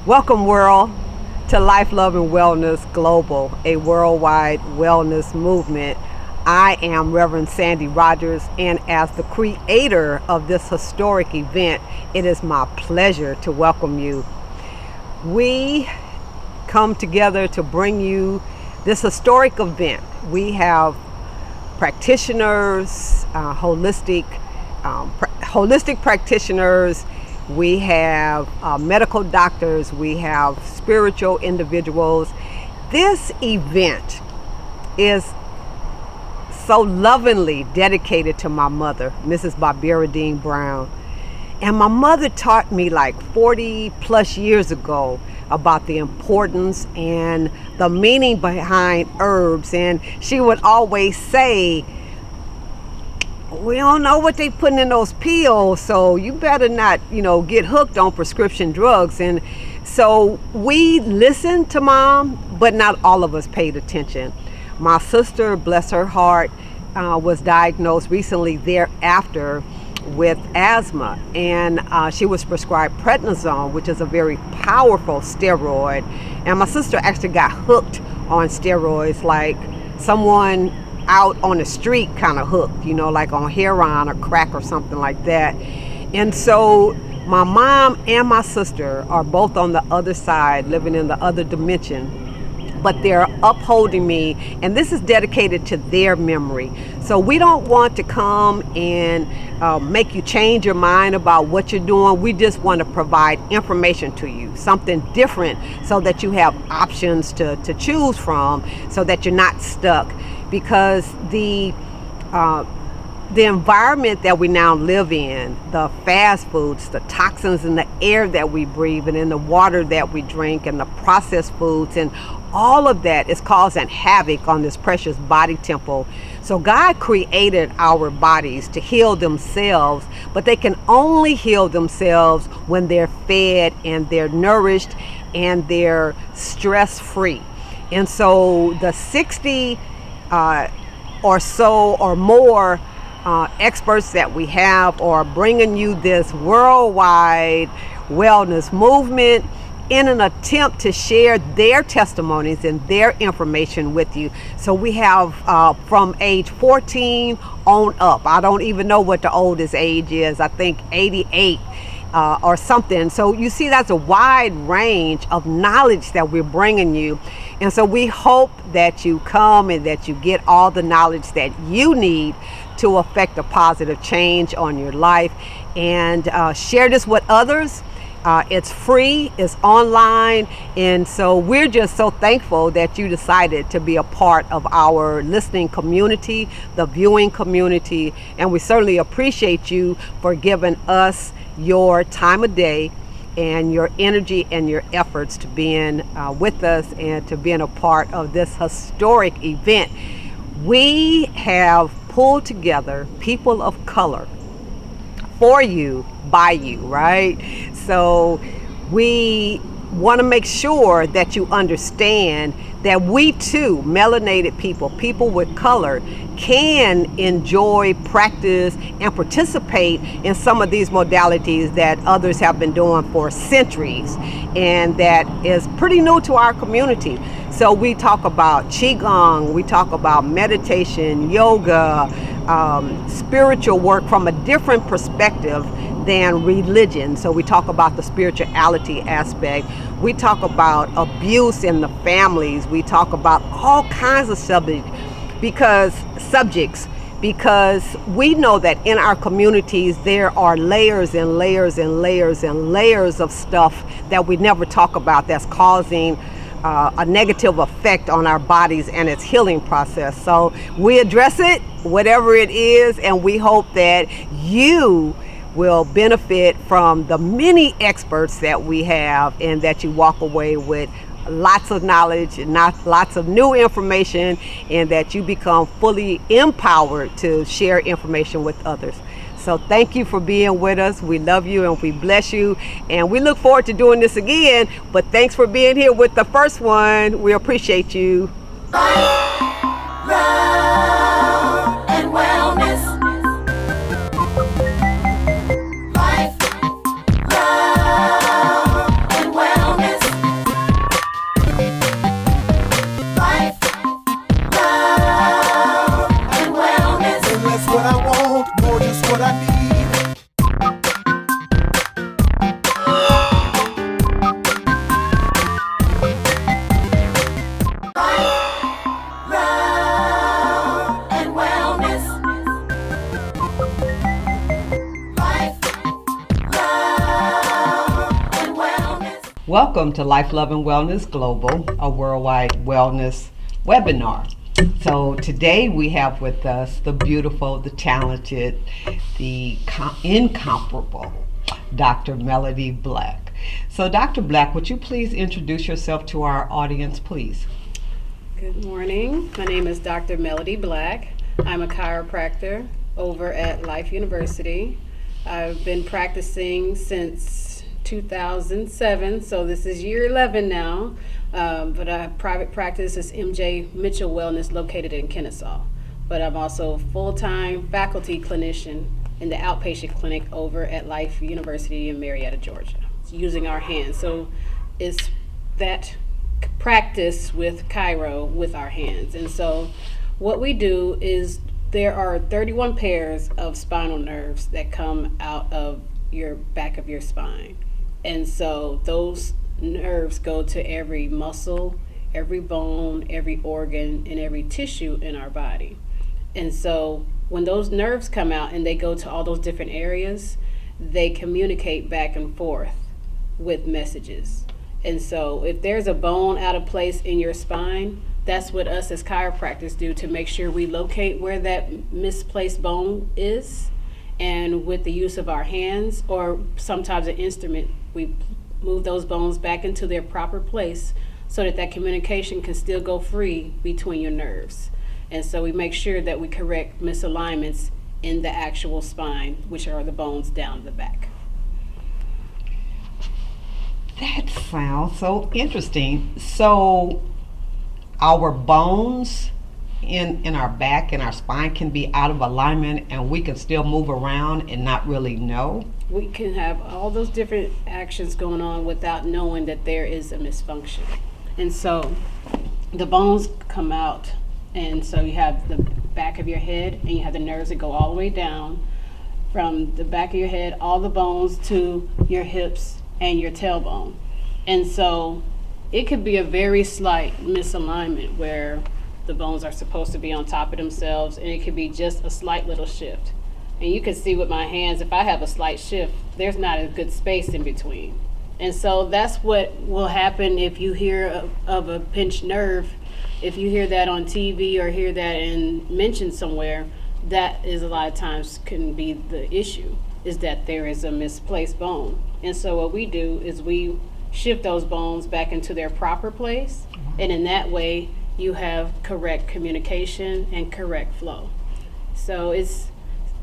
Welcome, world, to Life, Love, and Wellness Global, a worldwide wellness movement. I am Reverend Sandy Rodgers, and as the creator of this historic event, it is my pleasure to welcome you. We come together to bring you this historic event. We have practitioners, holistic practitioners. We have medical doctors, we have spiritual individuals. This event is so lovingly dedicated to my mother, Mrs. Barbara Dean Brown. And my mother taught me like 40 plus years ago about the importance and the meaning behind herbs. And she would always say, we don't know what they putting in those pills, so you better not, get hooked on prescription drugs. And so we listened to Mom, but not all of us paid attention. My sister, bless her heart, was diagnosed recently thereafter with asthma, and she was prescribed prednisone, which is a very powerful steroid. And my sister actually got hooked on steroids, like someone out on the street kind of hooked, like on heroin or crack or something like that. And so my mom and my sister are both on the other side, living in the other dimension, but they're upholding me, and this is dedicated to their memory. So we don't want to come and make you change your mind about what you're doing. We just want to provide information to you, something different, so that you have options to choose from, so that you're not stuck. Because the environment that we now live in, the fast foods, the toxins in the air that we breathe and in the water that we drink, and the processed foods, and all of that is causing havoc on this precious body temple. So God created our bodies to heal themselves, but they can only heal themselves when they're fed and they're nourished and they're stress-free. And so the 60 or so or more experts that we have are bringing you this worldwide wellness movement in an attempt to share their testimonies and their information with you. So we have from age 14 on up. I don't even know what the oldest age is. I think 88 or something. So you see, that's a wide range of knowledge that we're bringing you. And so we hope that you come and that you get all the knowledge that you need to affect a positive change on your life, and share this with others. It's free, it's online, and so we're just so thankful that you decided to be a part of our listening community, the viewing community, and we certainly appreciate you for giving us your time of day and your energy and your efforts to being with us and to being a part of this historic event. We have pulled together people of color for you, by you, right? So we want to make sure that you understand that we too, melanated people with color, can enjoy, practice, and participate in some of these modalities that others have been doing for centuries, and that is pretty new to our community. So we talk about Qigong, we talk about meditation, yoga, spiritual work from a different perspective than religion. So we talk about the spirituality aspect. We talk about abuse in the families. We talk about all kinds of subjects because we know that in our communities there are layers and layers and layers and layers of stuff that we never talk about that's causing a negative effect on our bodies and its healing process. So we address it, whatever it is, and we hope that you will benefit from the many experts that we have, and that you walk away with lots of knowledge and lots of new information, and that you become fully empowered to share information with others. So thank you for being with us. We love you and we bless you, and we look forward to doing this again. But thanks for being here with the first one. We appreciate you. Life, love, and wellness. Life, love, and wellness. Welcome to Life, Love, and Wellness Global, a worldwide wellness webinar. So today we have with us the beautiful, the talented, the incomparable Dr. Melody Black. So Dr. Black, would you please introduce yourself to our audience, please? Good morning. My name is Dr. Melody Black. I'm a chiropractor over at Life University. I've been practicing since 2007, so this is year 11 now. But I have private practice is MJ Mitchell Wellness located in Kennesaw. But I'm also a full-time faculty clinician in the outpatient clinic over at Life University in Marietta, Georgia, using our hands. So it's that practice with chiro with our hands. And so what we do is there are 31 pairs of spinal nerves that come out of your back of your spine. And so those nerves go to every muscle, every bone, every organ, and every tissue in our body. And so when those nerves come out and they go to all those different areas, they communicate back and forth with messages. And so if there's a bone out of place in your spine, that's what us as chiropractors do to make sure we locate where that misplaced bone is. And with the use of our hands or sometimes an instrument, we move those bones back into their proper place so that that communication can still go free between your nerves. And so we make sure that we correct misalignments in the actual spine, which are the bones down the back. That sounds so interesting. So our bones in our back and our spine can be out of alignment and we can still move around and not really know? We can have all those different actions going on without knowing that there is a misfunction. And so the bones come out, and so you have the back of your head and you have the nerves that go all the way down from the back of your head, all the bones to your hips and your tailbone. And so it could be a very slight misalignment where the bones are supposed to be on top of themselves, and it could be just a slight little shift. And you can see with my hands, if I have a slight shift, there's not a good space in between. And so that's what will happen if you hear of a pinched nerve. If you hear that on TV or hear that and mentioned somewhere, that is a lot of times can be the issue, is that there is a misplaced bone. And so what we do is we shift those bones back into their proper place, and in that way you have correct communication and correct flow. So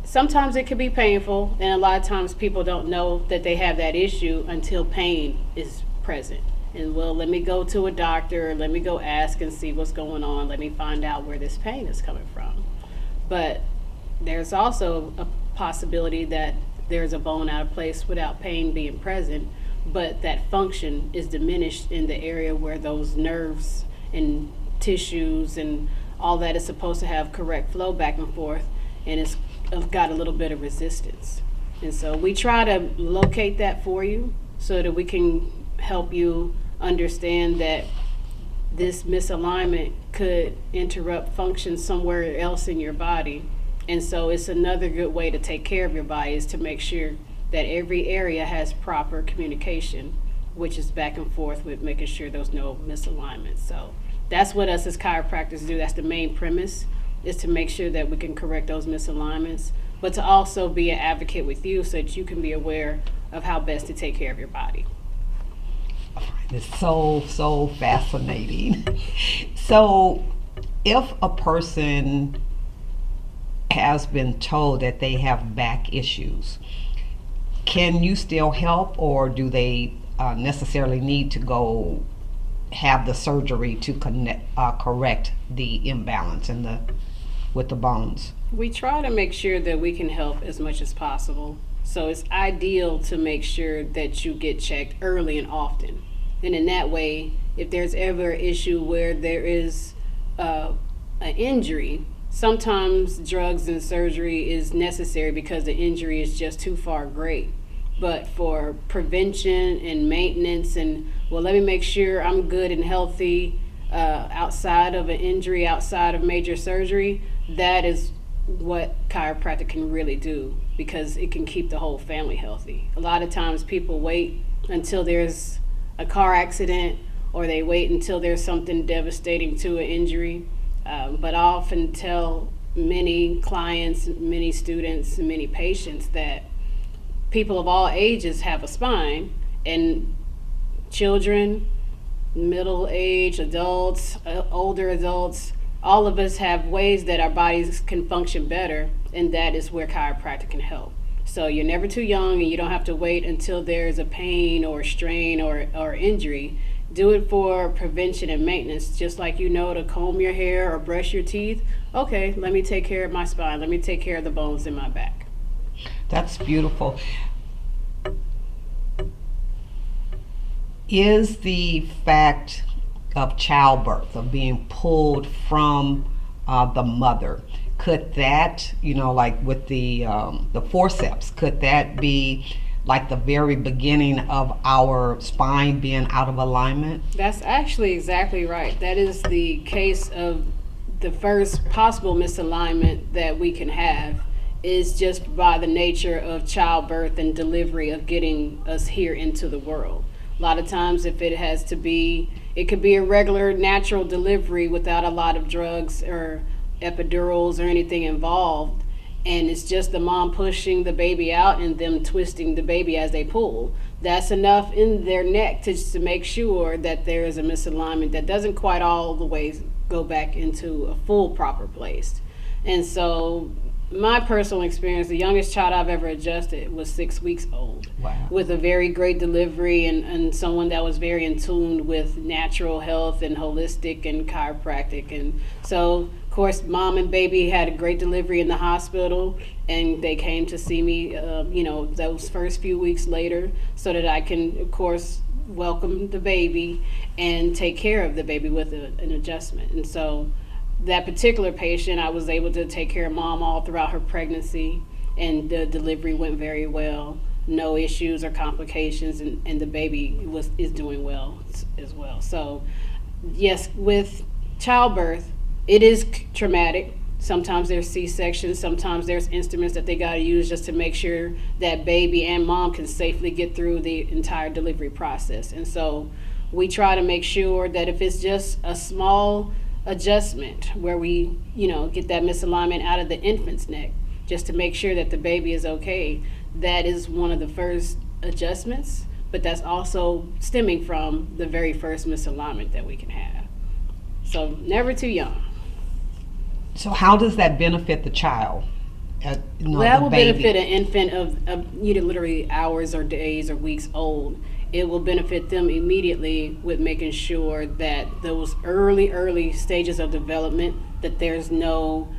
sometimes it can be painful, and a lot of times people don't know that they have that issue until pain is present. And well, let me go to a doctor, let me go ask and see what's going on, let me find out where this pain is coming from. But there's also a possibility that there's a bone out of place without pain being present, but that function is diminished in the area where those nerves and tissues and all that is supposed to have correct flow back and forth, and it's got a little bit of resistance. And so we try to locate that for you so that we can help you understand that this misalignment could interrupt function somewhere else in your body. And so it's another good way to take care of your body is to make sure that every area has proper communication, which is back and forth with making sure there's no misalignment. So that's what us as chiropractors do. That's the main premise, is to make sure that we can correct those misalignments, but to also be an advocate with you so that you can be aware of how best to take care of your body. It's so fascinating. So if a person has been told that they have back issues, can you still help, or do they necessarily need to go have the surgery to correct the imbalance with the bones? We try to make sure that we can help as much as possible. So it's ideal to make sure that you get checked early and often. And in that way, if there's ever an issue where there is an injury, sometimes drugs and surgery is necessary because the injury is just too far great. But for prevention and maintenance and, well, let me make sure I'm good and healthy outside of an injury, outside of major surgery, that is what chiropractic can really do, because it can keep the whole family healthy. A lot of times people wait until there's a car accident, or they wait until there's something devastating to an injury. But I often tell many clients, many students, and many patients that people of all ages have a spine, and children, middle age adults, older adults, all of us have ways that our bodies can function better, and that is where chiropractic can help. So you're never too young, and you don't have to wait until there's a pain or strain or injury. Do it for prevention and maintenance, just like to comb your hair or brush your teeth. Okay, let me take care of my spine. Let me take care of the bones in my back. That's beautiful. Is the fact of childbirth, of being pulled from the mother, could that, like with the forceps, could that be like the very beginning of our spine being out of alignment? That's actually exactly right. That is the case of the first possible misalignment that we can have, is just by the nature of childbirth and delivery of getting us here into the world. A lot of times, if it has to be, it could be a regular natural delivery without a lot of drugs or epidurals or anything involved, and it's just the mom pushing the baby out and them twisting the baby as they pull. That's enough in their neck to make sure that there is a misalignment that doesn't quite all the way go back into a full proper place. And so my personal experience, the youngest child I've ever adjusted was 6 weeks old. Wow. With a very great delivery and someone that was very in tune with natural health and holistic and chiropractic. And so, of course, mom and baby had a great delivery in the hospital, and they came to see me, those first few weeks later, so that I can, of course, welcome the baby and take care of the baby with an adjustment. And so that particular patient, I was able to take care of mom all throughout her pregnancy, and the delivery went very well. No issues or complications, and the baby is doing well as well. So yes, with childbirth, it is traumatic. Sometimes there's C-sections, sometimes there's instruments that they got to use just to make sure that baby and mom can safely get through the entire delivery process. And so we try to make sure that if it's just a small adjustment where we, get that misalignment out of the infant's neck, just to make sure that the baby is okay, that is one of the first adjustments, but that's also stemming from the very first misalignment that we can have. So never too young. So how does that benefit the child? That the will baby? benefit an infant of literally hours or days or weeks old. It will benefit them immediately with making sure that those early stages of development, that there's no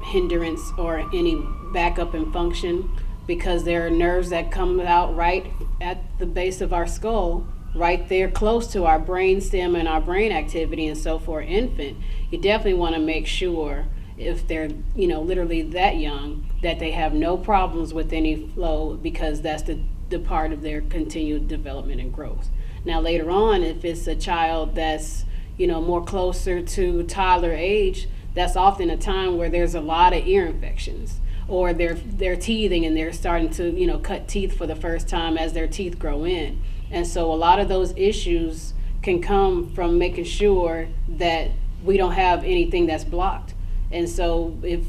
hindrance or any backup in function, because there are nerves that come out right at the base of our skull, right there close to our brain stem and our brain activity. And so for an infant, you definitely want to make sure, if they're literally that young, that they have no problems with any flow, because that's the part of their continued development and growth. Now later on, if it's a child that's more closer to toddler age, that's often a time where there's a lot of ear infections, or they're teething and they're starting to cut teeth for the first time as their teeth grow in. And so a lot of those issues can come from making sure that we don't have anything that's blocked. And so if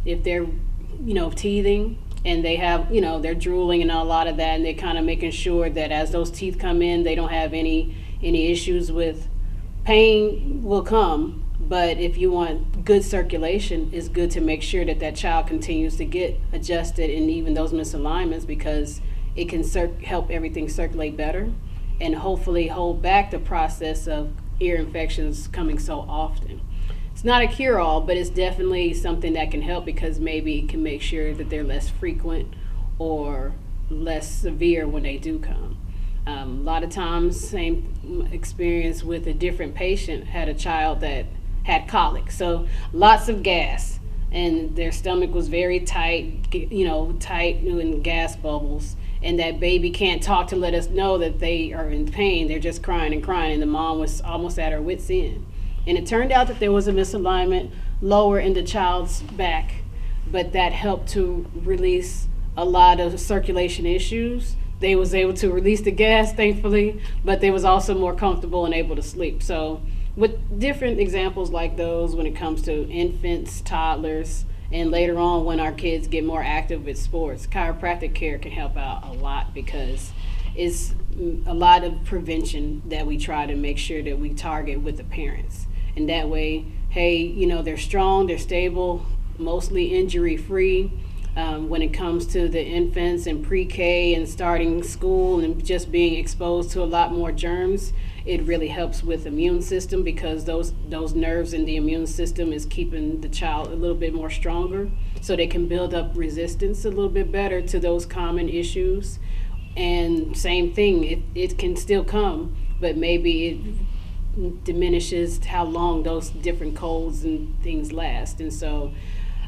they're teething and they have they're drooling and a lot of that, and they're kind of making sure that as those teeth come in, they don't have any issues with pain will come. But if you want good circulation, it's good to make sure that child continues to get adjusted in even those misalignments, because it can help everything circulate better and hopefully hold back the process of ear infections coming so often. It's not a cure-all, but it's definitely something that can help, because maybe it can make sure that they're less frequent or less severe when they do come. A lot of times, same experience with a different patient, had a child that had colic, so lots of gas, and their stomach was very tight, tight and gas bubbles, and that baby can't talk to let us know that they are in pain. They're just crying and crying, and the mom was almost at her wit's end. And it turned out that there was a misalignment lower in the child's back, but that helped to release a lot of circulation issues they was able to release the gas, thankfully, but they was also more comfortable and able to sleep. So with different examples like those, when it comes to infants, toddlers, and later on when our kids get more active with sports, chiropractic care can help out a lot, because it's a lot of prevention that we try to make sure that we target with the parents. And that way, hey, you know, they're strong, they're stable, mostly injury free. When it comes to the infants and pre-K and starting school and just being exposed to a lot more germs, it really helps with immune system, because those nerves in the immune system is keeping the child a little bit more stronger, so they can build up resistance a little bit better to those common issues. And same thing, it can still come, but maybe it diminishes how long those different colds and things last. And so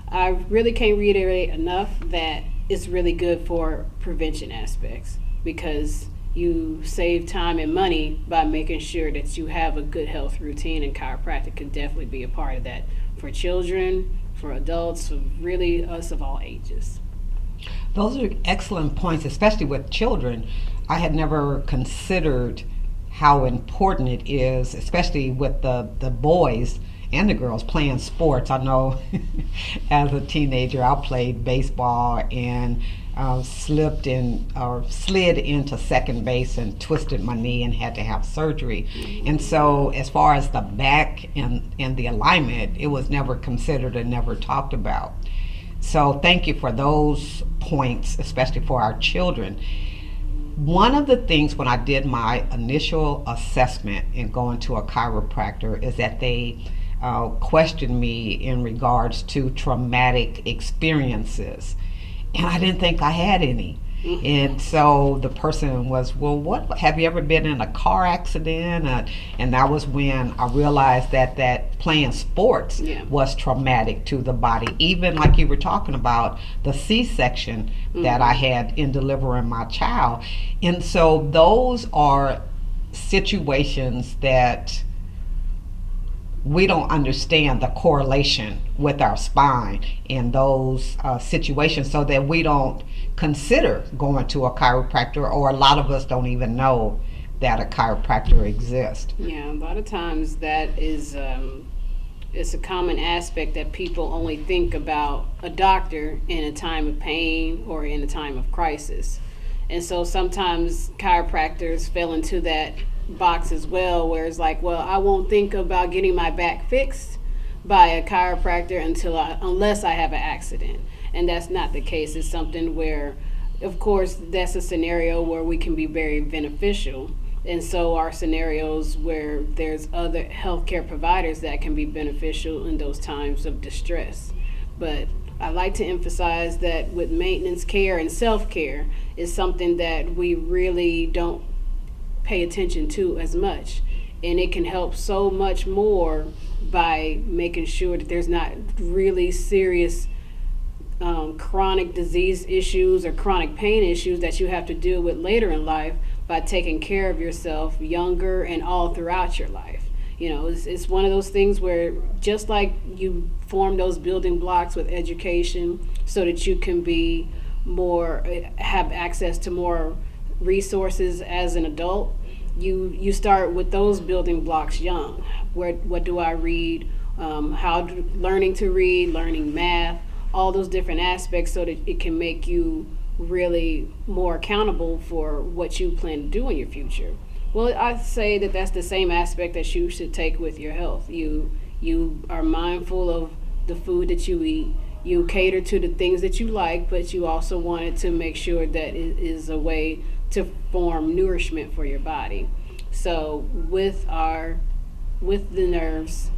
I really can't reiterate enough that it's really good for prevention aspects, because you save time and money by making sure that you have a good health routine, and chiropractic can definitely be a part of that for children, for adults, for really us of all ages. Those are excellent points, especially with children. I had never considered how important it is, especially with the boys and the girls playing sports. I know as a teenager I played baseball and slid into second base and twisted my knee and had to have surgery. And so as far as the back and the alignment, it was never considered and never talked about. So thank you for those points, especially for our children. One of the things when I did my initial assessment in going to a chiropractor is that they questioned me in regards to traumatic experiences, and I didn't think I had any. And so the person was, well, what, have you ever been in a car accident? And that was when I realized that playing sports was traumatic to the body. Even like you were talking about the C-section that I had in delivering my child. And so those are situations that we don't understand the correlation with our spine in those situations, so that we don't consider going to a chiropractor, or a lot of us don't even know that a chiropractor exists. Yeah, a lot of times that is it's a common aspect that people only think about a doctor in a time of pain or in a time of crisis. And so sometimes chiropractors fell into that box as well, where it's like, well, I won't think about getting my back fixed by a chiropractor unless I have an accident. And that's not the case. It's something where, of course, that's a scenario where we can be very beneficial. And so are scenarios where there's other healthcare providers that can be beneficial in those times of distress. But I like to emphasize that with maintenance care and self-care is something that we really don't pay attention to as much. And it can help so much more by making sure that there's not really serious chronic disease issues or chronic pain issues that you have to deal with later in life, by taking care of yourself younger and all throughout your life. You know, it's one of those things where just like you form those building blocks with education so that you can be more, have access to more resources as an adult, you start with those building blocks young. What do I read? Learning to read, learning math, all those different aspects, so that it can make you really more accountable for what you plan to do in your future. Well, I say that that's the same aspect that you should take with your health. You are mindful of the food that you eat. You cater to the things that you like, but you also wanted to make sure that it is a way to form nourishment for your body. So with the nerves,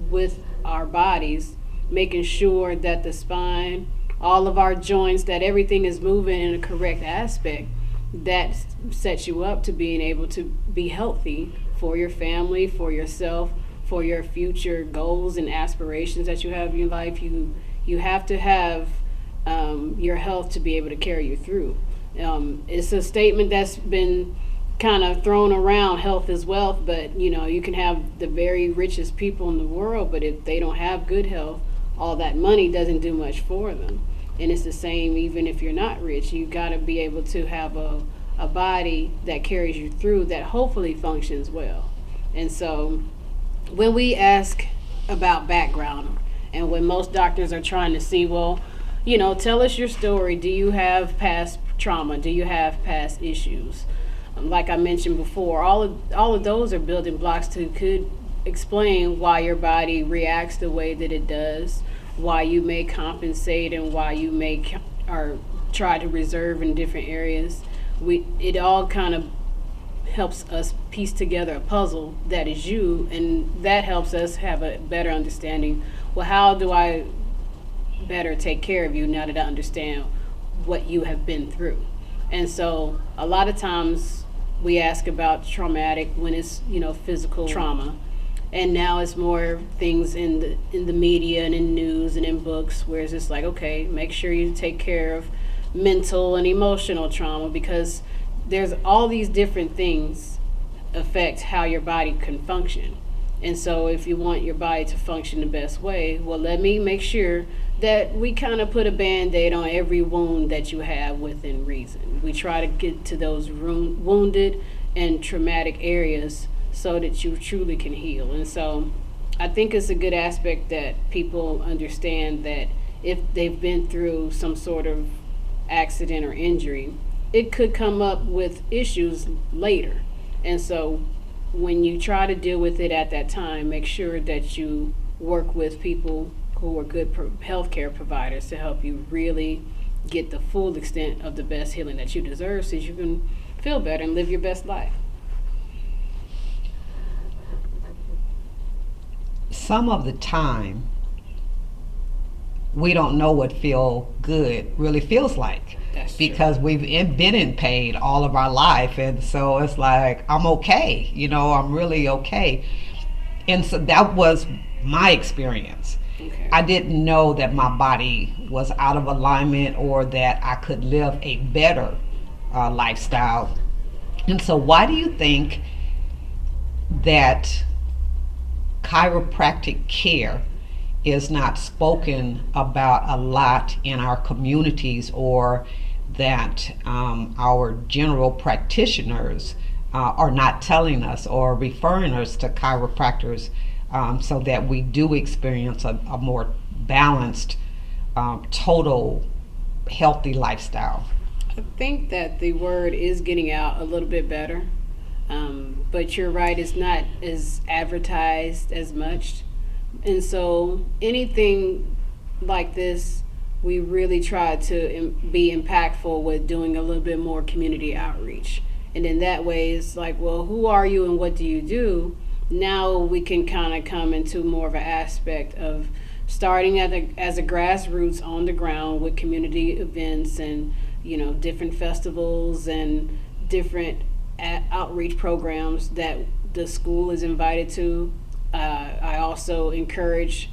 with our bodies, making sure that the spine, all of our joints, that everything is moving in a correct aspect, that sets you up to being able to be healthy for your family, for yourself, for your future goals and aspirations that you have in your life. You have to have your health to be able to carry you through. It's a statement that's been kind of thrown around, health is wealth, but you can have the very richest people in the world, but if they don't have good health, all that money doesn't do much for them. And it's the same even if you're not rich. You got to be able to have a a body that carries you through that hopefully functions well. And so when we ask about background, and when most doctors are trying to see, well, tell us your story. Do you have past trauma? Do you have past issues? Like I mentioned before, all of those are building blocks to could explain why your body reacts the way that it does, why you may compensate, and why you may or try to reserve in different areas. It all kind of helps us piece together a puzzle that is you, and that helps us have a better understanding. Well, how do I better take care of you now that I understand what you have been through? And so a lot of times we ask about traumatic when it's physical trauma, and now it's more things in the media and in news and in books where it's just like, okay, make sure you take care of mental and emotional trauma, because there's all these different things affect how your body can function. And so if you want your body to function the best way, well, let me make sure that we kind of put a Band-Aid on every wound that you have within reason. We try to get to those wounded and traumatic areas so that you truly can heal. And so I think it's a good aspect that people understand that if they've been through some sort of accident or injury, it could come up with issues later. And so when you try to deal with it at that time, make sure that you work with people who are good healthcare providers to help you really get the full extent of the best healing that you deserve, so you can feel better and live your best life. Some of the time, we don't know what feel good really feels like. That's because true. we've been in pain all of our life, and so it's like, I'm okay, I'm really okay. And so that was my experience. Okay. I didn't know that my body was out of alignment or that I could live a better lifestyle. And so why do you think that chiropractic care is not spoken about a lot in our communities, or that our general practitioners are not telling us or referring us to chiropractors, so that we do experience a more balanced, total, healthy lifestyle? I think that the word is getting out a little bit better, but you're right, it's not as advertised as much. And so anything like this, we really try to be impactful with doing a little bit more community outreach. And in that way, it's like, well, who are you and what do you do? Now we can kind of come into more of an aspect of starting as a grassroots on the ground with community events and different festivals and different outreach programs that the school is invited to. I also encourage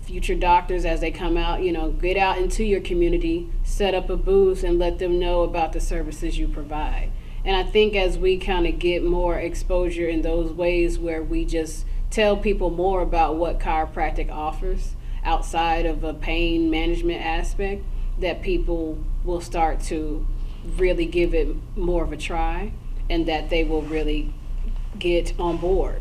future doctors, as they come out, get out into your community, set up a booth, and let them know about the services you provide. And I think as we kind of get more exposure in those ways where we just tell people more about what chiropractic offers outside of a pain management aspect, that people will start to really give it more of a try, and that they will really get on board.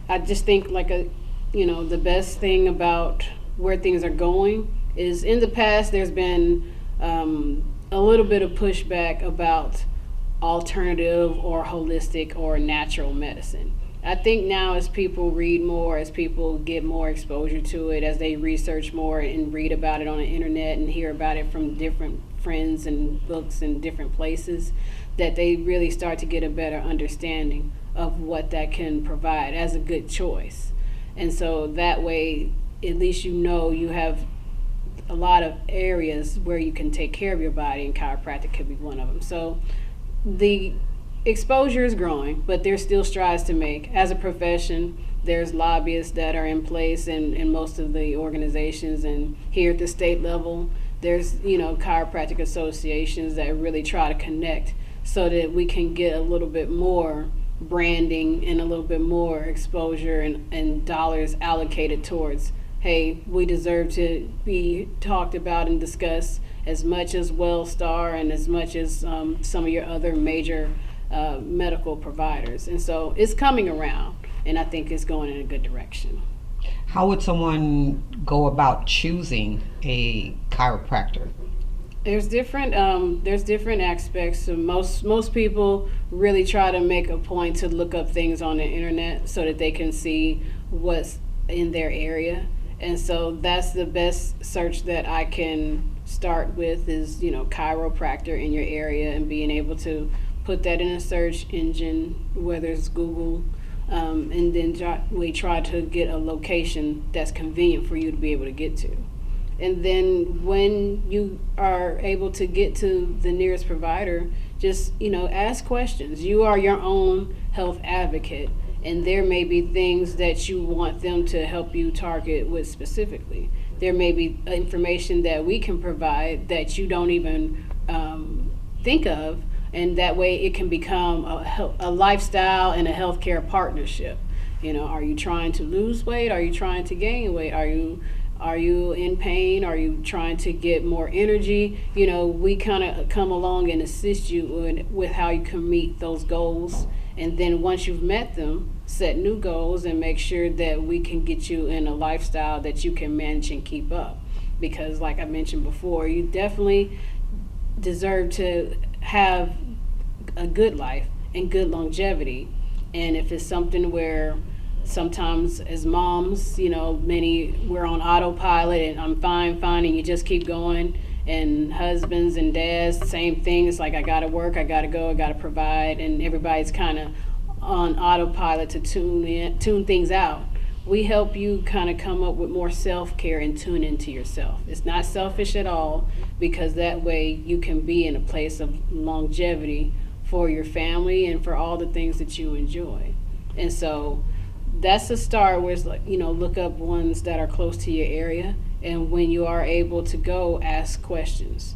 I just think the best thing about where things are going is, in the past there's been a little bit of pushback about alternative or holistic or natural medicine. I think now as people read more, as people get more exposure to it, as they research more and read about it on the internet and hear about it from different friends and books in different places, that they really start to get a better understanding of what that can provide as a good choice. And so that way, at least you have a lot of areas where you can take care of your body, and chiropractic could be one of them. So the exposure is growing, but there's still strides to make. As a profession, there's lobbyists that are in place in most of the organizations, and here at the state level, there's chiropractic associations that really try to connect so that we can get a little bit more branding and a little bit more exposure and dollars allocated towards, hey, we deserve to be talked about and discussed, as much as WellStar and as much as some of your other major medical providers. And so it's coming around, and I think it's going in a good direction. How would someone go about choosing a chiropractor? There's different aspects. So most people really try to make a point to look up things on the internet so that they can see what's in their area. And so that's the best search that I can start with is, chiropractor in your area, and being able to put that in a search engine, whether it's Google, and then we try to get a location that's convenient for you to be able to get to. And then when you are able to get to the nearest provider, just, ask questions. You are your own health advocate, and there may be things that you want them to help you target with specifically. There may be information that we can provide that you don't even think of, and that way it can become a lifestyle and a healthcare partnership. Are you trying to lose weight? Are you trying to gain weight? Are you in pain? Are you trying to get more energy? We kind of come along and assist you with how you can meet those goals. And then once you've met them, set new goals and make sure that we can get you in a lifestyle that you can manage and keep up. Because like I mentioned before, you definitely deserve to have a good life and good longevity. And if it's something where sometimes as moms, many we're on autopilot and I'm fine, and you just keep going. And husbands and dads, same thing. It's like, I gotta work, I gotta go, I gotta provide, and everybody's kind of on autopilot to tune things out. We help you kind of come up with more self-care and tune into yourself. It's not selfish at all, because that way you can be in a place of longevity for your family and for all the things that you enjoy. And so that's a start where it's like, look up ones that are close to your area. And when you are able to go, ask questions.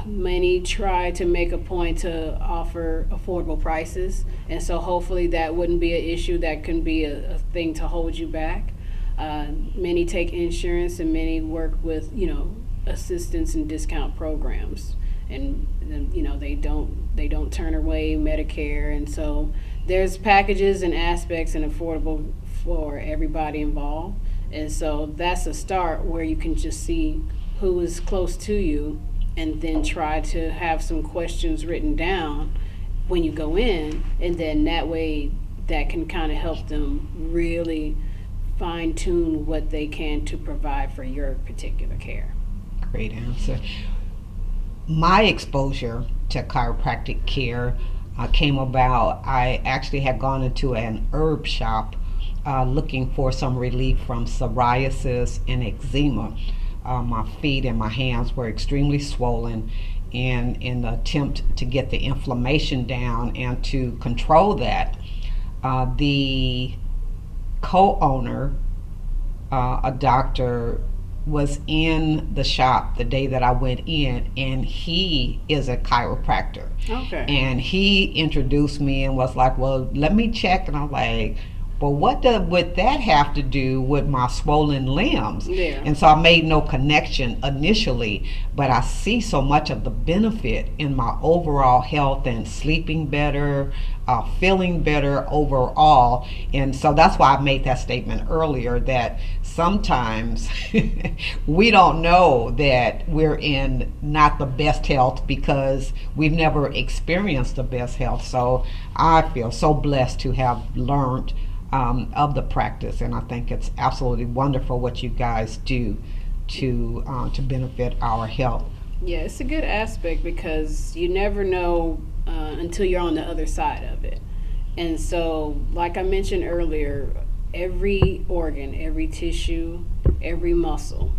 Many try to make a point to offer affordable prices. And so hopefully that wouldn't be an issue that can be a thing to hold you back. Many take insurance, and many work with, assistance and discount programs. And they don't turn away Medicare. And so there's packages and aspects and affordable for everybody involved. And so that's a start where you can just see who is close to you, and then try to have some questions written down when you go in, and then that way that can kind of help them really fine tune what they can to provide for your particular care. Great answer. My exposure to chiropractic care came about. I actually had gone into an herb shop looking for some relief from psoriasis and eczema. My feet and my hands were extremely swollen, and in the attempt to get the inflammation down and to control that, the co-owner, a doctor, was in the shop the day that I went in, and he is a chiropractor. Okay. And he introduced me and was like, well, let me check. And I'm like, well, what would that have to do with my swollen limbs? Yeah. And so I made no connection initially, but I see so much of the benefit in my overall health and sleeping better, feeling better overall. And so that's why I made that statement earlier, that sometimes we don't know that we're in not the best health because we've never experienced the best health. So I feel so blessed to have learned of the practice, and I think it's absolutely wonderful what you guys do to benefit our health. Yeah, it's a good aspect, because you never know until you're on the other side of it. And so, like I mentioned earlier, every organ, every tissue, every muscle,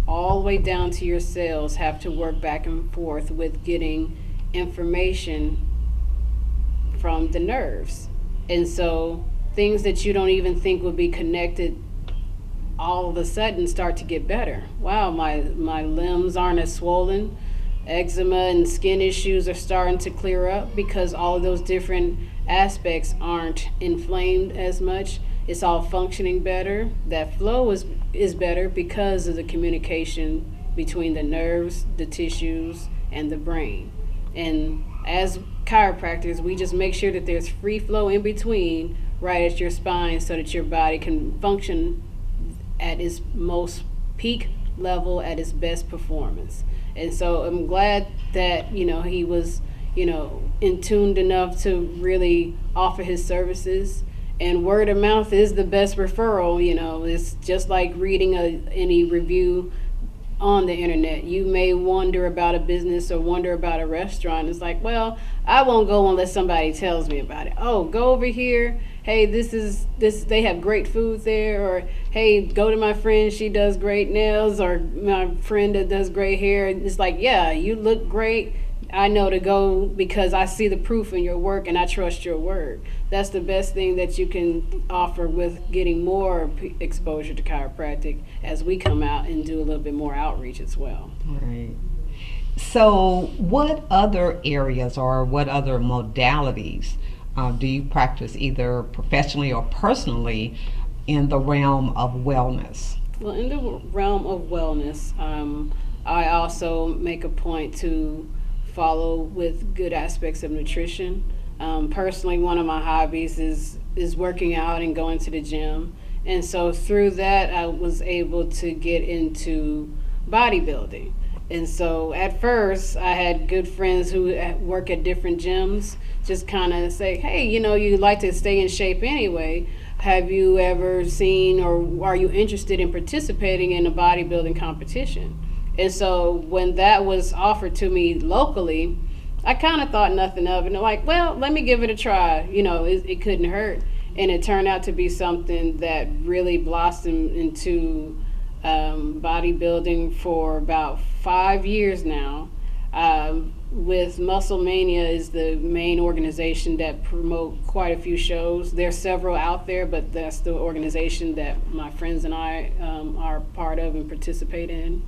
all the way down to your cells, have to work back and forth with getting information from the nerves. And so things that you don't even think would be connected all of a sudden start to get better. Wow, my limbs aren't as swollen. Eczema and skin issues are starting to clear up because all of those different aspects aren't inflamed as much. It's all functioning better. That flow is better because of the communication between the nerves, the tissues, and the brain. And as chiropractors, we just make sure that there's free flow in between, right at your spine, so that your body can function at its most peak level, at its best performance. And so I'm glad that, he was, in tuned enough to really offer his services. And word of mouth is the best referral. It's just like reading any review on the internet. You may wonder about a business or wonder about a restaurant. It's like, well, I won't go unless somebody tells me about it. Oh, go over here. Hey, this they have great food there. Or hey, go to my friend, she does great nails. Or my friend that does great hair. It's like, yeah, you look great. I know to go because I see the proof in your work and I trust your word. That's the best thing that you can offer with getting more exposure to chiropractic as we come out and do a little bit more outreach as well. Right. So what other areas or what other modalities do you practice either professionally or personally in the realm of wellness? Well, in the realm of wellness, I also make a point to follow with good aspects of nutrition. Personally, one of my hobbies is working out and going to the gym. And so through that, I was able to get into bodybuilding. And so at first, I had good friends who work at different gyms, just kind of say, hey, you like to stay in shape anyway. Have you ever seen or are you interested in participating in a bodybuilding competition? And so when that was offered to me locally, I kind of thought nothing of it. And I'm like, well, let me give it a try. It couldn't hurt. And it turned out to be something that really blossomed into bodybuilding for about 5 years now. With Muscle Mania is the main organization that promote quite a few shows. There's several out there, but that's the organization that my friends and I are part of and participate in.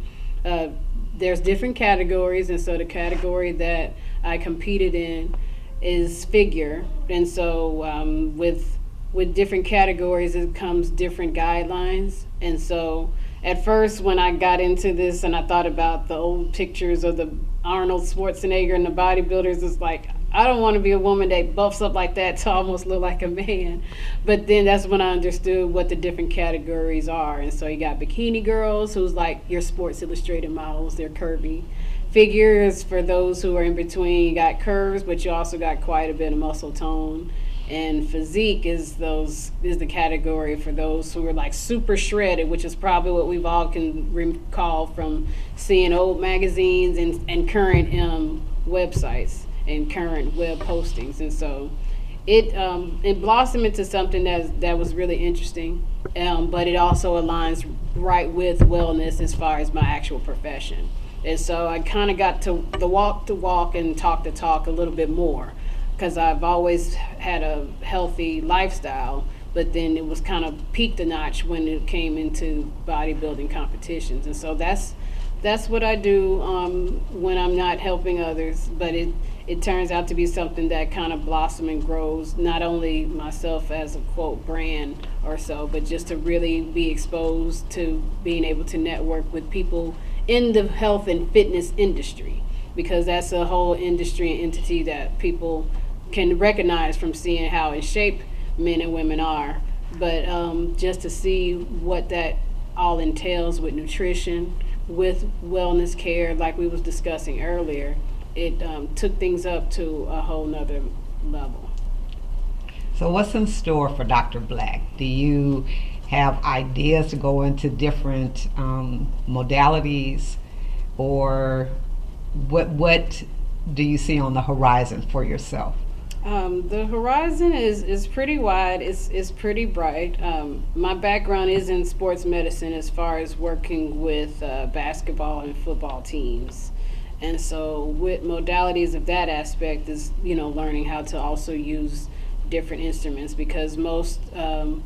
There's different categories, and so the category that I competed in is figure. And so with different categories, it comes different guidelines. And so at first, when I got into this and I thought about the old pictures of the Arnold Schwarzenegger and the bodybuilders, it's like, I don't want to be a woman that buffs up like that to almost look like a man. But then that's when I understood what the different categories are. And so you got bikini girls, who's like your Sports Illustrated models, they're curvy. Figures for those who are in between. You got curves, but you also got quite a bit of muscle tone. And physique is the category for those who are like super shredded, which is probably what we've all can recall from seeing old magazines and current websites and current web postings. And so it blossomed into something that was really interesting, but it also aligns right with wellness as far as my actual profession. And so I kind of got to walk and talk the talk a little bit more, because I've always had a healthy lifestyle, but then it was kind of peaked a notch when it came into bodybuilding competitions. And so that's what I do when I'm not helping others, but it turns out to be something that kind of blossoms and grows, not only myself as a quote brand or so, but just to really be exposed to being able to network with people in the health and fitness industry, because that's a whole industry and entity that people can recognize from seeing how in shape men and women are. But just to see what that all entails with nutrition, with wellness care, like we was discussing earlier, it took things up to a whole nother level. So what's in store for Dr. Black? Do you have ideas to go into different modalities, or what do you see on the horizon for yourself? The horizon is pretty wide. It's pretty bright. My background is in sports medicine as far as working with basketball and football teams. And so with modalities of that aspect is, learning how to also use different instruments, because all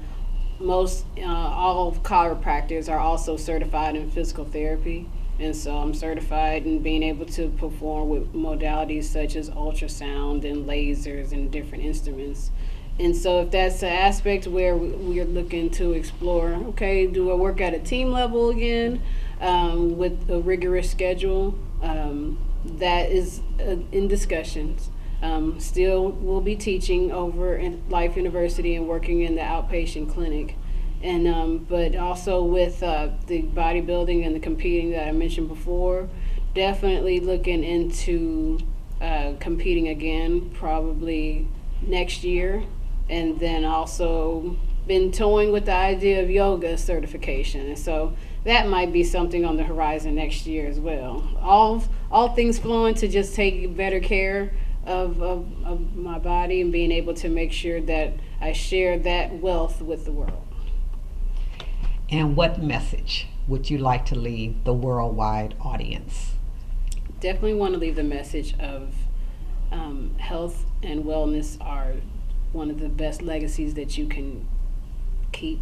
chiropractors are also certified in physical therapy. And so I'm certified in being able to perform with modalities such as ultrasound and lasers and different instruments. And so if that's an aspect where we're looking to explore, okay, do I work at a team level again with a rigorous schedule? That is in discussions. Still will be teaching over in Life University and working in the outpatient clinic. And but also with the bodybuilding and the competing that I mentioned before, definitely looking into competing again probably next year. And then also been toying with the idea of yoga certification. And so that might be something on the horizon next year as well. All things flowing to just take better care of my body and being able to make sure that I share that wealth with the world. And what message would you like to leave the worldwide audience? Definitely want to leave the message of health and wellness are one of the best legacies that you can keep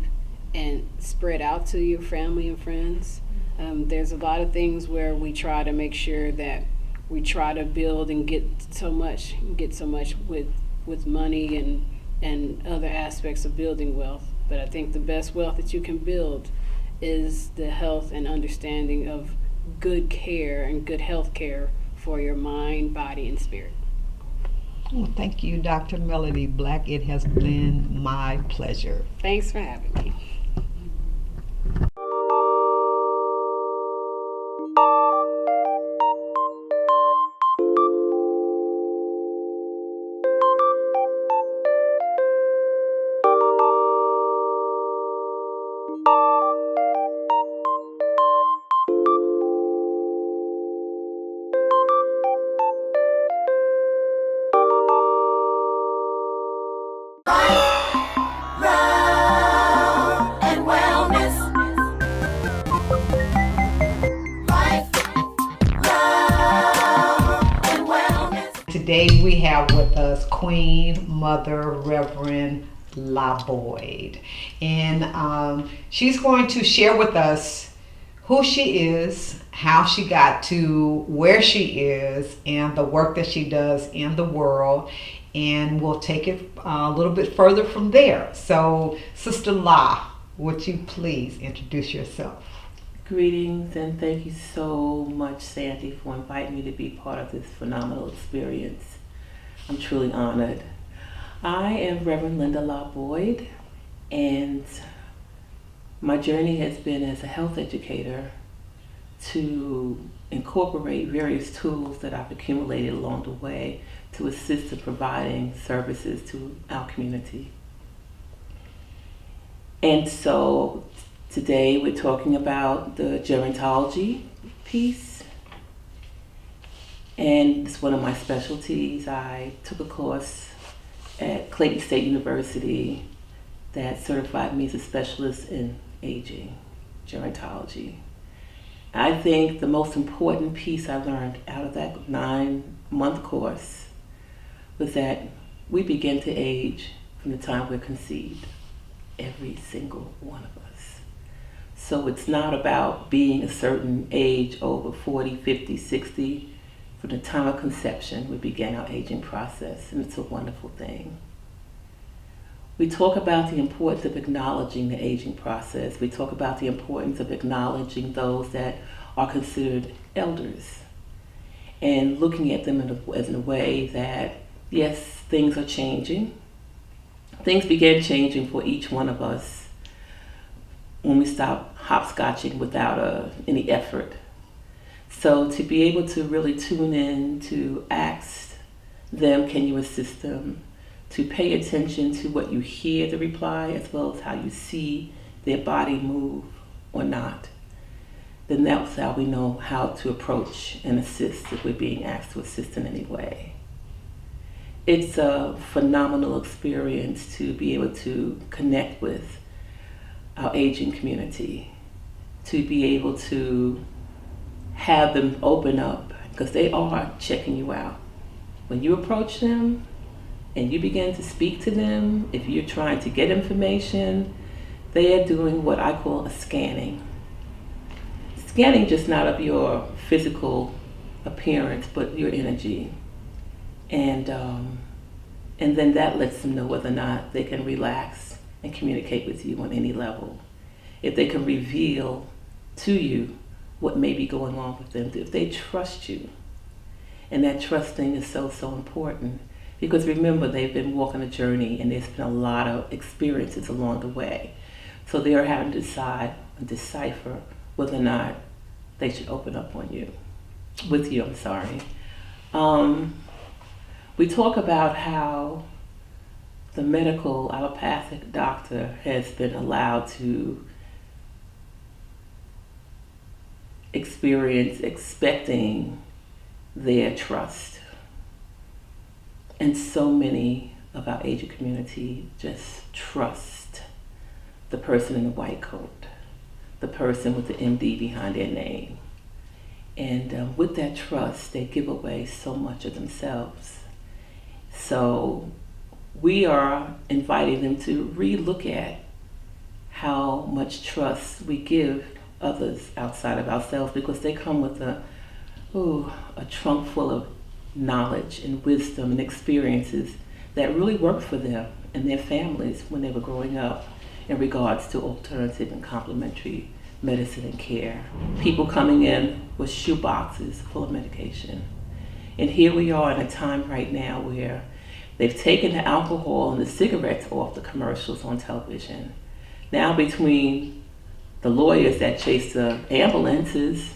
and spread out to your family and friends. There's a lot of things where we try to make sure that we try to build and get so much with money and other aspects of building wealth. But I think the best wealth that you can build is the health and understanding of good care and good health care for your mind, body, and spirit. Well, thank you, Dr. Melody Black. It has been my pleasure. Thanks for having me. Love and wellness. Life, love and wellness. Today we have with us Queen Mother Reverend La Boyd. And she's going to share with us who she is, how she got to where she is, and the work that she does in the world. And we'll take it a little bit further from there. So, Sister La, would you please introduce yourself? Greetings and thank you so much, Sandy, for inviting me to be part of this phenomenal experience. I'm truly honored. I am Reverend Linda La Boyd, and my journey has been as a health educator to incorporate various tools that I've accumulated along the way to assist in providing services to our community. And so today we're talking about the gerontology piece, and it's one of my specialties. I took a course at Clayton State University that certified me as a specialist in aging, gerontology. I think the most important piece I learned out of that 9-month course was that we begin to age from the time we're conceived, every single one of us. So it's not about being a certain age over 40, 50, 60. From the time of conception, we begin our aging process, and it's a wonderful thing. We talk about the importance of acknowledging the aging process. We talk about the importance of acknowledging those that are considered elders and looking at them in a way that, yes, things are changing. Things began changing for each one of us when we stopped hopscotching without any effort. So to be able to really tune in, to ask them, can you assist them? To pay attention to what you hear the reply as well as how you see their body move or not, then that's how we know how to approach and assist if we're being asked to assist in any way. It's a phenomenal experience to be able to connect with our aging community, to be able to have them open up, because they are checking you out. When you approach them and you begin to speak to them, if you're trying to get information, they are doing what I call a scanning. Scanning just not of your physical appearance, but your energy. And And then that lets them know whether or not they can relax and communicate with you on any level. If they can reveal to you what may be going on with them, if they trust you. And that trusting is so, so important. Because remember, they've been walking a journey and there's been a lot of experiences along the way. So they are having to decide and decipher whether or not they should open up on you, with you, I'm sorry. We talk about how the medical allopathic doctor has been allowed to experience expecting their trust. And so many of our aging community just trust the person in the white coat, the person with the MD behind their name. And with that trust, they give away so much of themselves. So we are inviting them to re-look at how much trust we give others outside of ourselves, because they come with a trunk full of knowledge and wisdom and experiences that really worked for them and their families when they were growing up in regards to alternative and complementary medicine and care. People coming in with shoe boxes full of medication. And here we are in a time right now where they've taken the alcohol and the cigarettes off the commercials on television. Now between the lawyers that chase the ambulances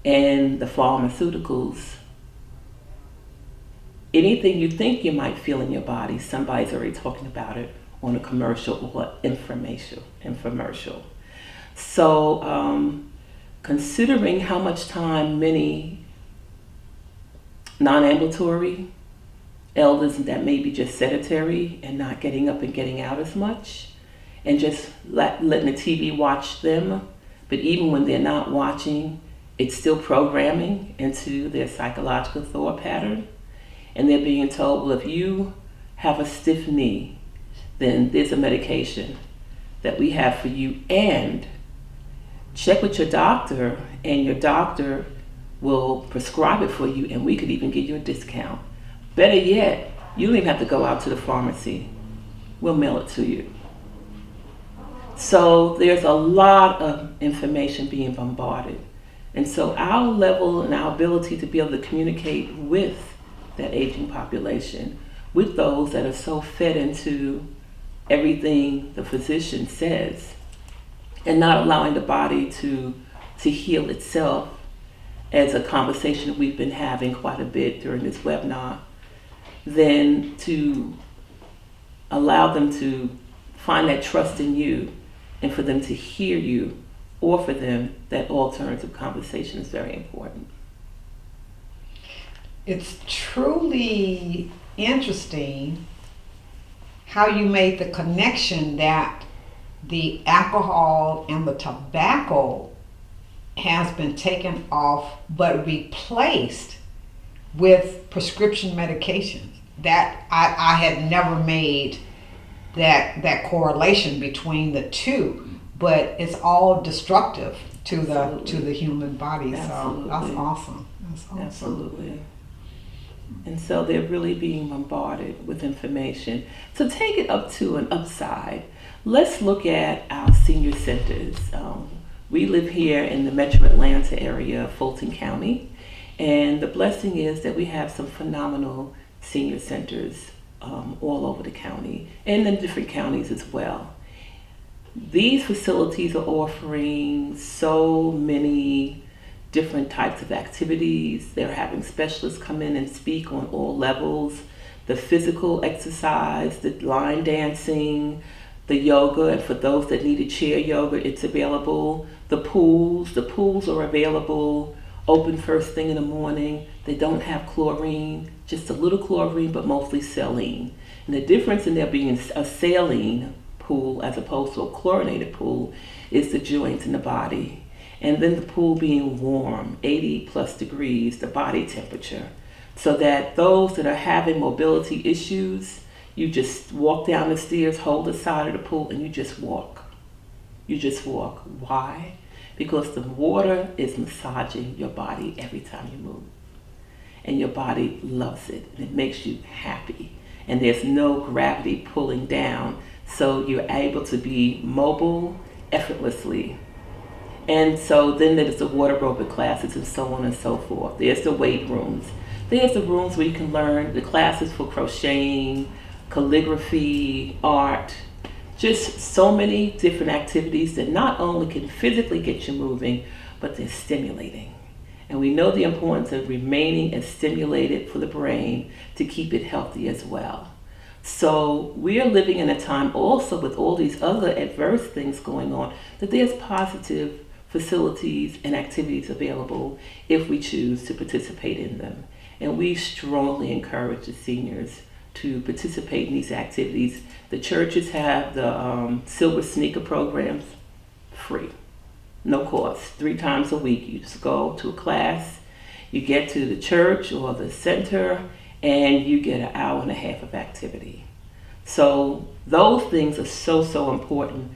and the pharmaceuticals, anything you think you might feel in your body, somebody's already talking about it on a commercial or infomercial. So considering how much time many non-ambulatory elders that may be just sedentary and not getting up and getting out as much, and just letting the TV watch them, but even when they're not watching, it's still programming into their psychological thought pattern. And they're being told, well, if you have a stiff knee, then there's a medication that we have for you, and check with your doctor, and your doctor will prescribe it for you, and we could even give you a discount. Better yet, you don't even have to go out to the pharmacy. We'll mail it to you. So there's a lot of information being bombarded. And so our level and our ability to be able to communicate with that aging population, with those that are so fed into everything the physician says, and not allowing the body to heal itself, as a conversation we've been having quite a bit during this webinar, then to allow them to find that trust in you and for them to hear you, offer them that alternative conversation is very important. It's truly interesting how you made the connection that the alcohol and the tobacco has been taken off but replaced with prescription medications. That I had never made that correlation between the two, but it's all destructive to the human body. Absolutely. So that's awesome. That's awesome. Absolutely. And so they're really being bombarded with information. So take it up to an upside. Let's look at our senior centers. We live here in the Metro Atlanta area, Fulton County, and the blessing is that we have some phenomenal senior centers all over the county and in different counties as well. These facilities are offering so many different types of activities. They're having specialists come in and speak on all levels: the physical exercise, the line dancing, the yoga, and for those that need a chair yoga, it's available. The pools are available, open first thing in the morning. They don't have chlorine, just a little chlorine, but mostly saline. And the difference in there being a saline pool as opposed to a chlorinated pool is the joints in the body. And then the pool being warm, 80 plus degrees, the body temperature, so that those that are having mobility issues, you just walk down the stairs, hold the side of the pool, and you just walk. You just walk. Why? Because the water is massaging your body every time you move. And your body loves it, and it makes you happy. and there's no gravity pulling down. So you're able to be mobile effortlessly. And so then there's the water aerobic classes and so on and so forth. There's the weight rooms. There's the rooms where you can learn the classes for crocheting, calligraphy, art, just so many different activities that not only can physically get you moving, but they're stimulating. And we know the importance of remaining as stimulated for the brain to keep it healthy as well. So we are living in a time also with all these other adverse things going on that there's positive facilities and activities available if we choose to participate in them. And we strongly encourage the seniors to participate in these activities. The churches have the silver sneaker programs, free, no cost, 3 times a week. You just go to a class, you get to the church or the center, and you get an hour and a half of activity. So those things are so important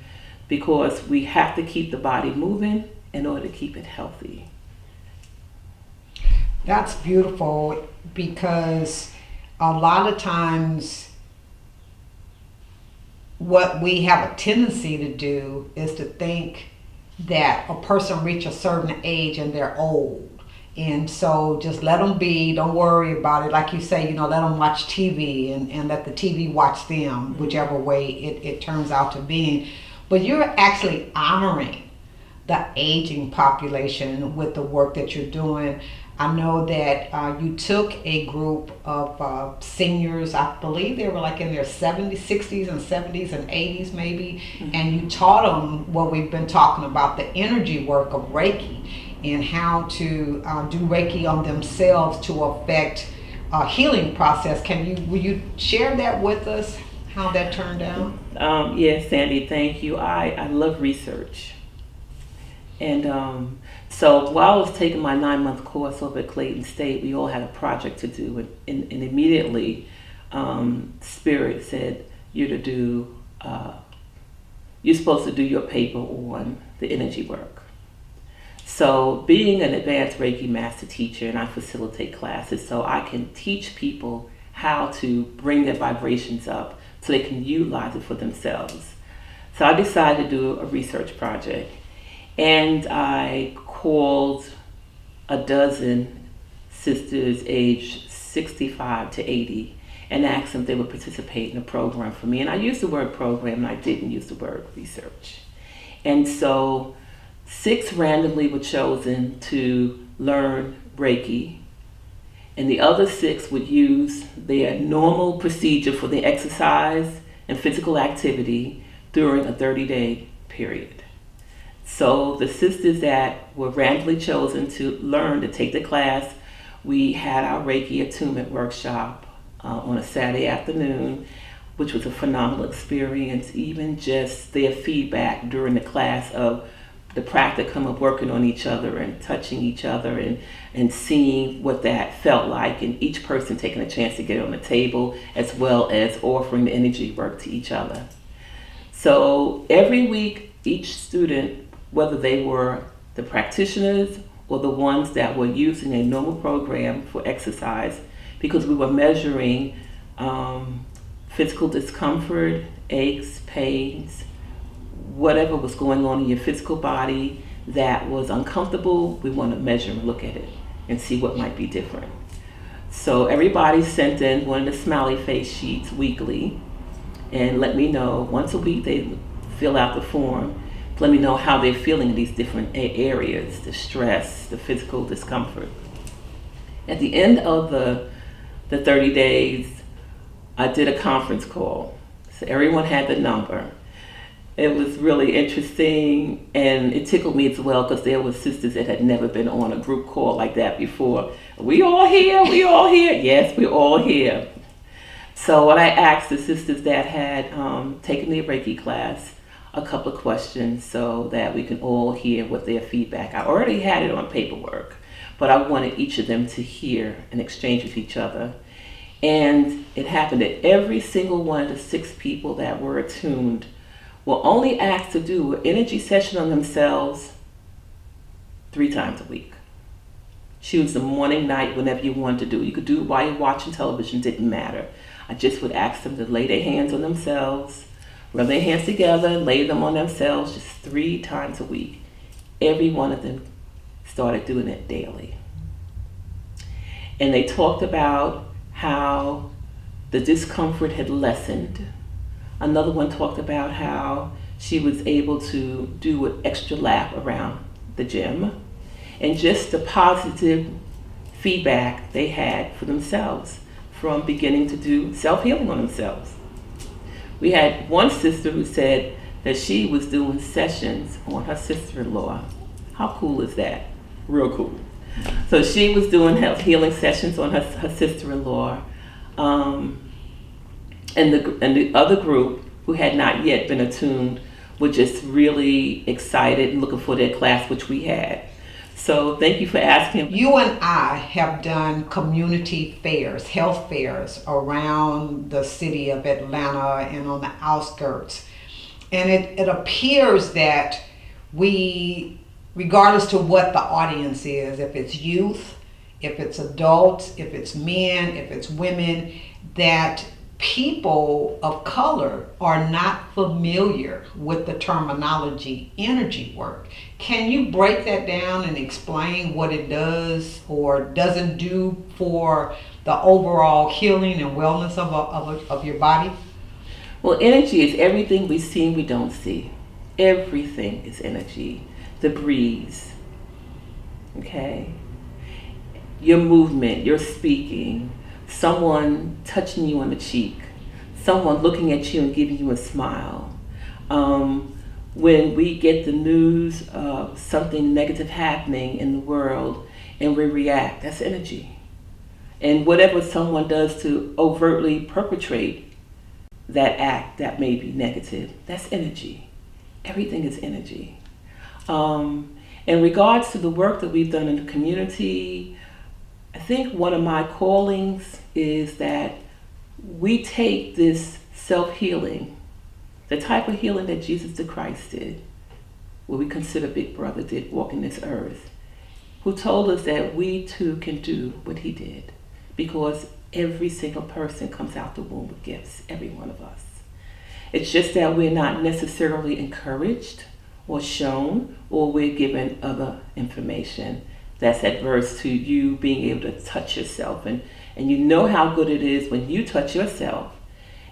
because we have to keep the body moving in order to keep it healthy. That's beautiful, because a lot of times what we have a tendency to do is to think that a person reach a certain age and they're old. And so just let them be, don't worry about it. Like you say, let them watch TV and let the TV watch them, whichever way it turns out to be. But you're actually honoring the aging population with the work that you're doing. I know that you took a group of seniors, I believe they were like in their 70s, 60s and 70s and 80s maybe, and you taught them what we've been talking about, the energy work of Reiki, and how to do Reiki on themselves to affect a healing process. Will you share that with us, how that turned out? Yes, Sandy, thank you. I love research. And so while I was taking my 9-month course over at Clayton State, we all had a project to do, and immediately Spirit said, you're supposed to do your paper on the energy work. So being an advanced Reiki master teacher, and I facilitate classes, so I can teach people how to bring their vibrations up so they can utilize it for themselves. So I decided to do a research project. And I called a dozen sisters aged 65 to 80 and asked them if they would participate in a program for me. And I used the word program and I didn't use the word research. And so 6 randomly were chosen to learn Reiki, and the other 6 would use their normal procedure for the exercise and physical activity during a 30-day period. So the sisters that were randomly chosen to learn to take the class, we had our Reiki attunement workshop on a Saturday afternoon, which was a phenomenal experience. Even just their feedback during the class of the practicum of working on each other and touching each other and seeing what that felt like, and each person taking a chance to get on the table as well as offering the energy work to each other. So every week, each student, whether they were the practitioners or the ones that were using a normal program for exercise, because we were measuring physical discomfort, aches, pains, whatever was going on in your physical body that was uncomfortable, we want to measure and look at it and see what might be different. So everybody sent in one of the smiley face sheets weekly and let me know. Once a week they fill out the form, let me know how they're feeling in these different areas, the stress, the physical discomfort. At the end of the 30 days, I did a conference call. So everyone had the number. It was really interesting, and it tickled me as well because there were sisters that had never been on a group call like that before. We all here? We all here? Yes, we're all here. So what I asked the sisters that had taken the Reiki class a couple of questions so that we can all hear what their feedback. I already had it on paperwork, but I wanted each of them to hear and exchange with each other. And it happened that every single one of the 6 people that were attuned were only asked to do an energy session on themselves 3 times a week. Choose the morning, night, whenever you wanted to do it. You could do it while you're watching television, didn't matter. I just would ask them to lay their hands on themselves, rub their hands together, and lay them on themselves just 3 times a week. Every one of them started doing it daily. And they talked about how the discomfort had lessened. Another one talked about how she was able to do an extra lap around the gym, and just the positive feedback they had for themselves from beginning to do self-healing on themselves. We had one sister who said that she was doing sessions on her sister-in-law. How cool is that? Real cool. So she was doing health healing sessions on her sister-in-law, and the other group who had not yet been attuned were just really excited and looking for their class, which we had. So thank you for asking. You and I have done community fairs, health fairs around the city of Atlanta and on the outskirts. And it appears that we, regardless to what the audience is, if it's youth, if it's adults, if it's men, if it's women, that people of color are not familiar with the terminology energy work. Can you break that down and explain what it does or doesn't do for the overall healing and wellness of your body? Well, energy is everything we see and we don't see. Everything is energy. The breeze, okay? Your movement, your speaking, someone touching you on the cheek, someone looking at you and giving you a smile. When we get the news of something negative happening in the world and we react, that's energy. And whatever someone does to overtly perpetrate that act that may be negative, that's energy. Everything is energy. In regards to the work that we've done in the community, I think one of my callings is that we take this self-healing, the type of healing that Jesus the Christ did, what we consider Big Brother did walking this earth, who told us that we too can do what he did, because every single person comes out the womb with gifts, every one of us. It's just that we're not necessarily encouraged or shown, or we're given other information that's adverse to you being able to touch yourself. And you know how good it is when you touch yourself,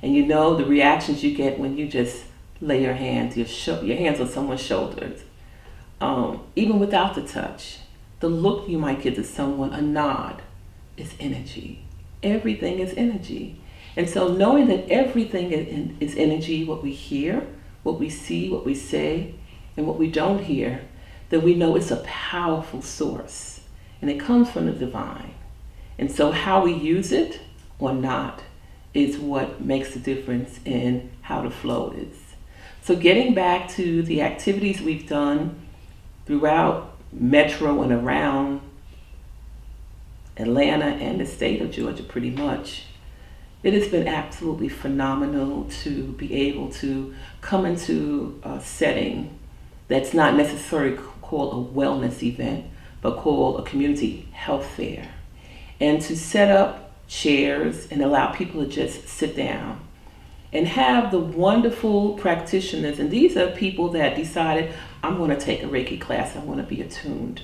and you know the reactions you get when you just lay your hands on someone's shoulders. Even without the touch, the look you might give to someone, a nod, is energy. Everything is energy. And so knowing that everything is energy, what we hear, what we see, what we say, and what we don't hear, then we know it's a powerful source, and it comes from the divine. And so how we use it or not is what makes the difference in how the flow is. So getting back to the activities we've done throughout Metro and around Atlanta and the state of Georgia pretty much, it has been absolutely phenomenal to be able to come into a setting that's not necessarily called a wellness event, but called a community health fair. And to set up chairs and allow people to just sit down and have the wonderful practitioners. And these are people that decided, I'm going to take a Reiki class, I want to be attuned.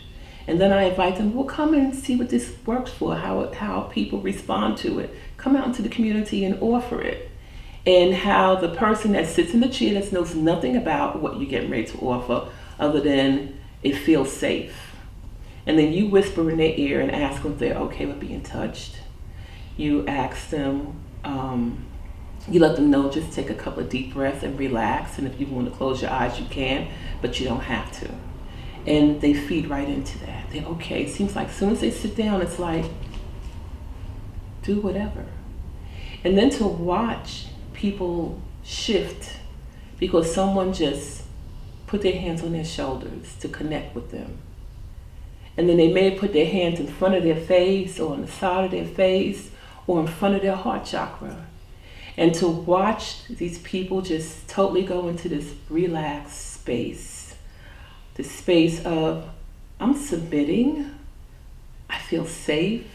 And then I invite them, well, come and see what this works for, how people respond to it. Come out into the community and offer it. And how the person that sits in the chair that knows nothing about what you're getting ready to offer other than it feels safe. And then you whisper in their ear and ask them if they're okay with being touched. You ask them, you let them know, just take a couple of deep breaths and relax. And if you want to close your eyes, you can, but you don't have to. And they feed right into that. They're okay. It seems like as soon as they sit down, it's like, do whatever. And then to watch people shift because someone just put their hands on their shoulders to connect with them. And then they may put their hands in front of their face or on the side of their face or in front of their heart chakra. And to watch these people just totally go into this relaxed space, the space of, I'm submitting, I feel safe,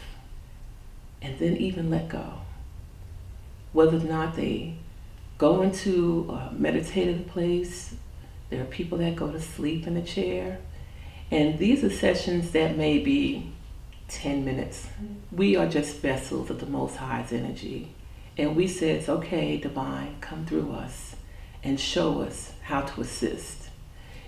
and then even let go. whether or not they go into a meditative place. There are people that go to sleep in a chair. And these are sessions that may be 10 minutes. We are just vessels of the Most High's energy. And we says, okay, Divine, come through us and show us how to assist.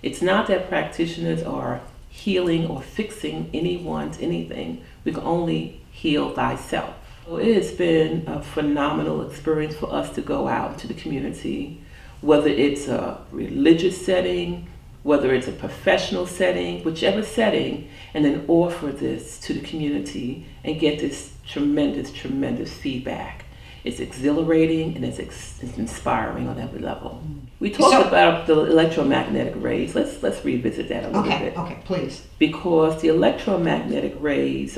It's not that practitioners are healing or fixing anyone's anything. We can only heal thyself. So it has been a phenomenal experience for us to go out into the community, whether it's a religious setting, whether it's a professional setting, whichever setting, and then offer this to the community and get this tremendous, tremendous feedback. It's exhilarating and it's inspiring on every level. We talked about the electromagnetic rays. Let's revisit that a little bit. Okay, please. Because the electromagnetic rays,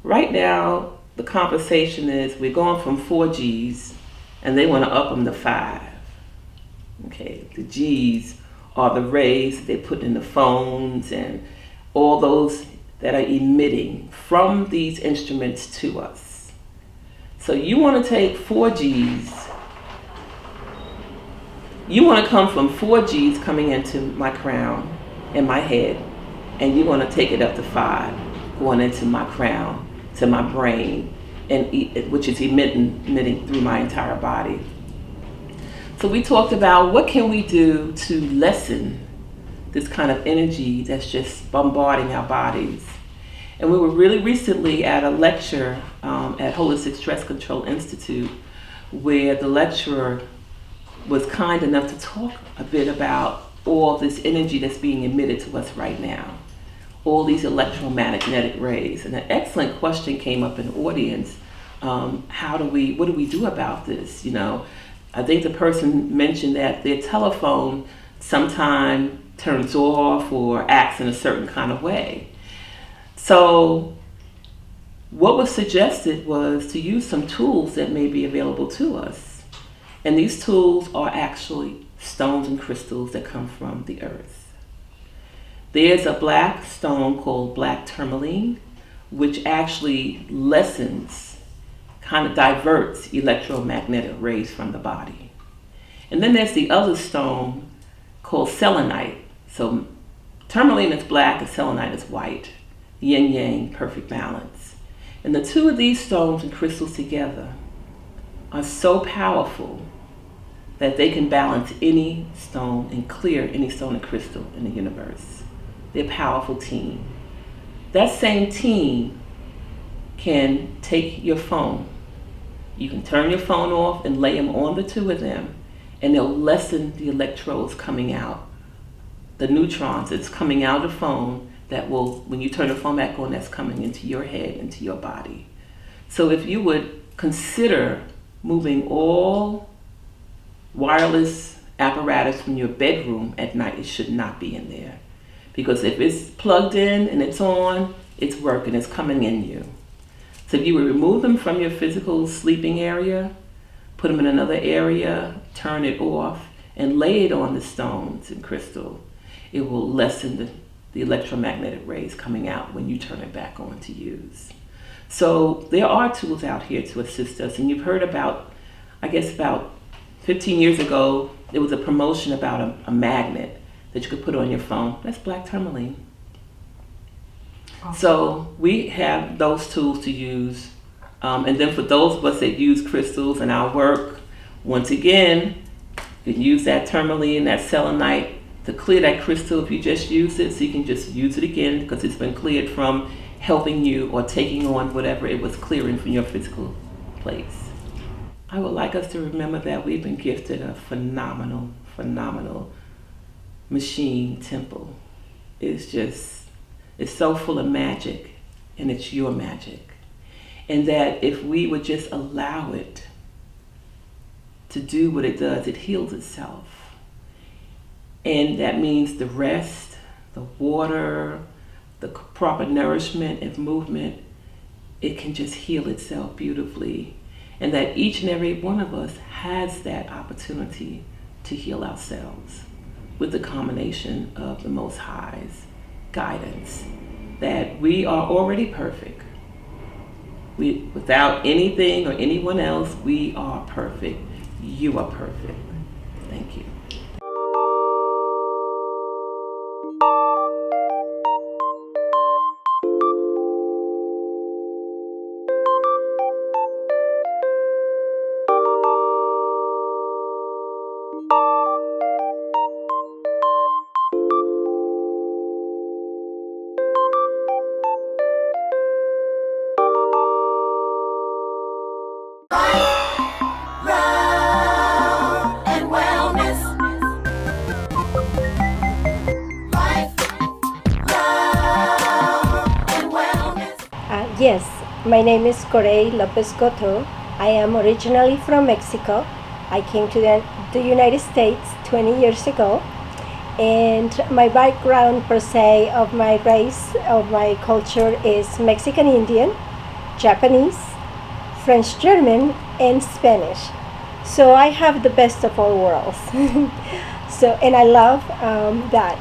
right now the conversation is we're going from 4Gs and they want to up them to 5. Okay, the Gs are the rays they put in the phones and all those that are emitting from these instruments to us. So you want to take 4Gs, you want to come from 4Gs coming into my crown and my head, and you want to take it up to 5, going into my crown, to my brain, and which is emitting through my entire body. So we talked about what can we do to lessen this kind of energy that's just bombarding our bodies. And we were really recently at a lecture at Holistic Stress Control Institute where the lecturer was kind enough to talk a bit about all this energy that's being emitted to us right now, all these electromagnetic rays. And an excellent question came up in the audience. What do we do about this? You know, I think the person mentioned that their telephone sometime turns off or acts in a certain kind of way. So what was suggested was to use some tools that may be available to us. And these tools are actually stones and crystals that come from the earth. There's a black stone called black tourmaline, which actually lessens, kind of diverts electromagnetic rays from the body. And then there's the other stone called selenite. So tourmaline is black and selenite is white. Yin yang, perfect balance. And the two of these stones and crystals together are so powerful that they can balance any stone and clear any stone and crystal in the universe. They're a powerful team. That same team can take your phone. You can turn your phone off and lay them on the two of them, and they'll lessen the electrodes coming out, the neutrons that's coming out of the phone that will, when you turn the phone back on, that's coming into your head, into your body. So if you would consider moving all wireless apparatus from your bedroom at night, it should not be in there. Because if it's plugged in and it's on, it's working, it's coming in you. So if you would remove them from your physical sleeping area, put them in another area, turn it off, and lay it on the stones and crystal, it will lessen the electromagnetic rays coming out when you turn it back on to use. So there are tools out here to assist us. And you've heard about, I guess about 15 years ago, there was a promotion about a magnet that you could put on your phone. That's black tourmaline. Awesome. So we have those tools to use. And then for those of us that use crystals in our work, once again, you can use that tourmaline, that selenite, to clear that crystal if you just use it, so you can just use it again because it's been cleared from helping you or taking on whatever it was clearing from your physical place. I would like us to remember that we've been gifted a phenomenal, phenomenal machine temple. It's so full of magic, and it's your magic. And that if we would just allow it to do what it does, it heals itself. And that means the rest, the water, the proper nourishment and movement, it can just heal itself beautifully. And that each and every one of us has that opportunity to heal ourselves with the combination of the Most High's guidance. That we are already perfect. Without anything or anyone else, we are perfect. You are perfect. Thank you. Love and wellness. Life, love and wellness. Yes, my name is Corey Lopez Goto. I am originally from Mexico. I came to the United States 20 years ago. And my background, per se, of my race, of my culture, is Mexican Indian, Japanese, French German, and Spanish. So I have the best of all worlds. And I love that.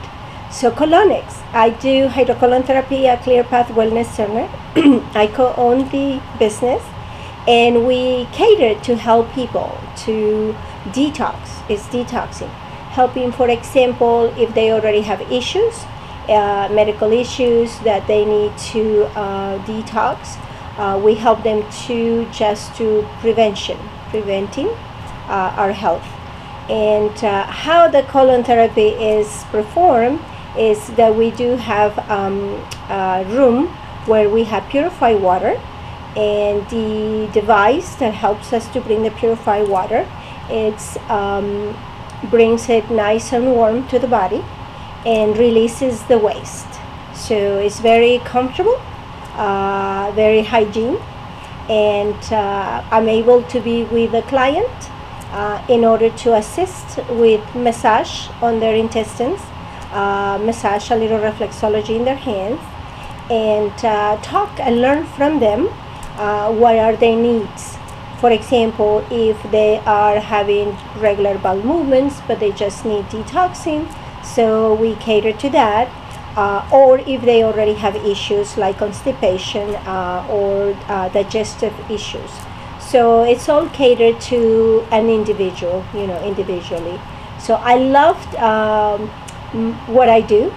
So colonics, I do hydrocolon therapy at Clear Path Wellness Center. I co-own the business, and we cater to help people to detox. It's detoxing, helping, for example, if they already have issues, medical issues that they need to detox. We help them to just to preventing our health. And how the colon therapy is performed is that we do have a room where we have purified water, and the device that helps us to bring the purified water, it's brings it nice and warm to the body and releases the waste. So it's very comfortable, very hygiene, and I'm able to be with the client in order to assist with massage on their intestines, massage a little reflexology in their hands, and talk and learn from them what are their needs. For example, if they are having regular bowel movements but they just need detoxing, so we cater to that. Or if they already have issues like constipation or digestive issues. So it's all catered to an individual, individually. So I loved what I do.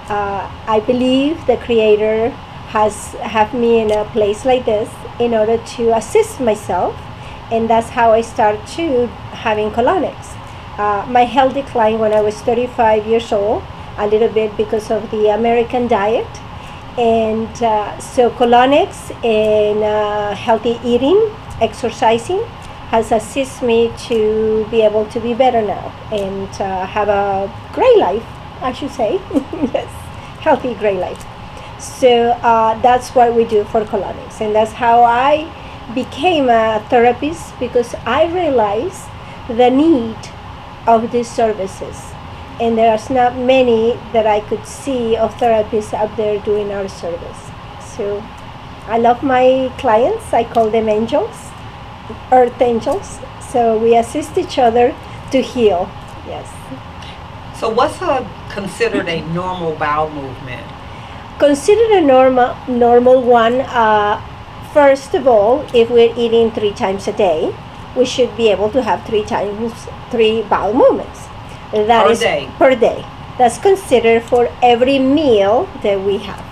I believe the Creator have me in a place like this in order to assist myself, and that's how I started to having colonics. My health declined when I was 35 years old, a little bit because of the American diet, and so colonics and healthy eating, exercising has assisted me to be able to be better now and have a great life, I should say. Yes, healthy great life. So that's what we do for colonics, and that's how I became a therapist, because I realized the need of these services. And there's not many that I could see of therapists out there doing our service. So I love my clients. I call them angels, earth angels. So we assist each other to heal. Yes. So what's considered a normal bowel movement? Consider a normal one. First of all, if we're eating 3 times a day, we should be able to have 3 bowel movements. That is per day. That's considered for every meal that we have.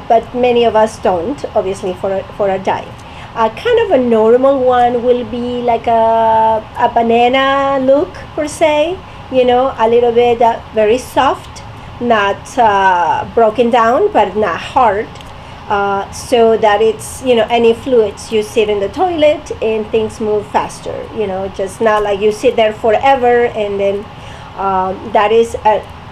But many of us don't, obviously, for a diet. Kind of a normal one will be like a banana look, per se, a little bit very soft, not broken down, but not hard. So that it's, any fluids, you sit in the toilet and things move faster, just not like you sit there forever, and then that is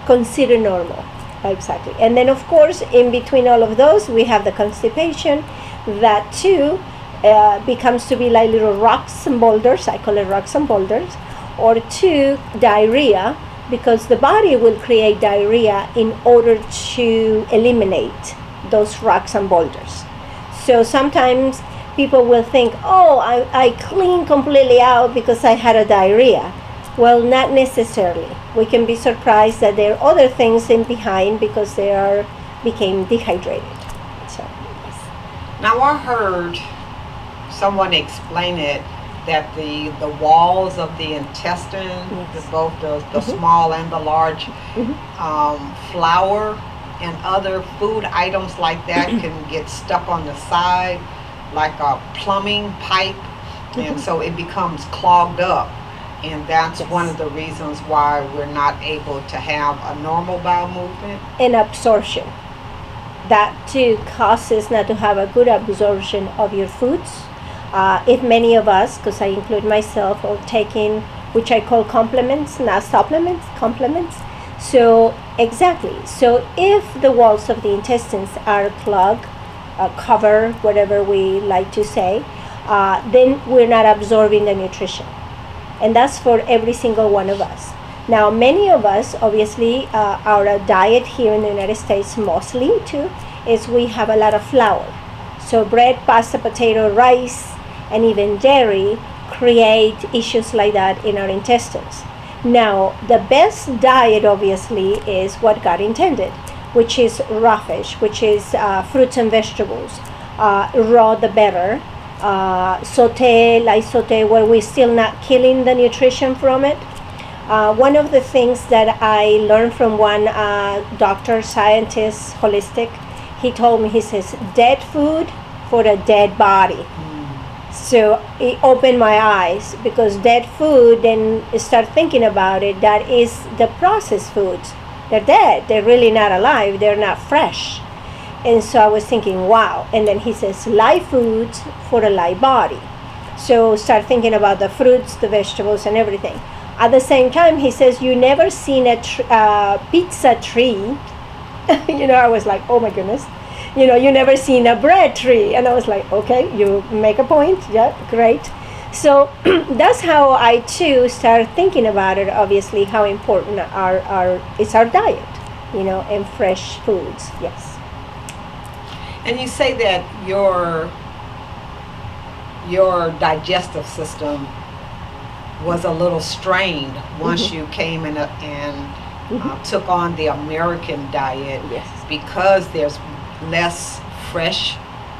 considered normal. Exactly. And then, of course, in between all of those, we have the constipation. That too becomes to be like little rocks and boulders. I call it rocks and boulders. Or 2, diarrhea, because the body will create diarrhea in order to eliminate those rocks and boulders. So sometimes people will think, oh, I clean completely out because I had a diarrhea. Well, not necessarily. We can be surprised that there are other things in behind because they became dehydrated. So, yes. Now I heard someone explain it that the walls of the intestine, Yes. both the small and the large, flour and other food items like that can get stuck on the side like a plumbing pipe, and so it becomes clogged up, and that's Yes. one of the reasons why we're not able to have a normal bowel movement. And absorption. That too causes not to have a good absorption of your foods. If many of us, because I include myself, are taking, which I call complements, not supplements, complements. So exactly. So if the walls of the intestines are clogged, cover, whatever we like to say, then we're not absorbing the nutrition. And that's for every single one of us. Now, many of us, obviously, our diet here in the United States mostly too, is we have a lot of flour. So bread, pasta, potato, rice, and even dairy create issues like that in our intestines. Now, the best diet, obviously, is what God intended, which is raw fish, which is fruits and vegetables. Raw, the better. Light saute, where we're still not killing the nutrition from it. One of the things that I learned from one doctor, scientist, holistic, he told me, he says, dead food for a dead body. So it opened my eyes, because dead food, then start thinking about it, that is the processed foods. They're dead, they're really not alive, they're not fresh. And so I was thinking, wow. And then he says, live foods for a live body. So start thinking about the fruits, the vegetables, and everything. At the same time, he says, you never seen a pizza tree. I was like, oh my goodness. You never seen a bread tree. And I was like, okay, you make a point. Yeah, great. So that's how I too start thinking about it, obviously, how important is our diet, and fresh foods, yes. And you say that your digestive system was a little strained once you came in and took on the American diet, Yes. because there's less fresh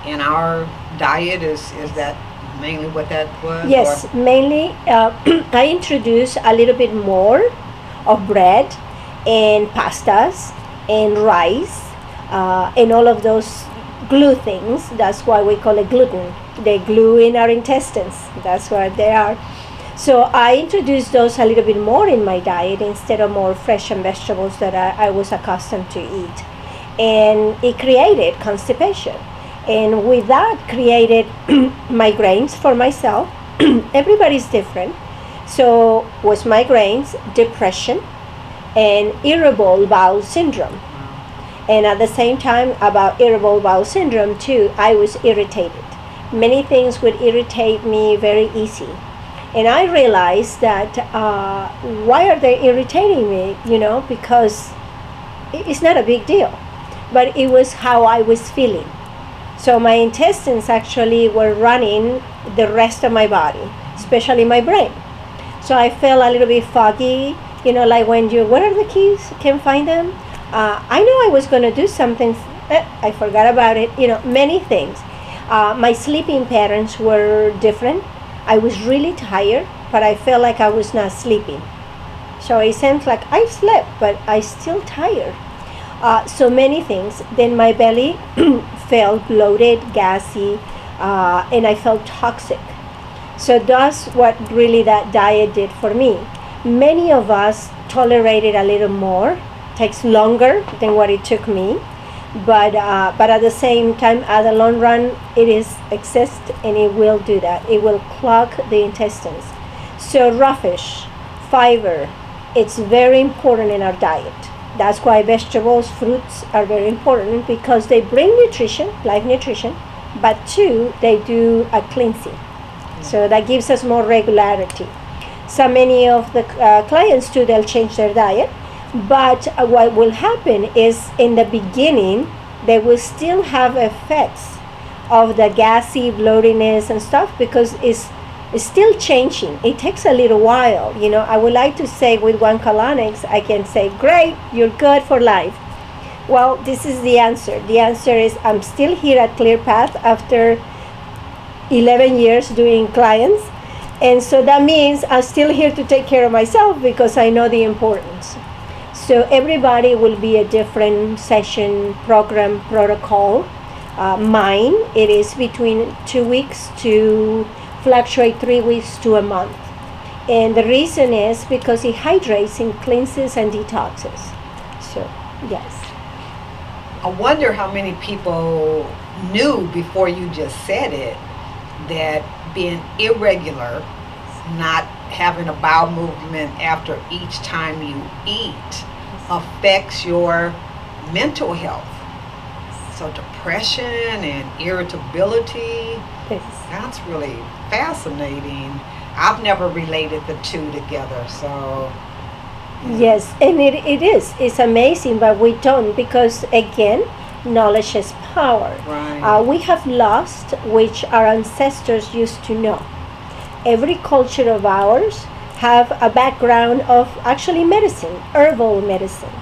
in our diet. Is that mainly what that was? Yes, or? mainly I introduced a little bit more of bread and pastas and rice and all of those glue things. That's why we call it gluten. They glue in our intestines. That's what they are. So I introduced those a little bit more in my diet instead of more fresh and vegetables that I was accustomed to eat. And it created constipation. And with that created migraines for myself. Everybody's different. So was migraines, depression, and irritable bowel syndrome. And at the same time, about irritable bowel syndrome too, I was irritated. Many things would irritate me very easy. And I realized that why are they irritating me? Because it's not a big deal. But it was how I was feeling. So my intestines actually were running the rest of my body, especially my brain. So I felt a little bit foggy, like when where are the keys? Can't find them. I know I was going to do something, I forgot about it, many things. My sleeping patterns were different. I was really tired, but I felt like I was not sleeping. So it seems like I slept, but I still tired. So many things. Then my belly felt bloated, gassy, and I felt toxic. So that's what really that diet did for me. Many of us tolerated a little more. Takes longer than what it took me, but at the same time, at the long run, it is exist, and it will do that. It will clog the intestines. So raw fish, fiber, it's very important in our diet. That's why vegetables, fruits are very important, because they bring nutrition, live nutrition, but two, they do a cleansing. So that gives us more regularity. So many of the clients too, they'll change their diet. But what will happen is, in the beginning, they will still have effects of the gassy bloatiness and stuff, because it's still changing. It takes a little while. I would like to say with one colonics, I can say, great, you're good for life. Well, this is the answer. The answer is I'm still here at ClearPath after 11 years doing clients. And so that means I'm still here to take care of myself because I know the importance. So everybody will be a different session, program, protocol. Mine, it is between 2 weeks to fluctuate 3 weeks to a month. And the reason is because it hydrates and cleanses and detoxes. So, yes. I wonder how many people knew before you just said it that being irregular, not having a bowel movement after each time you eat, affects your mental health. So depression and irritability, Yes. that's really fascinating. I've never related the two together, so Yes, and it is. It's amazing, but we don't because, again, knowledge is power. right. We have lost which our ancestors used to know. Every culture of ours have a background of actually medicine, herbal medicine.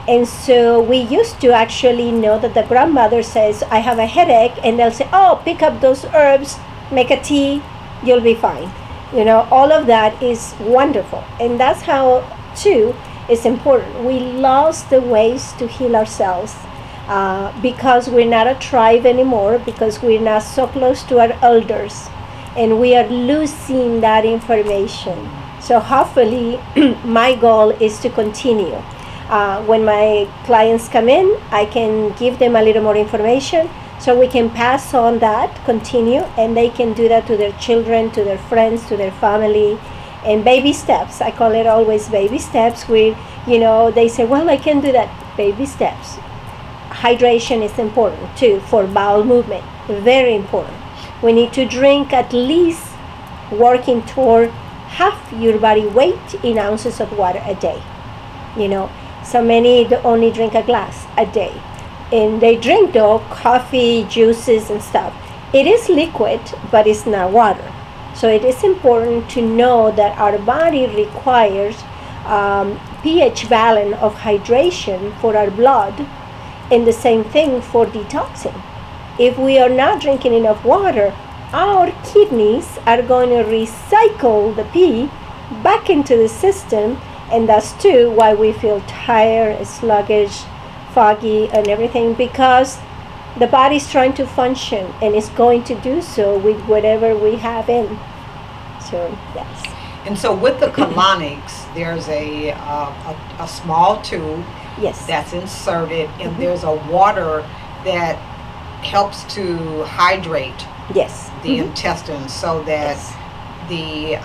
And so we used to actually know that the grandmother says, I have a headache, and they'll say, oh, pick up those herbs, make a tea, you'll be fine. You know, all of that is wonderful. And that's how, too, it's important. We lost the ways to heal ourselves because we're not a tribe anymore, because we're not so close to our elders, and we are losing that information. So hopefully, my goal is to continue. When my clients come in, I can give them a little more information so we can pass on that, continue, and they can do that to their children, to their friends, to their family. And baby steps, I call it always baby steps, where, you know, they say, well, I can do that. Baby steps. Hydration is important too for bowel movement, very important. We need to drink at least, working toward half your body weight in ounces of water a day. You know, so many only drink a glass a day. And they drink, though, coffee, juices, and stuff. It is liquid, but it's not water. So it is important to know that our body requires pH balance of hydration for our blood, and the same thing for detoxing. If we are not drinking enough water, our kidneys are going to recycle the pee back into the system, and that's too why we feel tired, sluggish, foggy, and everything, because the body's trying to function, and it's going to do so with whatever we have in. So, yes. And so with the colonics, there's a small tube Yes. that's inserted, and there's a water that helps to hydrate Yes. the intestines so that Yes. the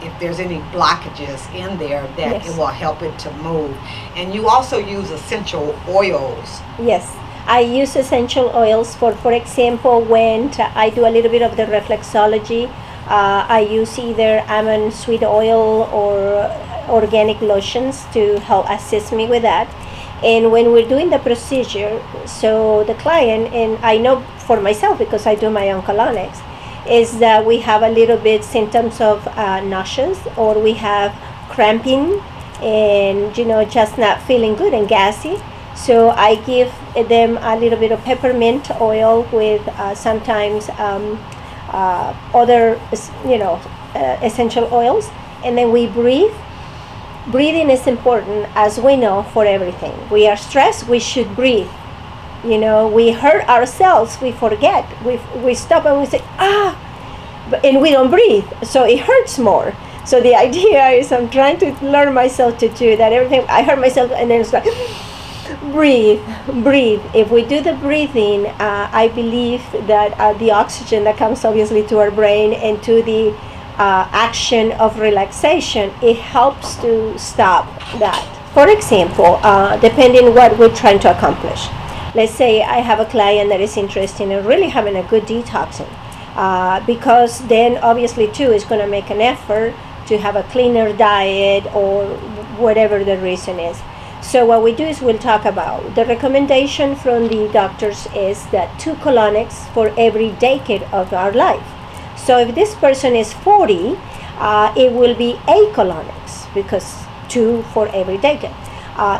if there's any blockages in there, that Yes. it will help it to move. And you also use essential oils. Yes, I use essential oils for example, when I do a little bit of the reflexology, I use either almond sweet oil or organic lotions to help assist me with that. And when we're doing the procedure, so the client, and I know for myself because I do my own colonics, is that we have a little bit symptoms of nauseous, or we have cramping, and just not feeling good and gassy. So I give them a little bit of peppermint oil with sometimes other essential oils, and then we breathe. Breathing is important, as we know, for everything. We are stressed, we should breathe. We hurt ourselves, we forget. We stop and we say, and we don't breathe, so it hurts more. So the idea is I'm trying to learn myself to do that. Everything, I hurt myself, and then it's like, breathe. If we do the breathing, I believe that the oxygen that comes obviously to our brain and to the action of relaxation, it helps to stop that. For example, depending what we're trying to accomplish. Let's say I have a client that is interested in really having a good detoxing, because then obviously too is going to make an effort to have a cleaner diet or whatever the reason is. So what we do is we'll talk about the recommendation from the doctors is that 2 colonics for every decade of our life. So if this person is 40, it will be 8 colonics, because 2 for every decade.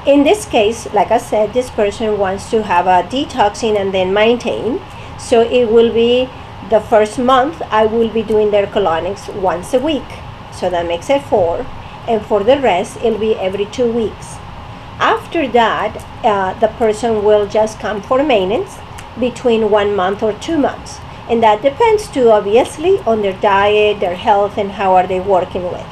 In this case, like I said, this person wants to have a detoxing and then maintain. So it will be the first month I will be doing their colonics once a week. So that makes it 4. And for the rest, it'll be every 2 weeks. After that, the person will just come for maintenance between 1 month or 2 months. And that depends too, obviously, on their diet, their health, and how are they working with.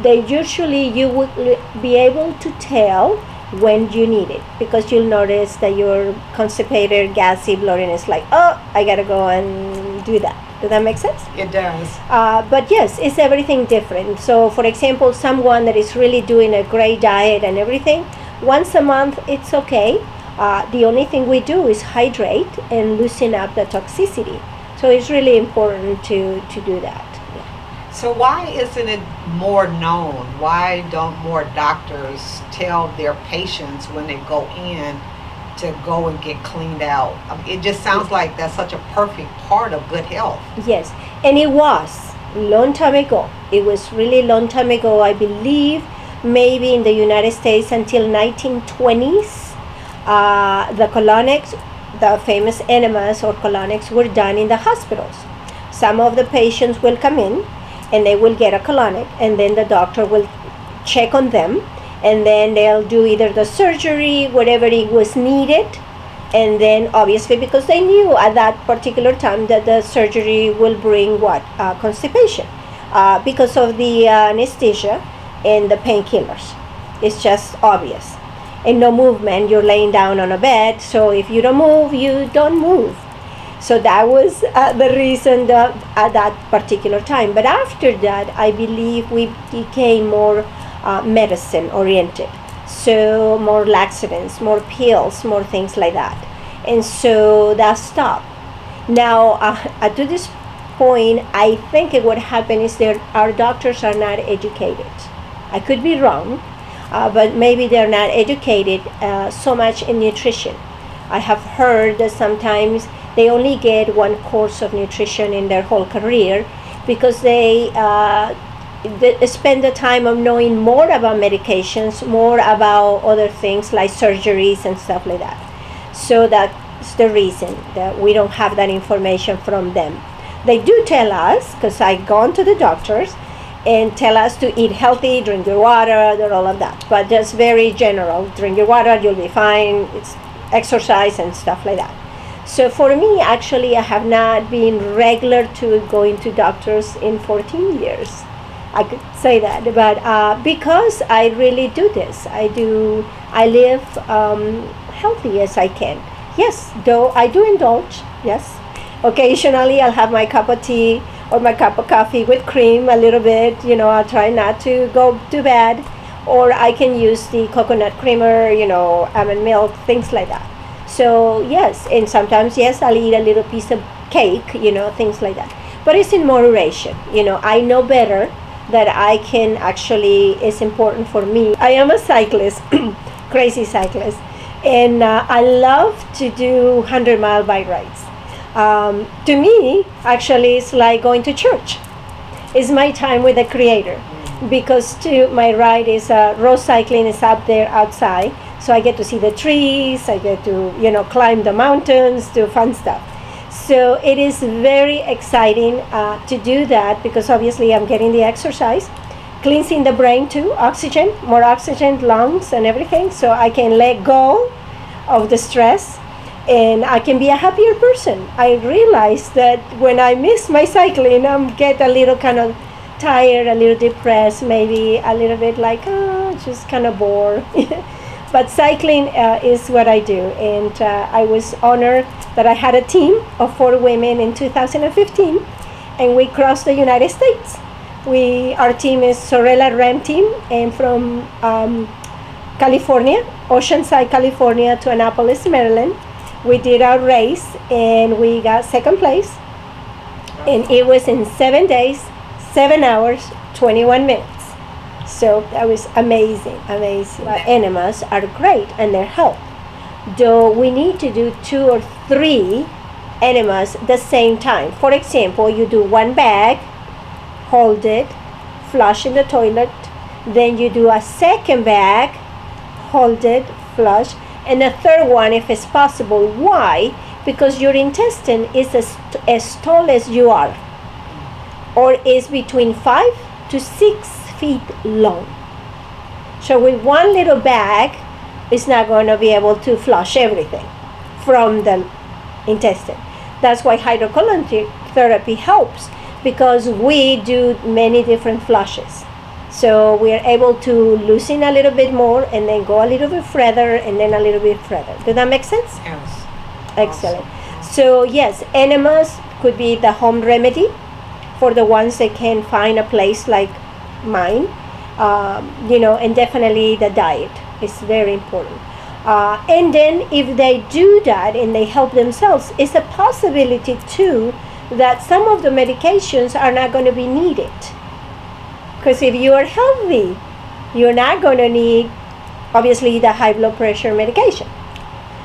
They usually, you would be able to tell when you need it, because you'll notice that you're constipated, gassy, bloating. It's like, oh, I gotta go and do that. Does that make sense? It does. But yes, it's everything different. So, for example, someone that is really doing a great diet and everything, once a month, it's okay. The only thing we do is hydrate and loosen up the toxicity. So it's really important to do that. So why isn't it more known? Why don't more doctors tell their patients when they go in to go and get cleaned out? I mean, it just sounds like that's such a perfect part of good health. Yes, and it was long time ago. It was really long time ago. I believe maybe in the United States until 1920s, the colonics, the famous enemas or colonics, were done in the hospitals. Some of the patients will come in and they will get a colonic, and then the doctor will check on them, and then they'll do either the surgery, whatever it was needed, and then obviously because they knew at that particular time that the surgery will bring what? Constipation, because of the anesthesia and the painkillers. It's just obvious. And no movement, you're laying down on a bed, so if you don't move, you don't move. So that was the reason at that particular time. But after that, I believe we became more medicine oriented. So more laxatives, more pills, more things like that. And so that stopped. Now, to this point, I think what happened is that our doctors are not educated. I could be wrong, but maybe they're not educated so much in nutrition. I have heard that sometimes they only get 1 course of nutrition in their whole career because they spend the time of knowing more about medications, more about other things like surgeries and stuff like that. So that's the reason that we don't have that information from them. They do tell us, because I've gone to the doctors, and tell us to eat healthy, drink your water, and all of that. But that's very general. Drink your water, you'll be fine. It's exercise and stuff like that. So for me, actually, I have not been regular to going to doctors in 14 years. I could say that, but because I really do this, I live healthy as I can. Yes, though I do indulge, yes. Occasionally, I'll have my cup of tea or my cup of coffee with cream a little bit. I'll try not to go too bad. Or I can use the coconut creamer, almond milk, things like that. So yes, and sometimes yes, I'll eat a little piece of cake, things like that. But it's in moderation. I know better that I can actually, it's important for me. I am a cyclist, crazy cyclist, and I love to do 100-mile bike rides. To me, actually, it's like going to church. It's my time with the Creator, because my ride is road cycling is up there outside. So I get to see the trees, I get to, climb the mountains, do fun stuff. So it is very exciting to do that, because obviously I'm getting the exercise, cleansing the brain too, oxygen, more oxygen, lungs and everything, so I can let go of the stress and I can be a happier person. I realize that when I miss my cycling, I get a little kind of tired, a little depressed, maybe a little bit like, just kind of bored. But cycling is what I do, and I was honored that I had a team of 4 women in 2015, and we crossed the United States. Our team is Sorella Ram Team, and from California, Oceanside, California to Annapolis, Maryland. We did our race, and we got 2nd place, and it was in 7 days, 7 hours, 21 minutes. So that was amazing. Enemas are great and they help. Though we need to do 2 or 3 enemas the same time. For example, you do 1 bag, hold it, flush in the toilet, then you do a 2nd bag, hold it, flush. And the third one, if it's possible. Why? Because your intestine is as tall as you are, or is between 5 to 6 feet long. So with one little bag, it's not going to be able to flush everything from the intestine. That's why hydrocolon therapy helps, because we do many different flushes. So we are able to loosen a little bit more and then go a little bit further and then a little bit further. Does that make sense? Yes. Excellent. So yes, enemas could be the home remedy for the ones that can find a place like mine. And definitely the diet is very important. And then if they do that and they help themselves, it's a possibility too that some of the medications are not going to be needed. Because if you are healthy, you're not going to need, obviously, the high blood pressure medication.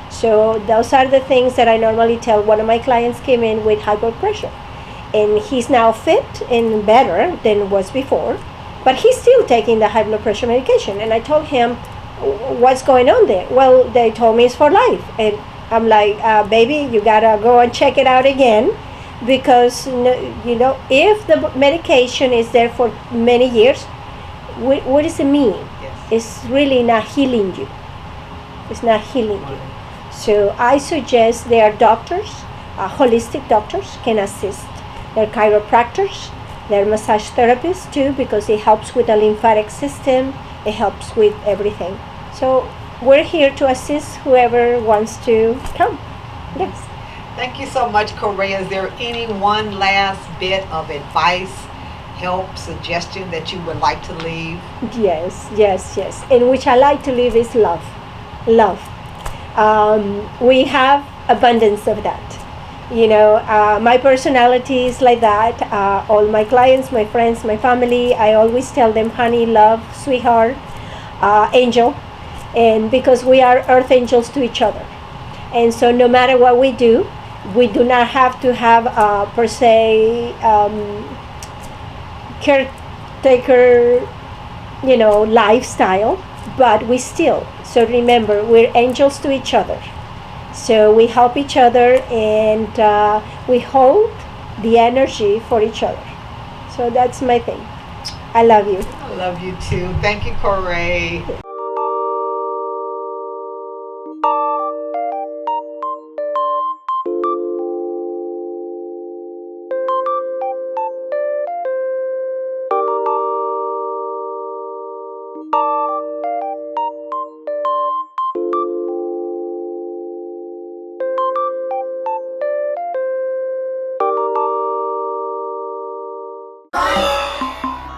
So those are the things that I normally tell. One of my clients came in with high blood pressure, and he's now fit and better than was before, but he's still taking the high blood pressure medication. And I told him, what's going on there? Well, they told me it's for life. And I'm like, baby, you gotta go and check it out again, because if the medication is there for many years, what does it mean? Yes. It's really not healing you. It's not healing you. So I suggest there are doctors, holistic doctors can assist. There are chiropractors, there are massage therapists too, because it helps with the lymphatic system, it helps with everything. So we're here to assist whoever wants to come. Yes. Thank you so much, Correa. Is there any one last bit of advice, help, suggestion that you would like to leave? Yes. And which I like to leave is love. Love. We have abundance of that. My personality is like that. All my clients, my friends, my family, I always tell them, honey, love, sweetheart, angel. And because we are earth angels to each other. And so no matter what we do not have to have per se caretaker lifestyle, but we still, so remember, we're angels to each other. So we help each other, and we hold the energy for each other. So that's my thing. I love you. I love you too. Thank you, Correa.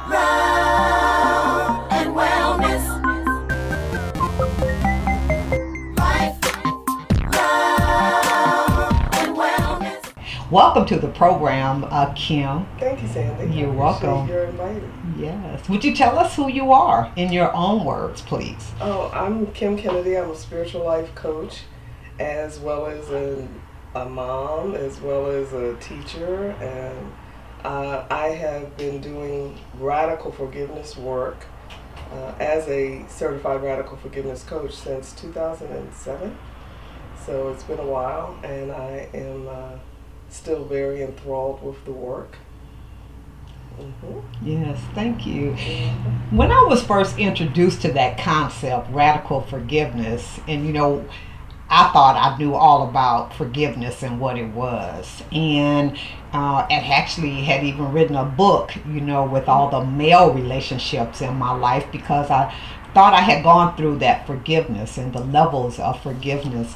Love and wellness. Life, love and wellness. Welcome to the program, Kim. Thank you, Sandy. You're I welcome. appreciate You're invited. Yes. Would you tell us who you are in your own words, please? Oh, I'm Kim Kennedy. I'm a spiritual life coach, as well as a mom, as well as a teacher, and I have been doing radical forgiveness work as a certified radical forgiveness coach since 2007. So it's been a while, and I am still very enthralled with the work. Yes, thank you. When I was first introduced to that concept, radical forgiveness, and I thought I knew all about forgiveness and what it was, and actually had even written a book, with all the male relationships in my life, because I thought I had gone through that forgiveness and the levels of forgiveness.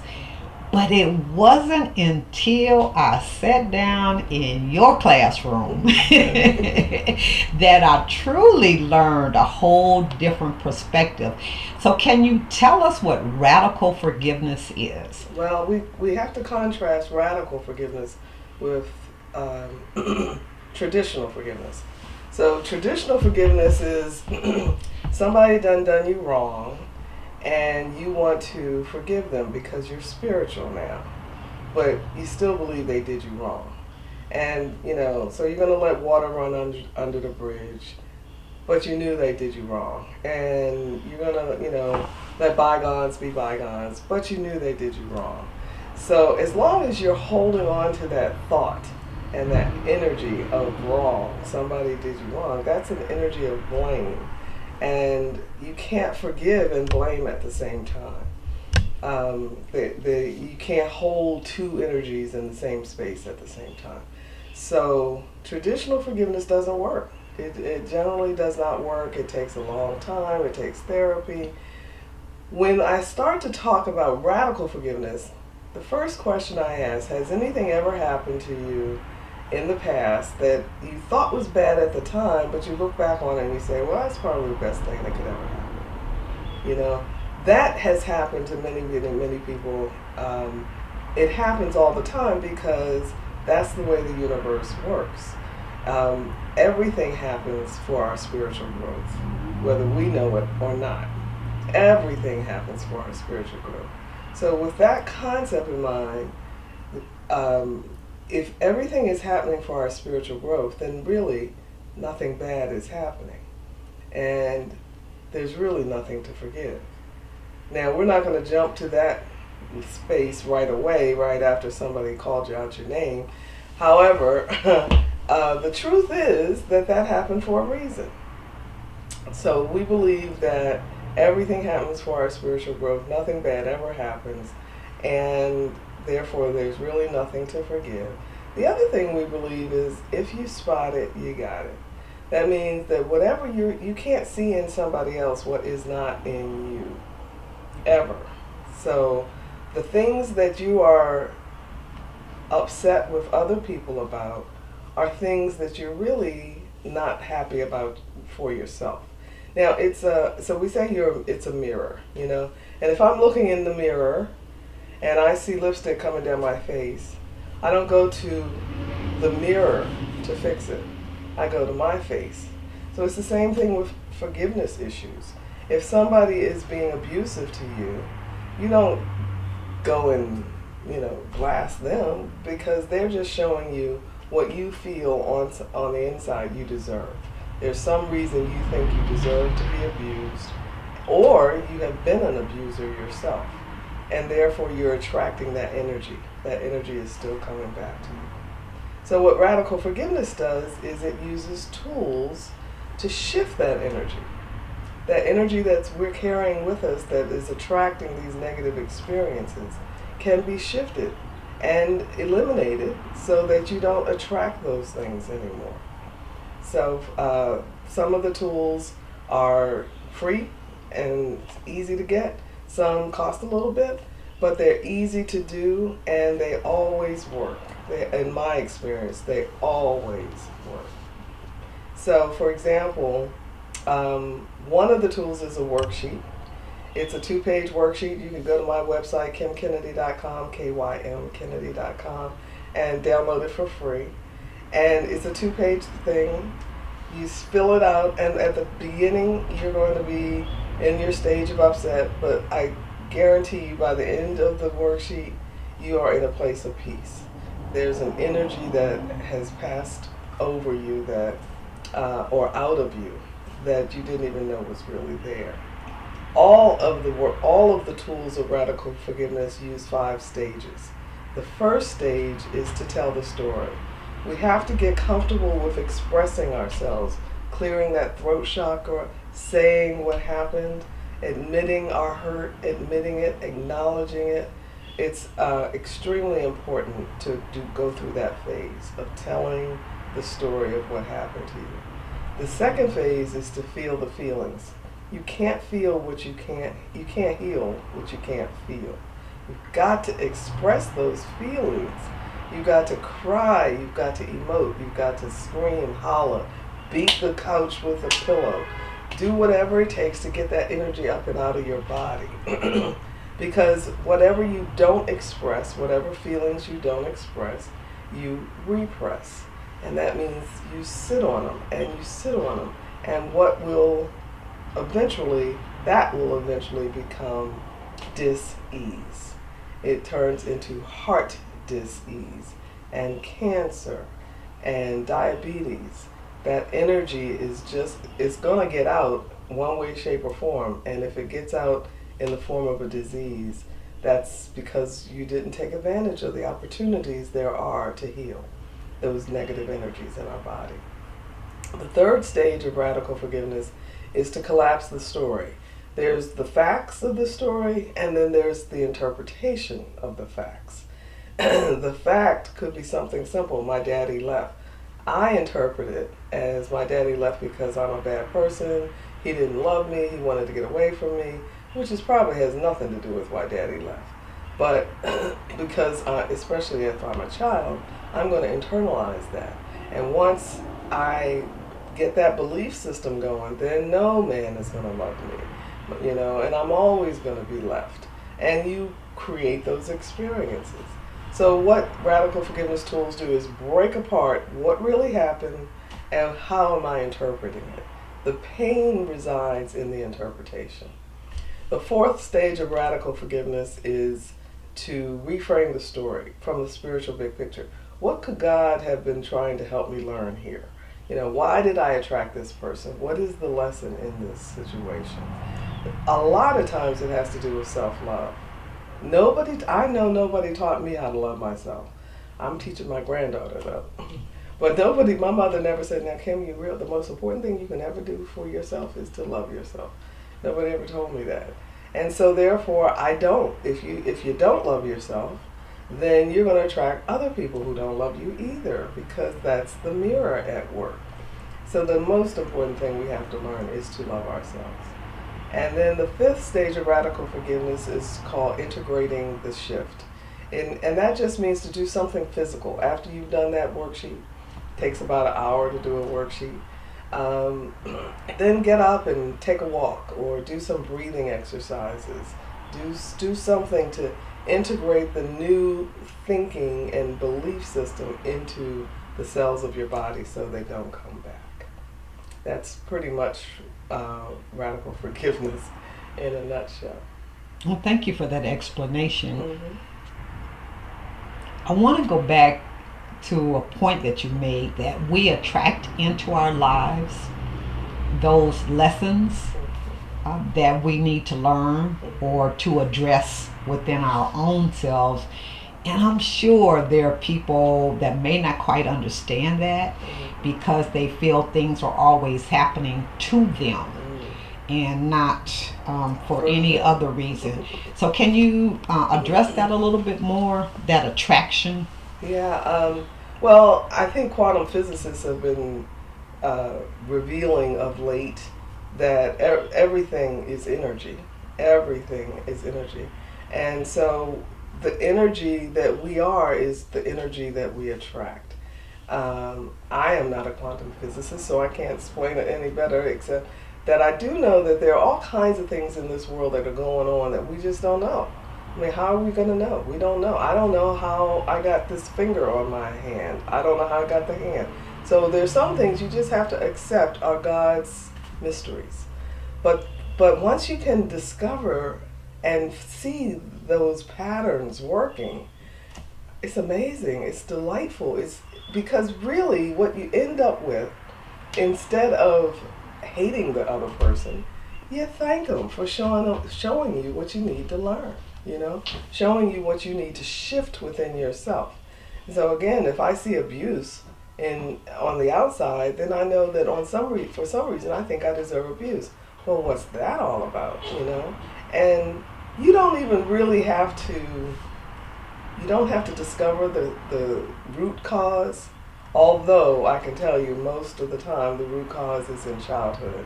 But it wasn't until I sat down in your classroom that I truly learned a whole different perspective. So can you tell us what radical forgiveness is? Well, we have to contrast radical forgiveness with traditional forgiveness. So traditional forgiveness is somebody done you wrong, and you want to forgive them because you're spiritual now, but you still believe they did you wrong. And, so you're going to let water run under the bridge, but you knew they did you wrong. And you're going to, let bygones be bygones, but you knew they did you wrong. So as long as you're holding on to that thought and that energy of wrong, somebody did you wrong, that's an energy of blame. And you can't forgive and blame at the same time. You can't hold two energies in the same space at the same time. So traditional forgiveness doesn't work. It generally does not work. It takes a long time. It takes therapy. When I start to talk about radical forgiveness, the first question I ask, has anything ever happened to you in the past that you thought was bad at the time, but you look back on it and you say, well, that's probably the best thing that could ever happen. You know, that has happened to many, many, many people. It happens all the time because that's the way the universe works. Everything happens for our spiritual growth, whether we know it or not. Everything happens for our spiritual growth. So with that concept in mind, if everything is happening for our spiritual growth, then really nothing bad is happening. And there's really nothing to forgive. Now, we're not going to jump to that space right away, right after somebody called you out your name. However, the truth is that happened for a reason. So we believe that everything happens for our spiritual growth. Nothing bad ever happens. And therefore, there's really nothing to forgive. The other thing we believe is if you spot it, you got it. That means that whatever you can't see in somebody else what is not in you, ever. So the things that you are upset with other people about are things that you're really not happy about for yourself. Now so we say it's a mirror, you know. And if I'm looking in the mirror and I see lipstick coming down my face, I don't go to the mirror to fix it. I go to my face. So it's the same thing with forgiveness issues. If somebody is being abusive to you, you don't go and, blast them, because they're just showing you what you feel on the inside you deserve. There's some reason you think you deserve to be abused, or you have been an abuser yourself, and therefore you're attracting that energy. That energy is still coming back to you. So what radical forgiveness does is it uses tools to shift that energy. That energy that we're carrying with us that is attracting these negative experiences can be shifted and eliminated so that you don't attract those things anymore. So some of the tools are free and easy to get. Some cost a little bit, but they're easy to do and they always work. In my experience, they always work. So for example, one of the tools is a worksheet. It's a 2-page worksheet. You can go to my website, KymKennedy.com, KYMKennedy.com, and download it for free. And it's a 2-page thing. You fill it out, and at the beginning, you're going to be in your stage of upset, but I guarantee you by the end of the worksheet, you are in a place of peace. There's an energy that has passed over you that, or out of you, that you didn't even know was really there. All of the tools of radical forgiveness use 5 stages. The first stage is to tell the story. We have to get comfortable with expressing ourselves, clearing that throat chakra, saying what happened, admitting our hurt, admitting it, acknowledging it. It's extremely important to go through that phase of telling the story of what happened to you. The second phase is to feel the feelings. You can't feel what you can't heal what you can't feel. You've got to express those feelings. You've got to cry, you've got to emote, you've got to scream, holler, beat the couch with a pillow. Do whatever it takes to get that energy up and out of your body. Because whatever you don't express, whatever feelings you don't express, you repress. And that means you sit on them and you sit on them. And that will eventually become dis-ease. It turns into heart dis-ease and cancer and diabetes. That energy is going to get out one way, shape, or form. And if it gets out in the form of a disease, that's because you didn't take advantage of the opportunities there are to heal those negative energies in our body. The third stage of radical forgiveness is to collapse the story. There's the facts of the story, and then there's the interpretation of the facts. The fact could be something simple. My daddy left. I interpret it as my daddy left because I'm a bad person. He didn't love me. He wanted to get away from me, which is probably has nothing to do with why daddy left. But because, especially if I'm a child, I'm going to internalize that. And once I get that belief system going, then no man is going to love me, and I'm always going to be left. And you create those experiences. So what radical forgiveness tools do is break apart what really happened and how am I interpreting it. The pain resides in the interpretation. The fourth stage of radical forgiveness is to reframe the story from the spiritual big picture. What could God have been trying to help me learn here? Why did I attract this person? What is the lesson in this situation? A lot of times it has to do with self-love. I know nobody taught me how to love myself. I'm teaching my granddaughter though. But my mother never said, now Kim, the most important thing you can ever do for yourself is to love yourself. Nobody ever told me that. And so therefore I don't. If you don't love yourself, then you're going to attract other people who don't love you either, because that's the mirror at work. So the most important thing we have to learn is to love ourselves. And then the fifth stage of radical forgiveness is called integrating the shift. And that just means to do something physical. After you've done that worksheet, it takes about an hour to do a worksheet. Then get up and take a walk or do some breathing exercises. Do something to integrate the new thinking and belief system into the cells of your body so they don't come back. That's pretty much radical forgiveness in a nutshell. Well, thank you for that explanation. Mm-hmm. I want to go back to a point that you made, that we attract into our lives those lessons that we need to learn or to address within our own selves. And I'm sure there are people that may not quite understand that because they feel things are always happening to them and not for any other reason. So can you address that a little bit more, that attraction? Yeah, well, I think quantum physicists have been revealing of late that everything is energy. Everything is energy. And so the energy that we are is the energy that we attract. I am not a quantum physicist, so I can't explain it any better, except that I do know that there are all kinds of things in this world that are going on that we just don't know. I mean, how are we going to know? We don't know. I don't know how I got this finger on my hand. I don't know how I got the hand. So there's some things you just have to accept are God's mysteries. But once you can discover and see those patterns working, it's amazing. It's delightful. It's because really what you end up with, instead of hating the other person, you thank them for showing you what you need to learn. Showing you what you need to shift within yourself. So again, if I see abuse on the outside, then I know that for some reason I think I deserve abuse. Well, what's that all about? And you don't even really have to. You don't have to discover the root cause. Although I can tell you, most of the time the root cause is in childhood.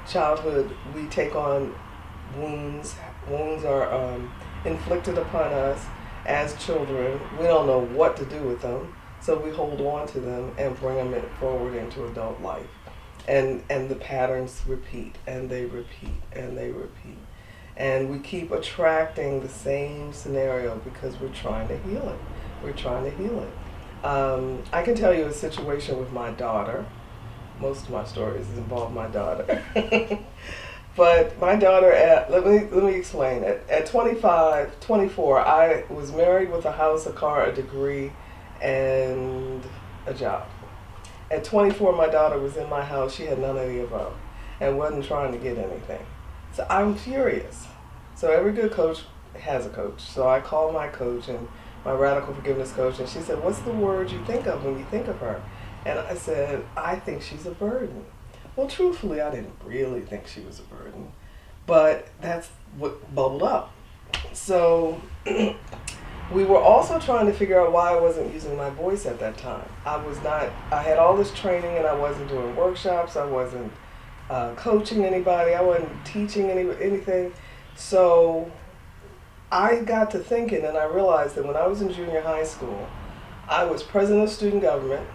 Childhood, we take on wounds. Wounds are inflicted upon us as children. We don't know what to do with them, so we hold on to them and bring them forward into adult life. And the patterns repeat, and they repeat, and they repeat. And we keep attracting the same scenario because we're trying to heal it. We're trying to heal it. I can tell you a situation with my daughter. Most of my stories involve my daughter. But my daughter, let me explain. At 24, I was married with a house, a car, a degree, and a job. At 24, my daughter was in my house. She had none of the above and wasn't trying to get anything. So I'm furious. So every good coach has a coach. So I called my coach and my radical forgiveness coach, and she said, "What's the word you think of when you think of her?" And I said, "I think she's a burden." Well, truthfully, I didn't really think she was a burden, but that's what bubbled up. So we were also trying to figure out why I wasn't using my voice at that time. I had all this training and I wasn't doing workshops, I wasn't coaching anybody, I wasn't teaching anything. So I got to thinking and I realized that when I was in junior high school, I was president of student government.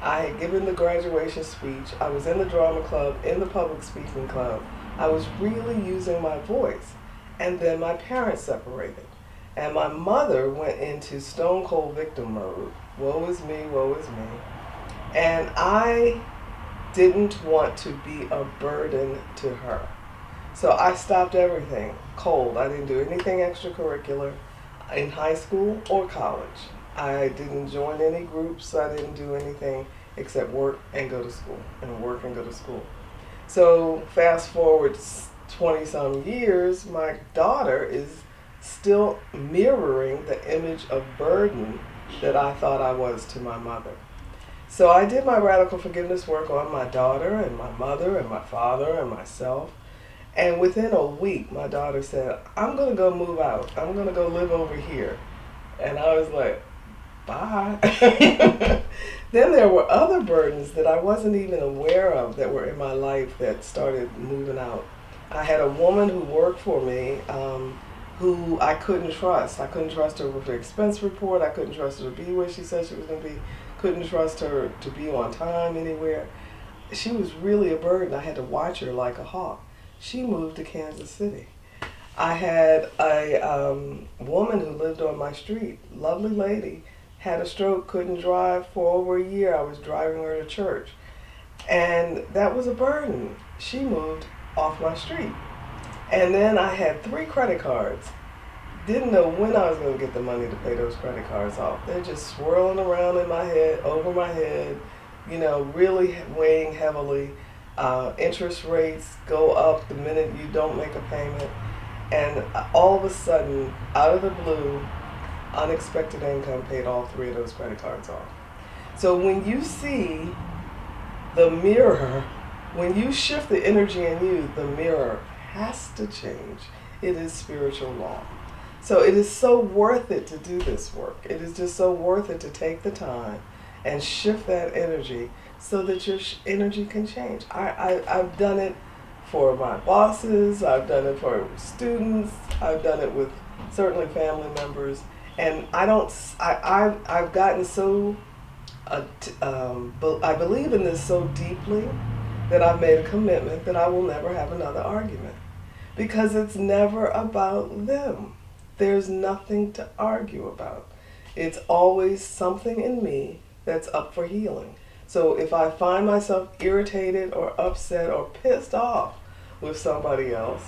I had given the graduation speech. I was in the drama club, in the public speaking club. I was really using my voice. And then my parents separated. And my mother went into stone cold victim mode. Woe is me, woe is me. And I didn't want to be a burden to her. So I stopped everything cold. I didn't do anything extracurricular in high school or college. I didn't join any groups. I didn't do anything except work and go to school and work and go to school. So fast forward 20 some years, my daughter is still mirroring the image of burden that I thought I was to my mother. So I did my radical forgiveness work on my daughter and my mother and my father and myself. And within a week, my daughter said, "I'm going to go move out. I'm going to go live over here." And I was like, bye. Then there were other burdens that I wasn't even aware of that were in my life that started moving out. I had a woman who worked for me who I couldn't trust. I couldn't trust her with her expense report. I couldn't trust her to be where she said she was going to be. Couldn't trust her to be on time anywhere. She was really a burden. I had to watch her like a hawk. She moved to Kansas City. I had a woman who lived on my street, lovely lady, had a stroke, couldn't drive for over a year. I was driving her to church. And that was a burden. She moved off my street. And then I had 3 credit cards. Didn't know when I was going to get the money to pay those credit cards off. They're just swirling around in my head, over my head, really weighing heavily. Interest rates go up the minute you don't make a payment. And all of a sudden, out of the blue, unexpected income paid all 3 of those credit cards off. So when you see the mirror, when you shift the energy in you, the mirror has to change. It is spiritual law. So it is so worth it to do this work. It is just so worth it to take the time and shift that energy so that your energy can change. I've done it for my bosses, I've done it for students, I've done it with certainly family members, and I've gotten so, I believe in this so deeply that I've made a commitment that I will never have another argument, because it's never about them. There's nothing to argue about. It's always something in me that's up for healing. So if I find myself irritated or upset or pissed off with somebody else,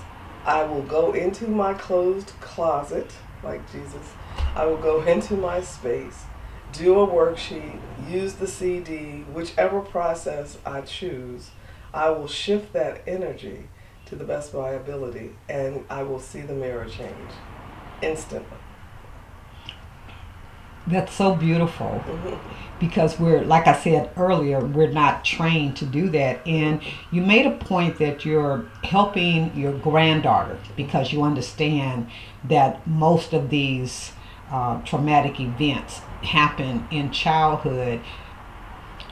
I will go into my closed closet, like Jesus. I will go into my space, do a worksheet, use the CD, whichever process I choose. I will shift that energy to the best of my ability, and I will see the mirror change instantly. That's so beautiful, because we're, like I said earlier, we're not trained to do that. And you made a point that you're helping your granddaughter because you understand that most of these traumatic events happen in childhood.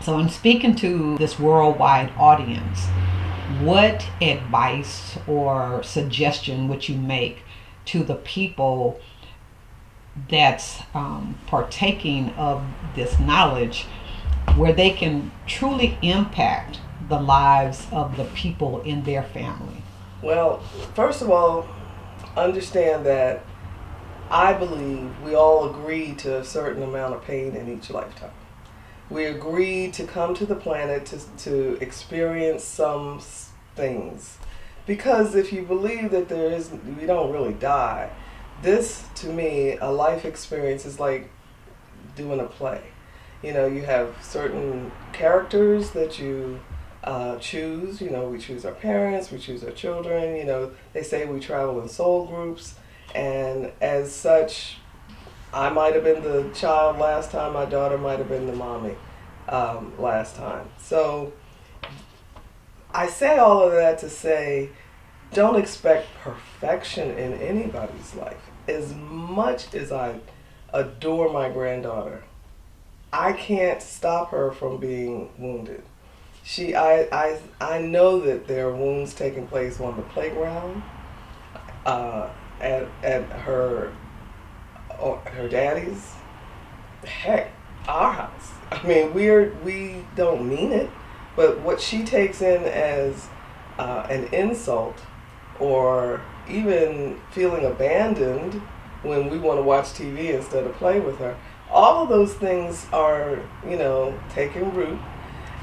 So I'm speaking to this worldwide audience. What advice or suggestion would you make to the people that's partaking of this knowledge, where they can truly impact the lives of the people in their family? Well, first of all, understand that I believe we all agree to a certain amount of pain in each lifetime. We agree to come to the planet to experience some things. Because if you believe that we don't really die, this, to me, a life experience is like doing a play. You have certain characters that you choose. We choose our parents, we choose our children. They say we travel in soul groups, and as such, I might have been the child last time, my daughter might have been the mommy last time. So I say all of that to say, don't expect perfection in anybody's life. As much as I adore my granddaughter, I can't stop her from being wounded. I know that there are wounds taking place on the playground, at her daddy's, heck, our house. I mean, we don't mean it, but what she takes in as an insult, or even feeling abandoned when we want to watch TV instead of play with her, all of those things are, taking root,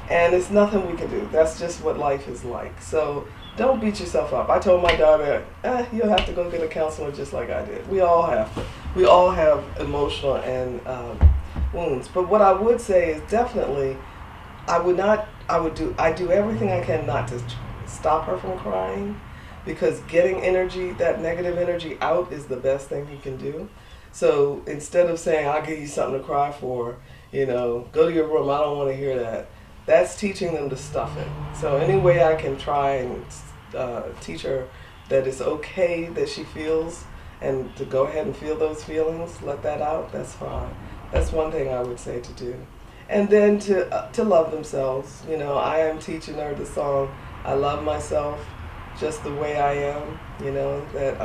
and it's nothing we can do. That's just what life is like. So don't beat yourself up. I told my daughter, you'll have to go get a counselor just like I did. We all have to. We all have emotional and wounds. But what I would say is definitely, I do everything I can not to stop her from crying, because getting energy, that negative energy out, is the best thing you can do. So instead of saying, I'll give you something to cry for, go to your room, I don't want to hear that. That's teaching them to stuff it. So any way I can try and teach her that it's okay that she feels, and to go ahead and feel those feelings, let that out, that's fine. That's one thing I would say to do. And then to love themselves. I am teaching her the song, I love myself just the way I am, that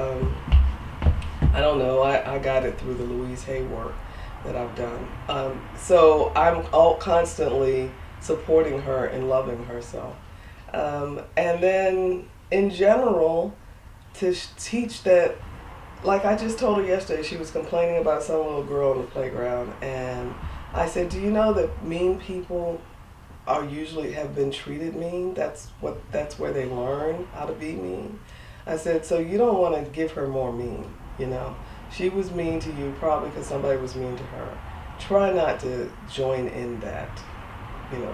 I don't know, I got it through the Louise Hay work that I've done. So I'm constantly supporting her and loving herself. And then in general, to teach that, like I just told her yesterday, she was complaining about some little girl on the playground, and I said, do you know that mean people are usually have been treated mean? That's where they learn how to be mean. I said, so you don't want to give her more mean, She was mean to you probably because somebody was mean to her. Try not to join in that,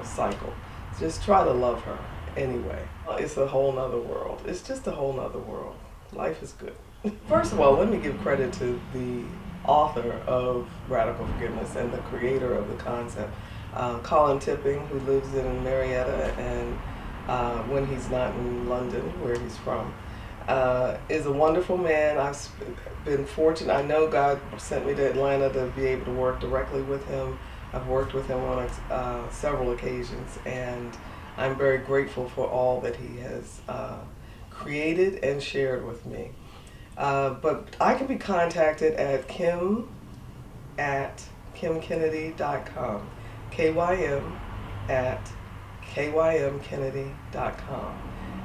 cycle. Just try to love her anyway. It's a whole nother world. It's just a whole nother world. Life is good. First of all, let me give credit to the author of Radical Forgiveness and the creator of the concept, Colin Tipping, who lives in Marietta, and when he's not in London, where he's from, is a wonderful man. I've been fortunate. I know God sent me to Atlanta to be able to work directly with him. I've worked with him on several occasions, and I'm very grateful for all that he has created and shared with me. But I can be contacted at kim@kimkennedy.com, KYM@kymkennedy.com,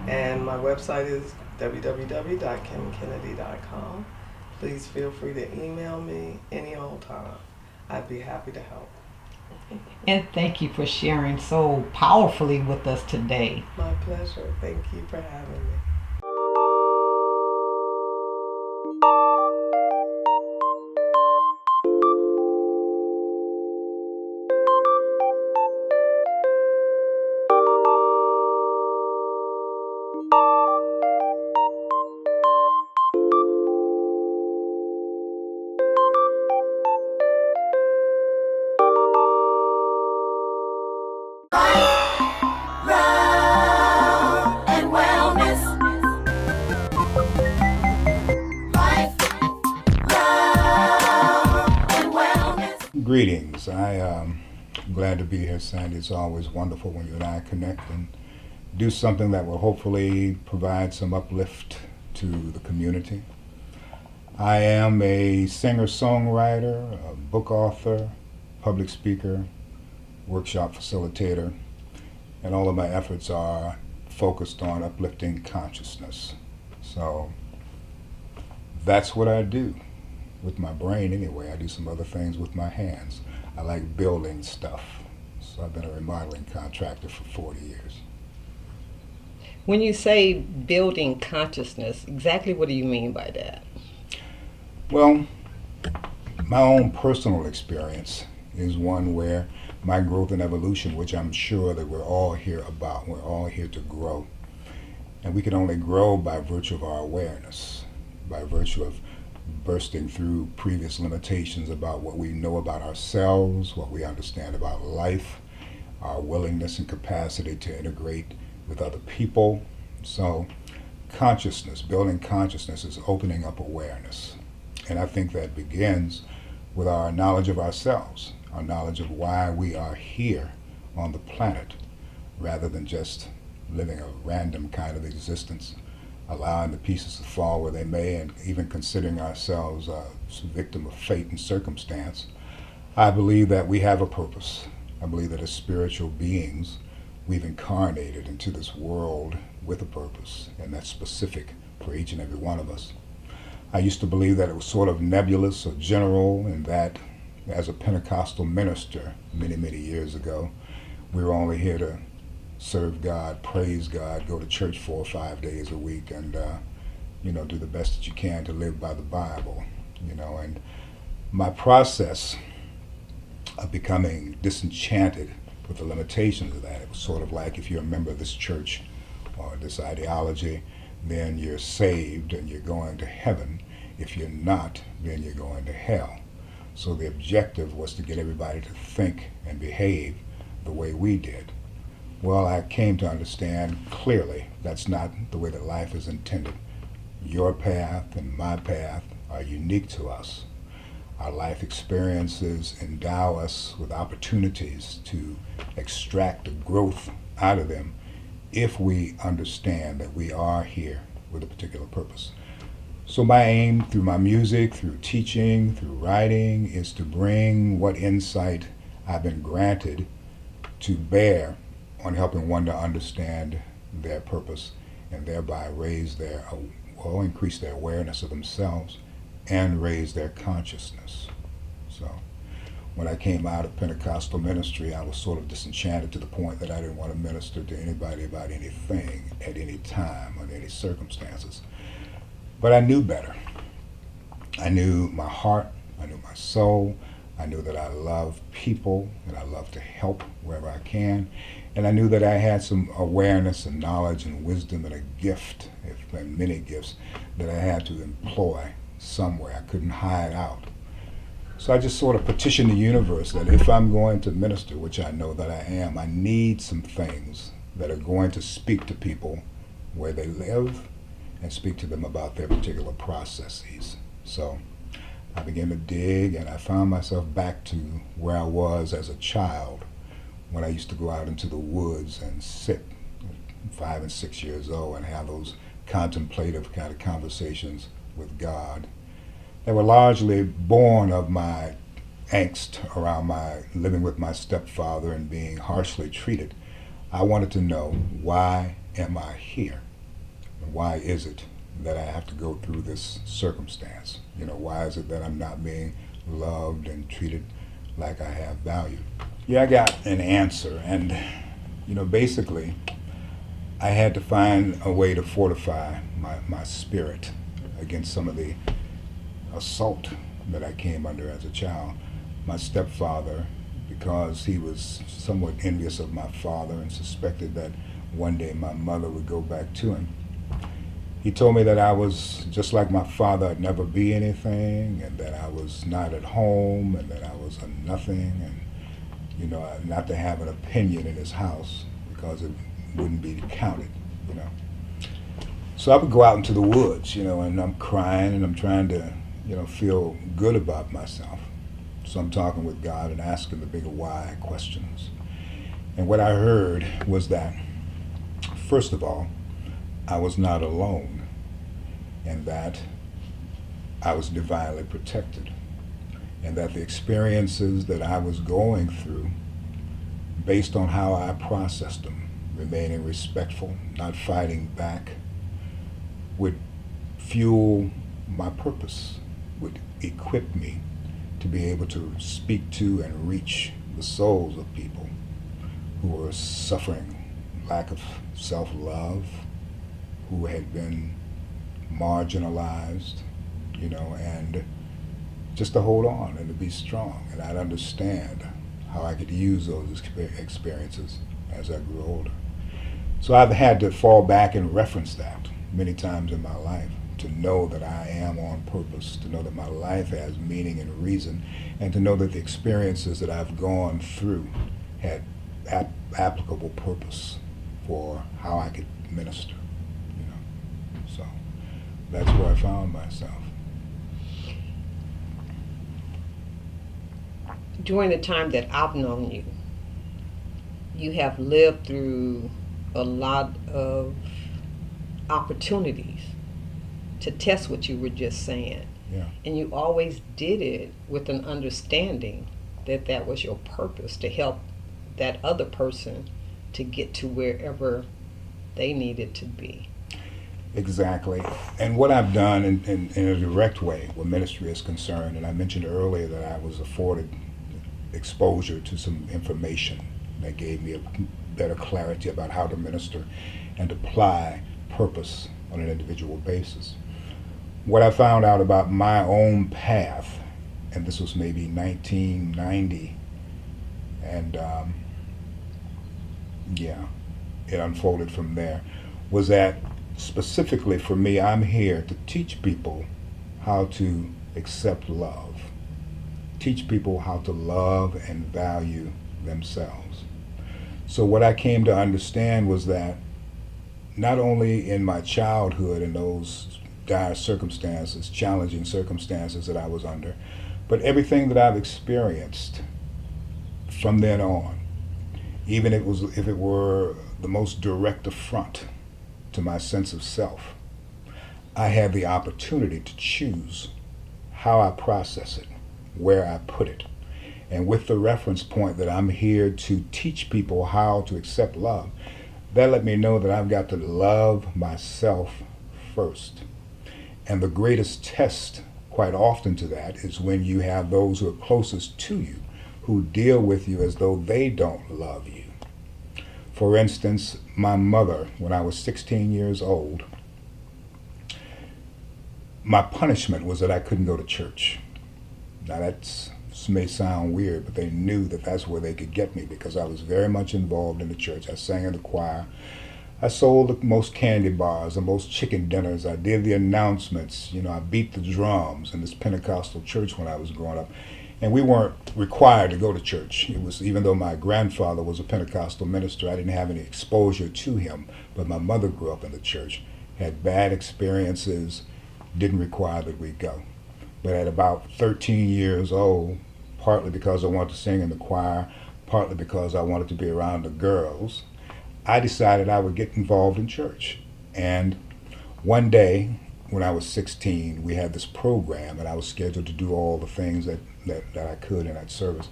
and my website is www.kimkennedy.com. Please feel free to email me any old time. I'd be happy to help. And thank you for sharing so powerfully with us today. My pleasure. Thank you for having me. Love and wellness. Life, love and wellness. Greetings. I am glad to be here, Sandy. It's always wonderful when you and I connect and do something that will hopefully provide some uplift to the community. I am a singer-songwriter, a book author, public speaker, workshop facilitator, and all of my efforts are focused on uplifting consciousness. So that's what I do with my brain anyway. I do some other things with my hands. I like building stuff. So I've been a remodeling contractor for 40 years. When you say building consciousness, exactly what do you mean by that? Well, my own personal experience is one where my growth and evolution, which I'm sure that we're all here about, we're all here to grow. And we can only grow by virtue of our awareness, by virtue of bursting through previous limitations about what we know about ourselves, what we understand about life, our willingness and capacity to integrate with other people. So consciousness, building consciousness, is opening up awareness. And I think that begins with our knowledge of ourselves, our knowledge of why we are here on the planet, rather than just living a random kind of existence, allowing the pieces to fall where they may, and even considering ourselves a victim of fate and circumstance. I believe that we have a purpose. I believe that as spiritual beings, we've incarnated into this world with a purpose, and that's specific for each and every one of us. I used to believe that it was sort of nebulous or general, and that as a Pentecostal minister many, many years ago, we were only here to serve God, praise God, go to church 4 or 5 days a week, and do the best that you can to live by the Bible. And my process of becoming disenchanted with the limitations of that, it was sort of like, if you're a member of this church or this ideology, then you're saved and you're going to heaven. If you're not, then you're going to hell. So the objective was to get everybody to think and behave the way we did. Well, I came to understand clearly that's not the way that life is intended. Your path and my path are unique to us. Our life experiences endow us with opportunities to extract the growth out of them if we understand that we are here with a particular purpose. So my aim through my music, through teaching, through writing, is to bring what insight I've been granted to bear on helping one to understand their purpose, and thereby increase their awareness of themselves and raise their consciousness. So when I came out of Pentecostal ministry, I was sort of disenchanted to the point that I didn't want to minister to anybody about anything at any time under any circumstances. But I knew better. I knew my heart, I knew my soul, I knew that I love people and I love to help wherever I can. And I knew that I had some awareness and knowledge and wisdom and a gift, and many gifts, that I had to employ somewhere. I couldn't hide out. So I just sort of petitioned the universe that if I'm going to minister, which I know that I am, I need some things that are going to speak to people where they live and speak to them about their particular processes. So I began to dig, and I found myself back to where I was as a child, when I used to go out into the woods and sit 5 and 6 years old and have those contemplative kind of conversations with God that were largely born of my angst around my living with my stepfather and being harshly treated. I wanted to know, why am I here? And why is it that I have to go through this circumstance? Why is it that I'm not being loved and treated like I have value? Yeah, I got an answer, and basically I had to find a way to fortify my spirit against some of the assault that I came under as a child. My stepfather, because he was somewhat envious of my father and suspected that one day my mother would go back to him, he told me that I was just like my father, I'd never be anything, and that I was not at home, and that I was a nothing, and not to have an opinion in his house because it wouldn't be counted. So I would go out into the woods, and I'm crying and I'm trying to, feel good about myself. So I'm talking with God and asking the bigger why questions. And what I heard was that, first of all, I was not alone, and that I was divinely protected, and that the experiences that I was going through, based on how I processed them, remaining respectful, not fighting back, would fuel my purpose, would equip me to be able to speak to and reach the souls of people who were suffering lack of self-love, who had been marginalized, and just to hold on and to be strong. And I'd understand how I could use those experiences as I grew older. So I've had to fall back and reference that many times in my life, to know that I am on purpose, to know that my life has meaning and reason, and to know that the experiences that I've gone through had applicable purpose for how I could minister, you know. So that's where I found myself. During the time that I've known you, you have lived through a lot of opportunities to test what you were just saying. Yeah. And you always did it with an understanding that that was your purpose, to help that other person to get to wherever they needed to be. Exactly. And what I've done in a direct way where ministry is concerned, and I mentioned earlier that I was afforded exposure to some information that gave me a better clarity about how to minister and apply purpose on an individual basis. What I found out about my own path, and this was maybe 1990, and it unfolded from there, was that specifically for me, I'm here to teach people how to accept love, teach people how to love and value themselves. So what I came to understand was that not only in my childhood and those dire circumstances, challenging circumstances that I was under, but everything that I've experienced from then on, even if it were the most direct affront to my sense of self, I had the opportunity to choose how I process it, where I put it. And with the reference point that I'm here to teach people how to accept love, that let me know that I've got to love myself first. And the greatest test quite often to that is when you have those who are closest to you who deal with you as though they don't love you. For instance, my mother, when I was 16 years old, my punishment was that I couldn't go to church. Now that may sound weird, but they knew that that's where they could get me because I was very much involved in the church. I sang in the choir. I sold the most candy bars, the most chicken dinners. I did the announcements. You know, I beat the drums in this Pentecostal church when I was growing up. And we weren't required to go to church. It was, even though my grandfather was a Pentecostal minister, I didn't have any exposure to him. But my mother grew up in the church, had bad experiences, didn't require that we go. But at about 13 years old, partly because I wanted to sing in the choir, partly because I wanted to be around the girls, I decided I would get involved in church. And one day, when I was 16, we had this program, and I was scheduled to do all the things that I could in that service.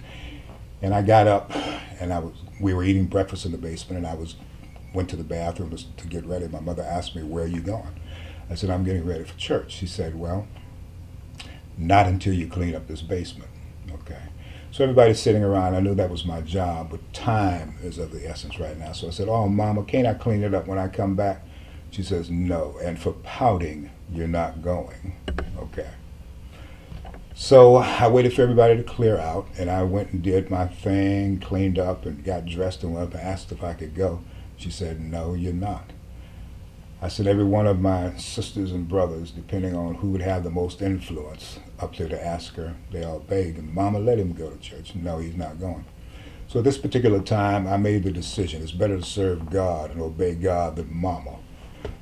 And I got up, and we were eating breakfast in the basement, and I went to the bathroom to get ready. My mother asked me, "Where are you going?" I said, "I'm getting ready for church." She said, "Well, not until you clean up this basement." Okay. So everybody's sitting around. I knew that was my job, but time is of the essence right now. So I said, "Oh, Mama, can't I clean it up when I come back?" She says, "No, and for pouting, you're not going." Okay. So I waited for everybody to clear out, and I went and did my thing, cleaned up, and got dressed and went up and asked if I could go. She said, "No, you're not." I said, every one of my sisters and brothers, depending on who would have the most influence, up there to ask her, they all begged, and "Mama, let him go to church." "No, he's not going." So at this particular time, I made the decision, it's better to serve God and obey God than Mama.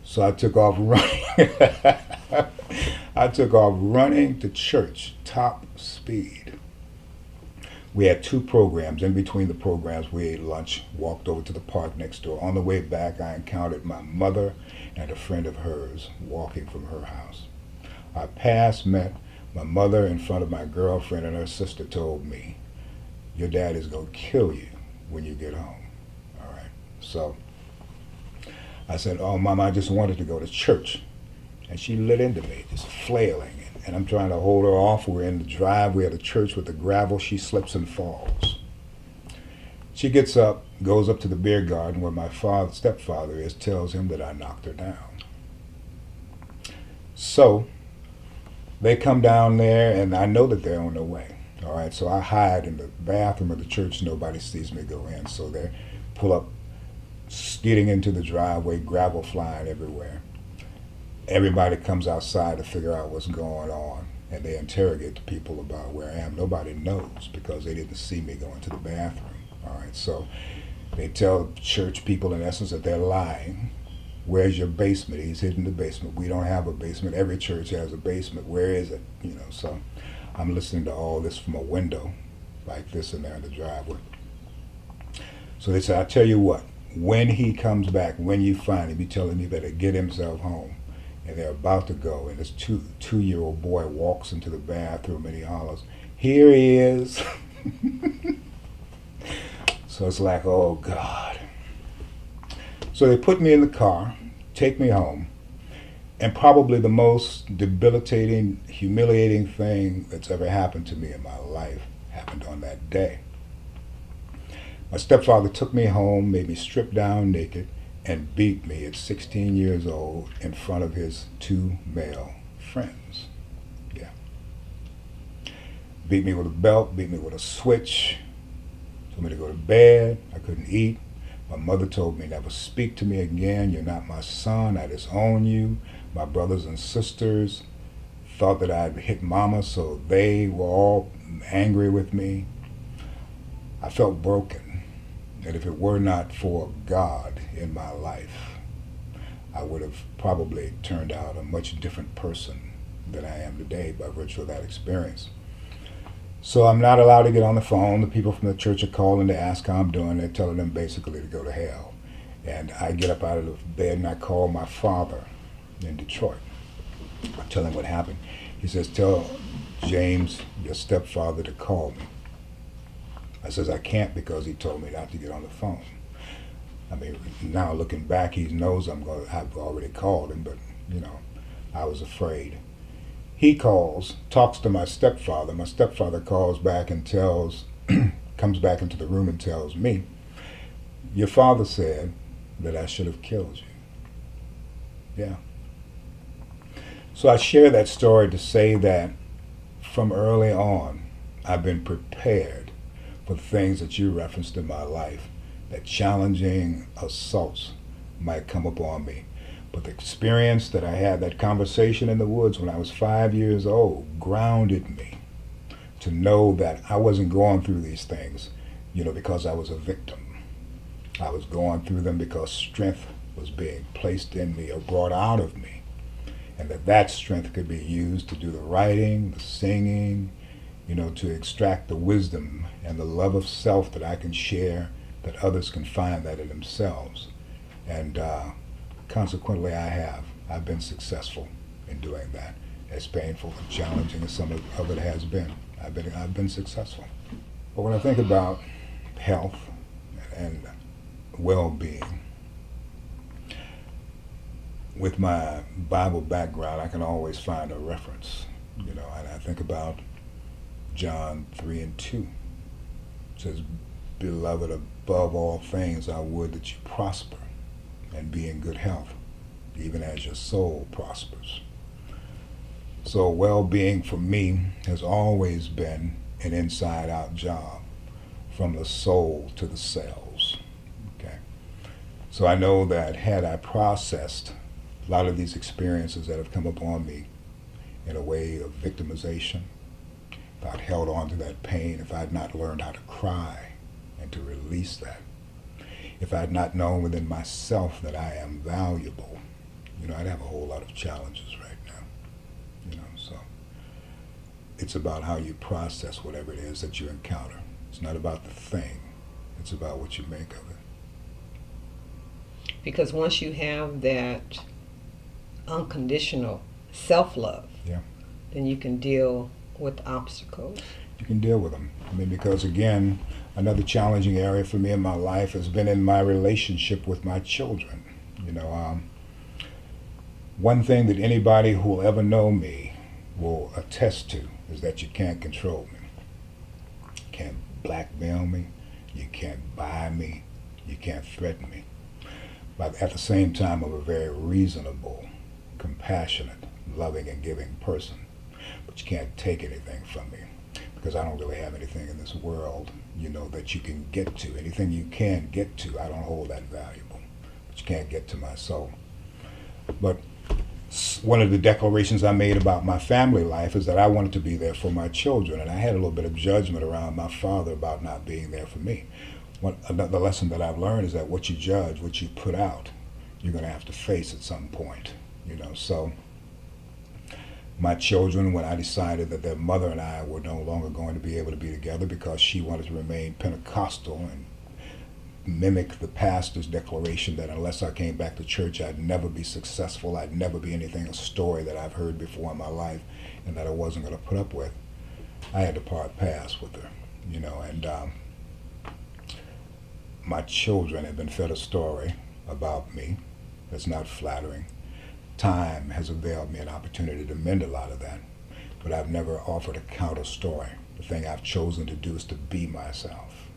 So I took off running. I took off running to church, top speed. We had 2 programs. In between the programs, we ate lunch, walked over to the park next door. On the way back, I encountered my mother and a friend of hers walking from her house. Our paths met. My mother, in front of my girlfriend and her sister, told me, "Your dad is going to kill you when you get home." All right. So I said, "Oh, Mama, I just wanted to go to church." And she lit into me, just flailing. And I'm trying to hold her off. We're in the driveway of the church with the gravel. She slips and falls. She gets up, goes up to the beer garden where my stepfather is, tells him that I knocked her down. So They come down there, and I know that they're on their way. All right, so I hide in the bathroom of the church. Nobody sees me go in. So they pull up, skidding into the driveway, gravel flying everywhere. Everybody comes outside to figure out what's going on, and they interrogate the people about where I am. Nobody knows because they didn't see me go into the bathroom. All right, so they tell church people, in essence, that they're lying. Where's your basement? He's hidden the basement. We don't have a basement. Every church has a basement. Where is it? You know, so I'm listening to all this from a window like this in there in the driveway. So they said, I tell you what, when he comes back, when you find him, you tell him he better get himself home. And they're about to go, and this two-year-old boy walks into the bathroom and he hollers, here he is. So it's like, oh God. So they put me in the car, take me home, and probably the most debilitating, humiliating thing that's ever happened to me in my life happened on that day. My stepfather took me home, made me strip down naked, and beat me at 16 years old in front of his two male friends. Yeah. Beat me with a belt, beat me with a switch, told me to go to bed, I couldn't eat. My mother told me, never speak to me again, you're not my son, I disown you. My brothers and sisters thought that I'd hit mama, so they were all angry with me. I felt broken. And if it were not for God in my life, I would have probably turned out a much different person than I am today by virtue of that experience. So I'm not allowed to get on the phone. The people from the church are calling to ask how I'm doing. They're telling them basically to go to hell. And I get up out of the bed and I call my father in Detroit. I tell him what happened. He says, tell James, your stepfather, to call me. I says, I can't because he told me not to get on the phone. I mean, now looking back, he knows I've already called him, but, you know, I was afraid. He calls, talks to my stepfather. My stepfather calls back and comes back into the room and tells me, your father said that I should have killed you. Yeah. So I share that story to say that from early on, I've been prepared for the things that you referenced in my life, that challenging assaults might come upon me. But the experience that I had, that conversation in the woods when I was 5 years old, grounded me to know that I wasn't going through these things, you know, because I was a victim. I was going through them because strength was being placed in me or brought out of me, and that strength could be used to do the writing, the singing, you know, to extract the wisdom and the love of self that I can share, that others can find that in themselves. And consequently, I've been successful in doing that. As painful and challenging as some of it has been, I've been successful. But when I think about health and well-being, with my Bible background, I can always find a reference, you know, and I think about John 3:2. It says, beloved, above all things I would that you prosper and be in good health, even as your soul prospers. So well-being for me has always been an inside-out job, from the soul to the cells. Okay. So I know that had I processed a lot of these experiences that have come upon me in a way of victimization, if I'd held on to that pain, if I'd not learned how to cry and to release that, if I'd not known within myself that I am valuable, you know, I'd have a whole lot of challenges right now. You know, so it's about how you process whatever it is that you encounter. It's not about the thing, it's about what you make of it. Because once you have that unconditional self-love, Yeah. then you can deal with obstacles. You can deal with them. I mean, because again, another challenging area for me in my life has been in my relationship with my children. You know, one thing that anybody who will ever know me will attest to is that you can't control me. You can't blackmail me. You can't buy me. You can't threaten me. But at the same time, I'm a very reasonable, compassionate, loving, and giving person. but you can't take anything from me because I don't really have anything in this world, that you can get to. Anything you can get to, I don't hold that valuable, but you can't get to my soul. But one of the declarations I made about my family life is that I wanted to be there for my children, and I had a little bit of judgment around my father about not being there for me. Another lesson that I've learned is that what you judge, what you put out, you're going to have to face at some point. So my children, when I decided that their mother and I were no longer going to be able to be together because she wanted to remain Pentecostal and mimic the pastor's declaration that unless I came back to church, I'd never be successful, I'd never be anything, a story that I've heard before in my life and that I wasn't going to put up with, I had to part paths with her, and my children have been fed a story about me that's not flattering. Time has availed me an opportunity to mend a lot of that, but I've never offered a counter story. The thing I've chosen to do is to be myself.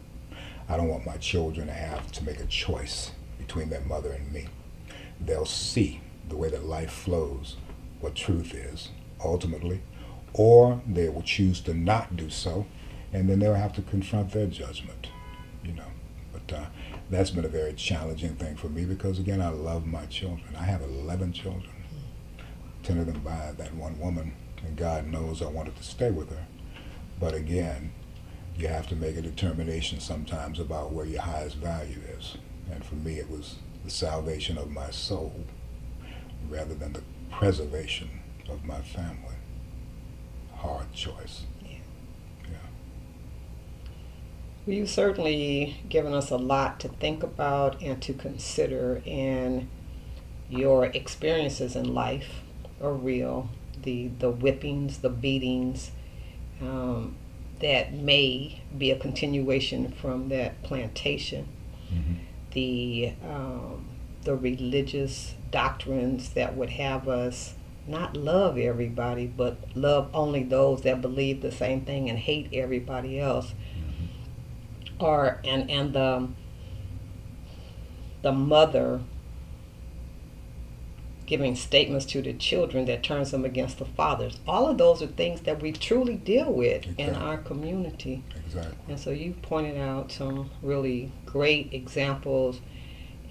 I don't want my children to have to make a choice between their mother and me. They'll see the way that life flows, what truth is, ultimately, or they will choose to not do so, and then they'll have to confront their judgment, But that's been a very challenging thing for me because, again, I love my children. I have 11 children, 10 of them by that one woman, and God knows I wanted to stay with her. But again, you have to make a determination sometimes about where your highest value is. And for me, it was the salvation of my soul rather than the preservation of my family. Hard choice. Well, you've certainly given us a lot to think about and to consider, and your experiences in life are real. The whippings, the beatings, that may be a continuation from that plantation. Mm-hmm. The religious doctrines that would have us not love everybody, but love only those that believe the same thing and hate everybody else. Or and the mother giving statements to the children that turns them against the fathers. All of those are things that we truly deal with in our community. Exactly. And so you pointed out some really great examples,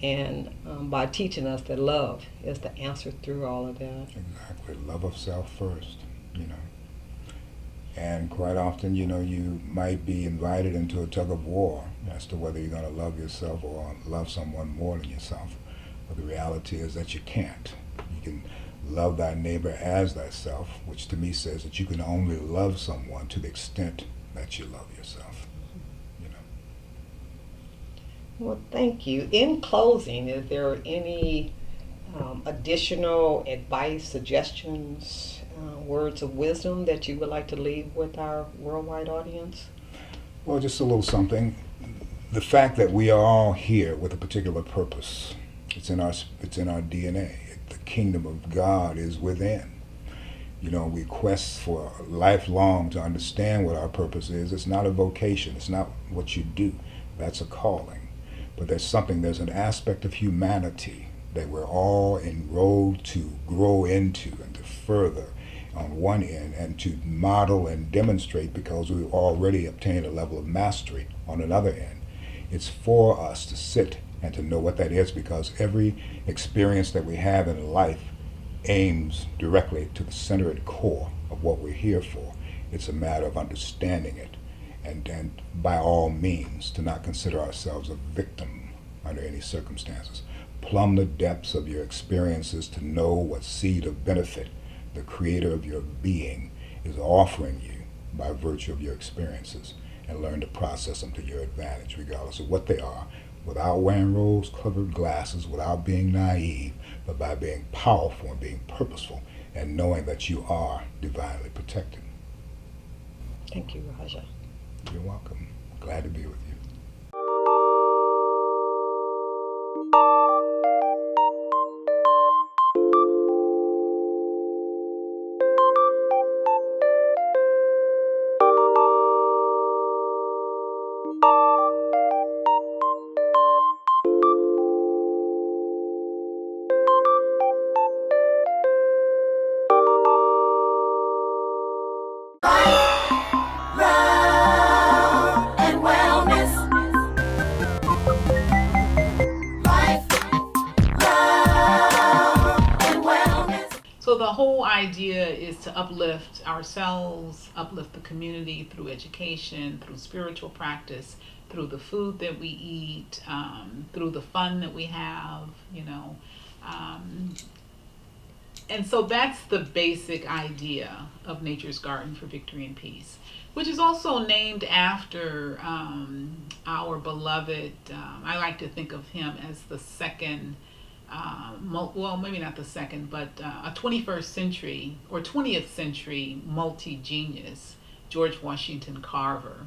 and by teaching us that love is the answer through all of that. Exactly. Love of self first, And quite often, you might be invited into a tug of war as to whether you're going to love yourself or love someone more than yourself. But the reality is that you can't. You can love thy neighbor as thyself, which to me says that you can only love someone to the extent that you love yourself. Well, thank you. In closing, is there any additional advice, suggestions, words of wisdom that you would like to leave with our worldwide audience? Well, just a little something. The fact that we are all here with a particular purpose. It's in our DNA. The kingdom of God is within. We quest for lifelong to understand what our purpose is. It's not a vocation. It's not what you do. That's a calling. But there's an aspect of humanity that we're all enrolled to grow into and to further on one end, and to model and demonstrate because we've already obtained a level of mastery on another end. It's for us to sit and to know what that is, because every experience that we have in life aims directly to the center and core of what we're here for. It's a matter of understanding it, and by all means to not consider ourselves a victim under any circumstances. Plumb the depths of your experiences to know what seed of benefit the creator of your being is offering you by virtue of your experiences, and learn to process them to your advantage regardless of what they are, without wearing rose-colored glasses, without being naive, but by being powerful and being purposeful and knowing that you are divinely protected. Thank you, Raja. You're welcome. Glad to be with you. idea is to uplift ourselves, uplift the community through education, through spiritual practice, through the food that we eat, through the fun that we have, you know. And so that's the basic idea of Nature's Garden for Victory and Peace, which is also named after our beloved, I like to think of him as the second, well, maybe not the second, but a 21st century or 20th century multi-genius, George Washington Carver,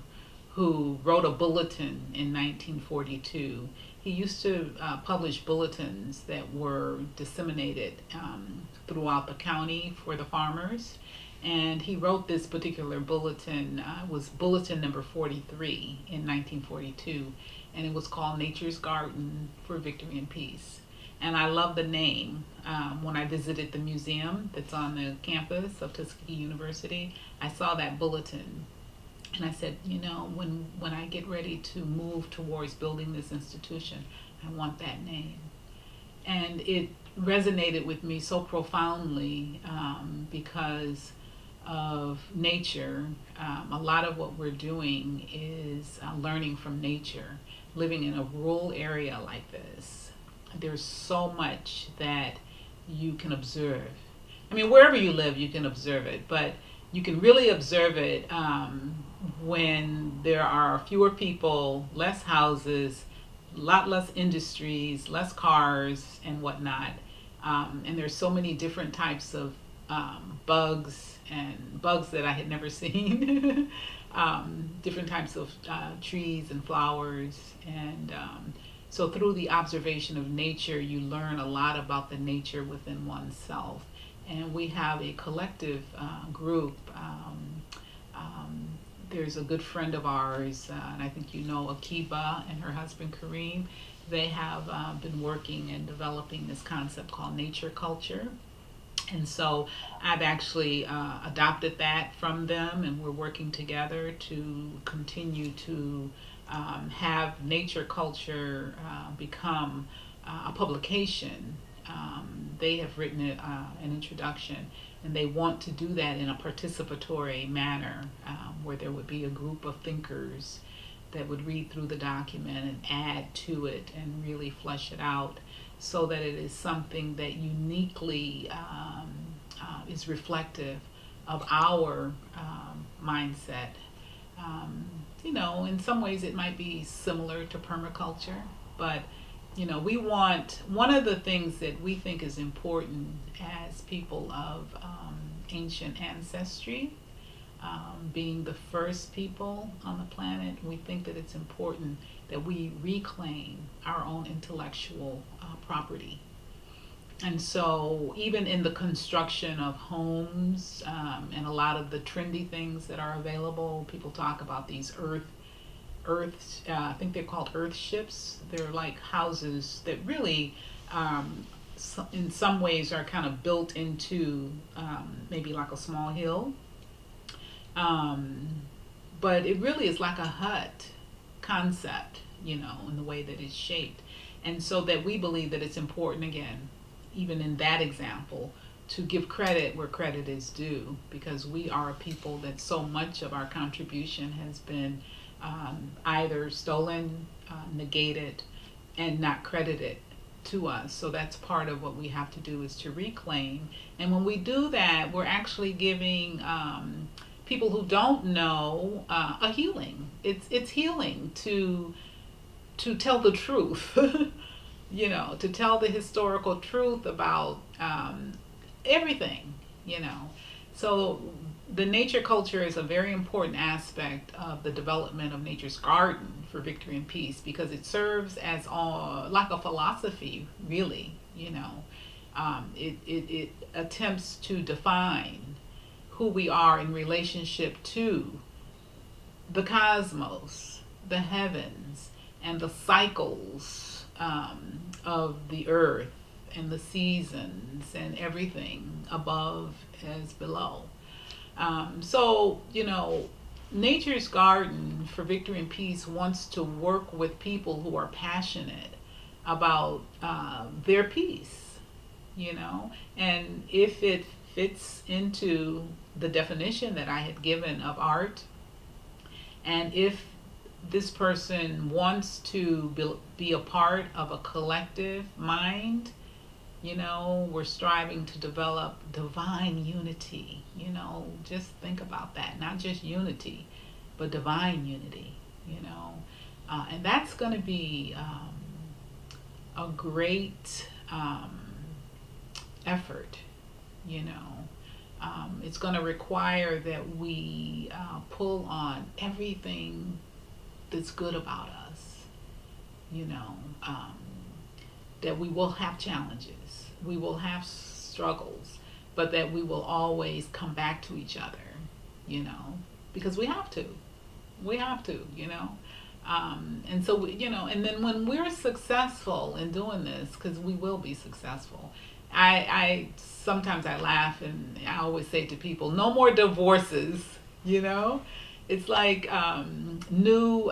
who wrote a bulletin in 1942. He used to publish bulletins that were disseminated throughout the county for the farmers. And he wrote this particular bulletin, was bulletin number 43 in 1942, and it was called Nature's Garden for Victory and Peace. And I love the name. When I visited the museum that's on the campus of Tuskegee University, I saw that bulletin. And I said, you know, when I get ready to move towards building this institution, I want that name. And it resonated with me so profoundly because of nature. A lot of what we're doing is learning from nature. Living in a rural area like this, there's so much that you can observe. I mean, wherever you live, you can observe it, but you can really observe it when there are fewer people, less houses, a lot less industries, less cars and whatnot. And there's so many different types of bugs and bugs that I had never seen, different types of trees and flowers. And so through the observation of nature, you learn a lot about the nature within oneself. And we have a collective group. There's a good friend of ours, and I think you know Akiba and her husband Kareem. They have been working and developing this concept called nature culture. And so I've actually adopted that from them, and we're working together to continue to have nature culture become a publication. They have written an introduction, and they want to do that in a participatory manner where there would be a group of thinkers that would read through the document and add to it and really flesh it out so that it is something that uniquely is reflective of our mindset. You know, in some ways it might be similar to permaculture, but you know, we want, one of the things that we think is important as people of ancient ancestry, being the first people on the planet, we think that it's important that we reclaim our own intellectual property. And so even in the construction of homes and a lot of the trendy things that are available, people talk about these I think they're called earth ships. They're like houses that really in some ways are kind of built into maybe like a small hill. But it really is like a hut concept, you know, in the way that it's shaped. And so that we believe that it's important, again, even in that example, to give credit where credit is due, because we are a people that so much of our contribution has been either stolen, negated, and not credited to us. So that's part of what we have to do, is to reclaim. And when we do that, we're actually giving people who don't know a healing. It's healing to tell the truth, you know, to tell the historical truth about everything, you know. So the nature culture is a very important aspect of the development of Nature's Garden for Victory and Peace, because it serves as like a philosophy, really, you know. It attempts to define who we are in relationship to the cosmos, the heavens, and the cycles of the earth and the seasons and everything above as below. So, you know, Nature's Garden for Victory and Peace wants to work with people who are passionate about their peace, you know, and if it fits into the definition that I had given of art. And if this person wants to be a part of a collective mind, we're striving to develop divine unity. Just think about that. Not just unity, but divine unity, and that's going to be a great effort, It's going to require that we pull on everything that's good about us, that we will have challenges, we will have struggles, but that we will always come back to each other, because we have to, and so, and then when we're successful in doing this, because we will be successful, I sometimes I laugh and I always say to people, no more divorces, It's like new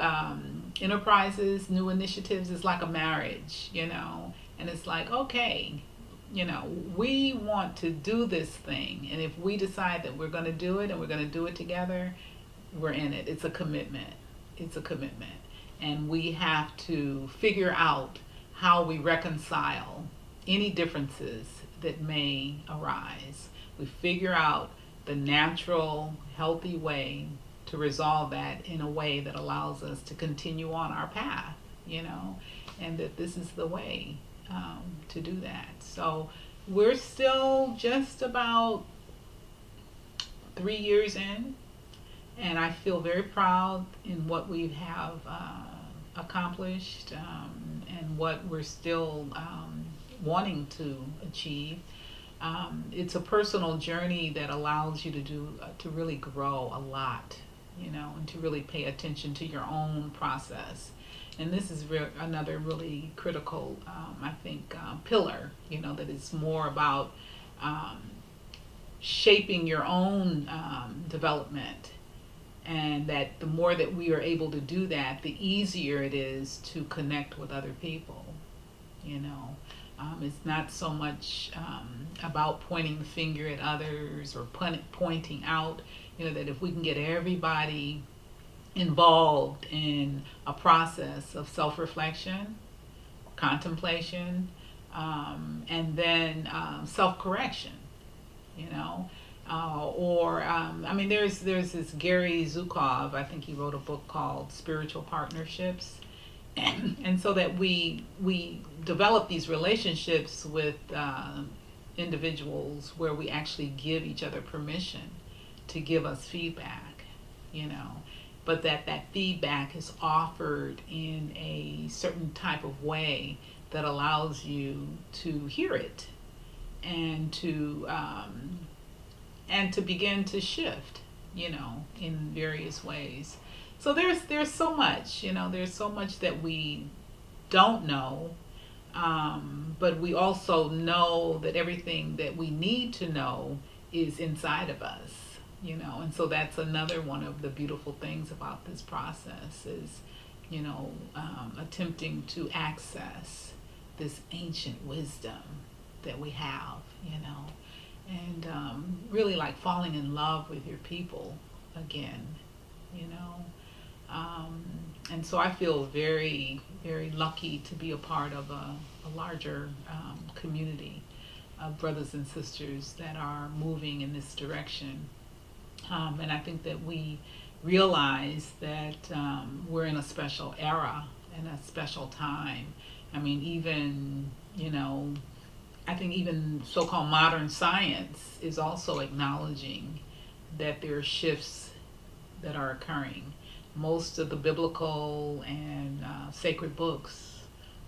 enterprises, new initiatives is like a marriage, and it's like, okay, we want to do this thing, and if we decide that we're going to do it and we're going to do it together, we're in it. It's a commitment. And we have to figure out how we reconcile any differences that may arise. We figure out the natural, healthy way to resolve that in a way that allows us to continue on our path, and that this is the way to do that. So we're still just about 3 years in, and I feel very proud in what we have accomplished, and what we're still wanting to achieve. It's a personal journey that allows you to really grow a lot, and to really pay attention to your own process. And this is another really critical, I think, pillar, that is more about shaping your own development. And that the more that we are able to do that, the easier it is to connect with other people, It's not so much about pointing the finger at others or pointing out, that if we can get everybody involved in a process of self-reflection, contemplation, and then self-correction, there's this Gary Zukov, I think he wrote a book called Spiritual Partnerships. And so that we develop these relationships with individuals where we actually give each other permission to give us feedback, but that feedback is offered in a certain type of way that allows you to hear it and to begin to shift, in various ways. So there's so much, there's so much that we don't know, but we also know that everything that we need to know is inside of us, and so that's another one of the beautiful things about this process is, attempting to access this ancient wisdom that we have, and really like falling in love with your people again, and so I feel very, very lucky to be a part of a larger community of brothers and sisters that are moving in this direction. And I think that we realize that we're in a special era and a special time. I mean, even, I think even so-called modern science is also acknowledging that there are shifts that are occurring. Most of the biblical and sacred books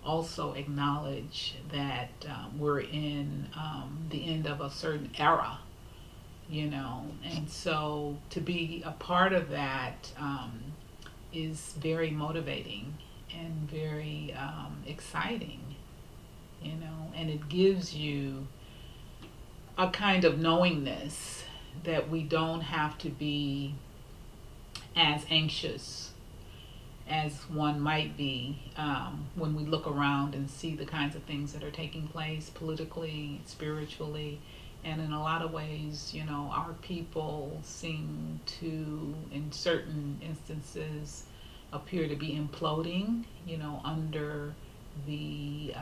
also acknowledge that we're in the end of a certain era, and so to be a part of that is very motivating and very exciting, and it gives you a kind of knowingness that we don't have to be as anxious as one might be when we look around and see the kinds of things that are taking place politically, spiritually, And in a lot of ways, you know, our people seem to, in certain instances, appear to be imploding, you know, under the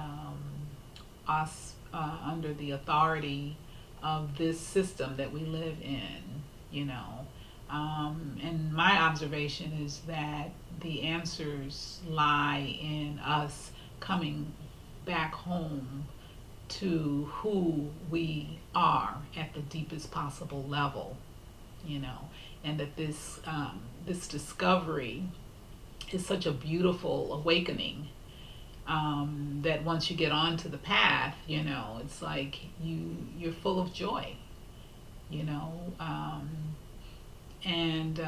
under the authority of this system that we live in, you know. And my observation is that the answers lie in us coming back home to who we are at the deepest possible level, you know, and that this discovery is such a beautiful awakening, that once you get onto the path, you know, it's like you're full of joy, you know, and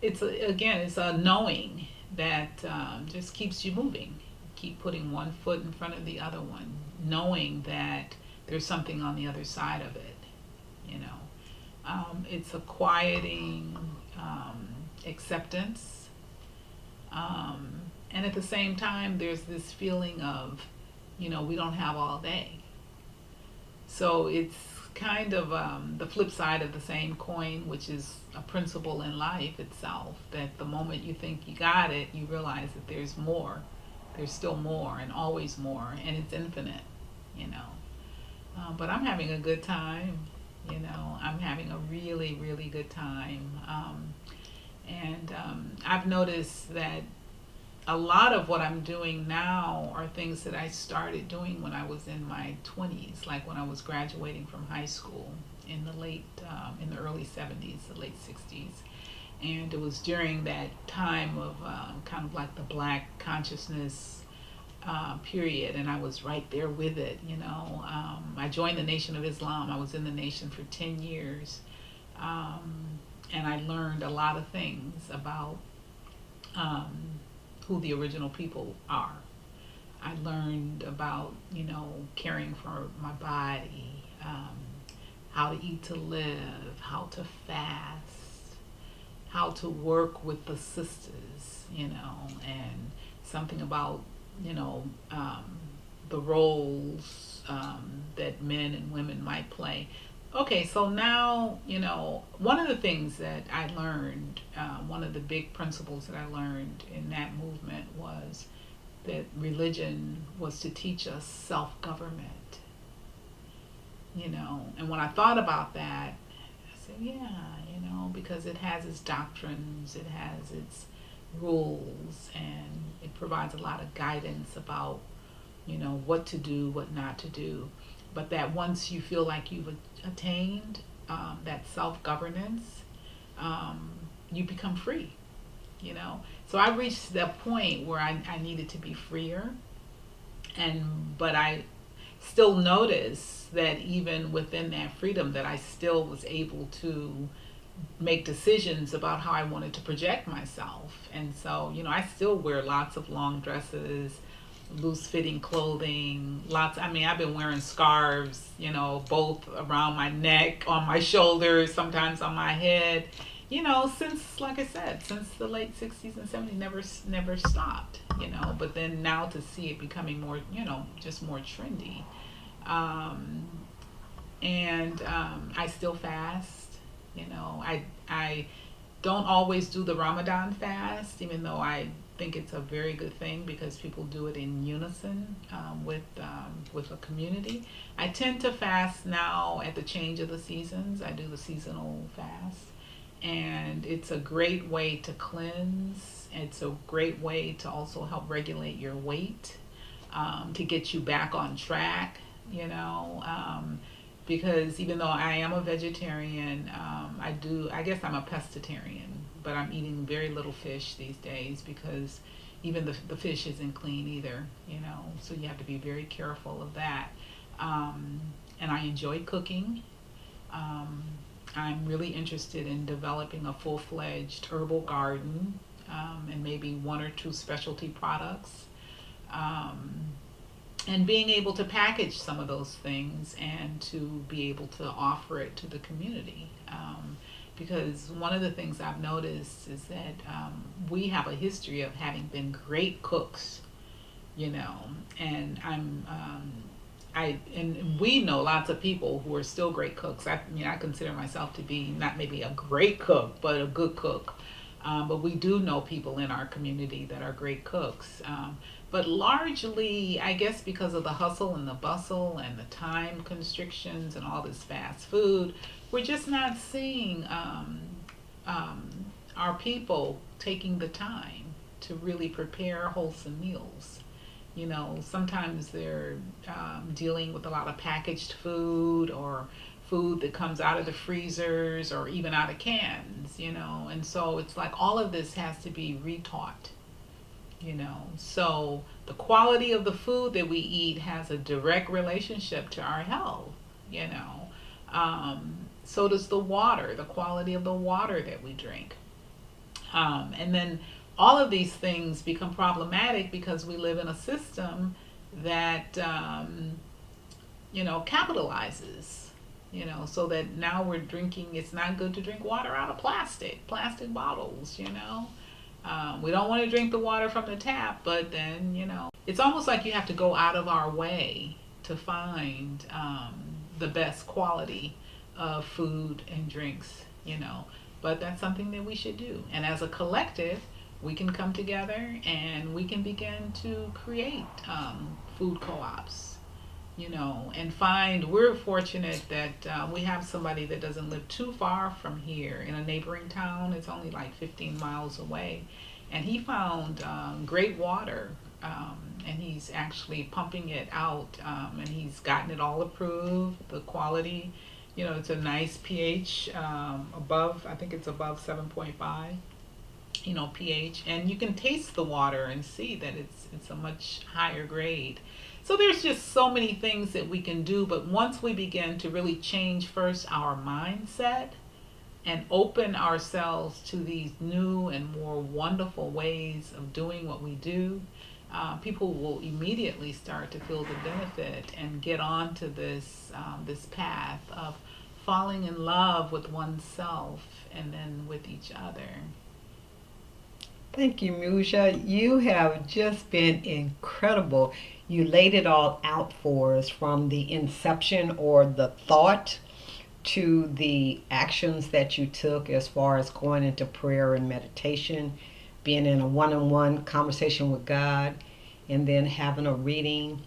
it's a knowing that just keeps you moving. Keep putting one foot in front of the other one, knowing that there's something on the other side of it, you know. It's a quieting acceptance, and at the same time there's this feeling of, you know, we don't have all day. So it's kind of the flip side of the same coin, which is a principle in life itself, that the moment you think you got it, you realize that there's more. There's still more, and always more, and it's infinite, you know. But I'm having a good time, you know. I'm having a really, really good time. And I've noticed that a lot of what I'm doing now are things that I started doing when I was in my 20s, like when I was graduating from high school in the early 70s, the late 60s. And it was during that time of kind of like the Black consciousness period, and I was right there with it, you know. I joined the Nation of Islam. I was in the nation for 10 years, and I learned a lot of things about who the original people are. I learned about, you know, caring for my body, how to eat to live, how to fast, how to work with the sisters, you know, and something about, you know, the roles that men and women might play. Okay, so now, you know, one of the things that I learned, one of the big principles that I learned in that movement was that religion was to teach us self-government, you know. And when I thought about that, I said, yeah, you know, because it has its doctrines, it has its rules, and it provides a lot of guidance about, you know, what to do, what not to do. But that once you feel like you've attained that self-governance, you become free, you know. So I reached that point where I needed to be freer, but I still noticed that even within that freedom that I still was able to make decisions about how I wanted to project myself. And so, you know, I still wear lots of long dresses, loose fitting clothing, I've been wearing scarves, you know, both around my neck, on my shoulders, sometimes on my head, you know, since, like I said, since the late 60s and 70s, never stopped, you know. But then now to see it becoming more, you know, just more trendy. I still fast, you know. I don't always do the Ramadan fast, even though I think it's a very good thing because people do it in unison with a community. I tend to fast now at the change of the seasons. I do the seasonal fast, and it's a great way to cleanse. It's a great way to also help regulate your weight, to get you back on track, you know. Because even though I am a vegetarian, I guess I'm a pescatarian, but I'm eating very little fish these days because even the fish isn't clean either, you know, so you have to be very careful of that. And I enjoy cooking. I'm really interested in developing a full-fledged herbal garden, and maybe 1 or 2 specialty products. And being able to package some of those things and to be able to offer it to the community. Because one of the things I've noticed is that we have a history of having been great cooks, you know, and and we know lots of people who are still great cooks. I mean, I consider myself to be not maybe a great cook, but a good cook. But we do know people in our community that are great cooks. But largely, I guess because of the hustle and the bustle and the time constrictions and all this fast food, we're just not seeing our people taking the time to really prepare wholesome meals. You know, sometimes they're dealing with a lot of packaged food or food that comes out of the freezers or even out of cans, you know, and so it's like all of this has to be retaught, you know. So the quality of the food that we eat has a direct relationship to our health, you know. So does the water, the quality of the water that we drink. And then all of these things become problematic because we live in a system that, you know, capitalizes, you know, so that now we're drinking, it's not good to drink water out of plastic bottles, you know. We don't want to drink the water from the tap, but then, you know, it's almost like you have to go out of our way to find the best quality of food and drinks, you know. But that's something that we should do. And as a collective, we can come together and we can begin to create food co-ops, you know, and we're fortunate that we have somebody that doesn't live too far from here in a neighboring town. It's only like 15 miles away. And he found great water, and he's actually pumping it out, and he's gotten it all approved, the quality. You know, it's a nice pH, I think it's above 7.5, you know, pH. And you can taste the water and see that it's a much higher grade. So there's just so many things that we can do. But once we begin to really change first our mindset and open ourselves to these new and more wonderful ways of doing what we do, people will immediately start to feel the benefit and get onto this path of falling in love with oneself and then with each other. Thank you, Musha. You have just been incredible. You laid it all out for us from the inception or the thought to the actions that you took as far as going into prayer and meditation, being in a one-on-one conversation with God, and then having a reading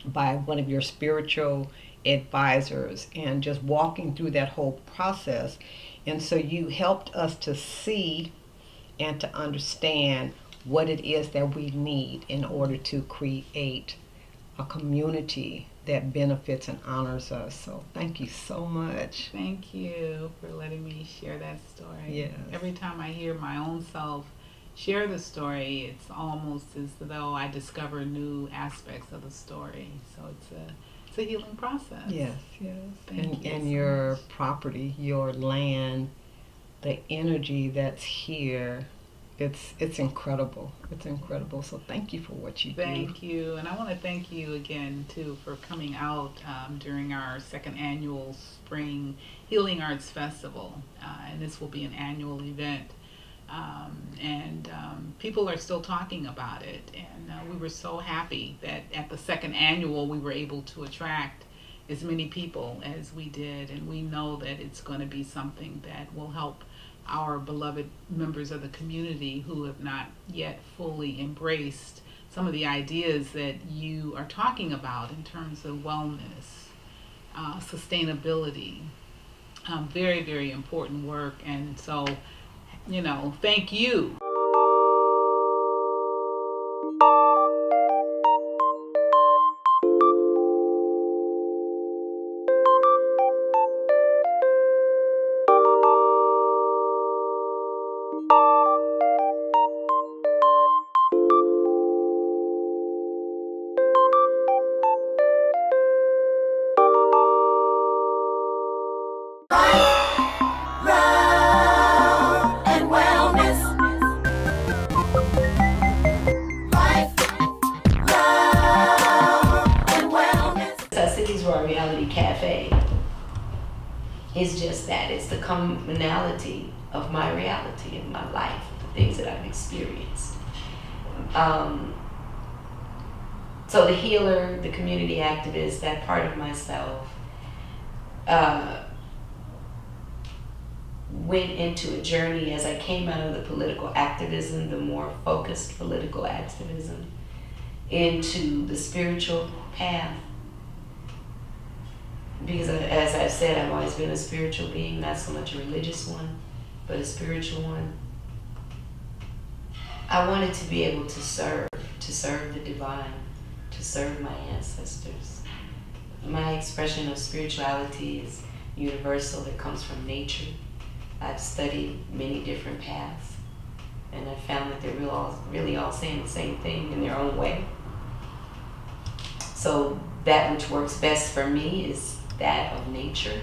by one of your spiritual advisors and just walking through that whole process. And so you helped us to see and to understand what it is that we need in order to create a community that benefits and honors us. So thank you so much. Thank you for letting me share that story. Yes. Every time I hear my own self share the story, it's almost as though I discover new aspects of the story. So it's a healing process. Yes, yes. Thank you And so your much. property, your land, the energy that's here, it's incredible. It's incredible. So thank you for what you do. Thank you. And I want to thank you again, too, for coming out during our second annual Spring Healing Arts Festival. And this will be an annual event. And people are still talking about it. And we were so happy that at the second annual we were able to attract as many people as we did. And we know that it's going to be something that will help our beloved members of the community who have not yet fully embraced some of the ideas that you are talking about in terms of wellness, sustainability, very, very important work. And so, you know, thank you. Love and wellness. Life, love and wellness. Cities Raw Reality Cafe is just that. It's the commonality of my reality in my life, the things that I've experienced. So the healer, the community activist, that part of myself went into a journey as I came out of the political activism, the more focused political activism, into the spiritual path. Because as I've said, I've always been a spiritual being, not so much a religious one, but a spiritual one. I wanted to be able to serve the divine, to serve my ancestors. My expression of spirituality is universal. It comes from nature. I've studied many different paths, and I found that they're really all saying the same thing in their own way. So that which works best for me is that of nature,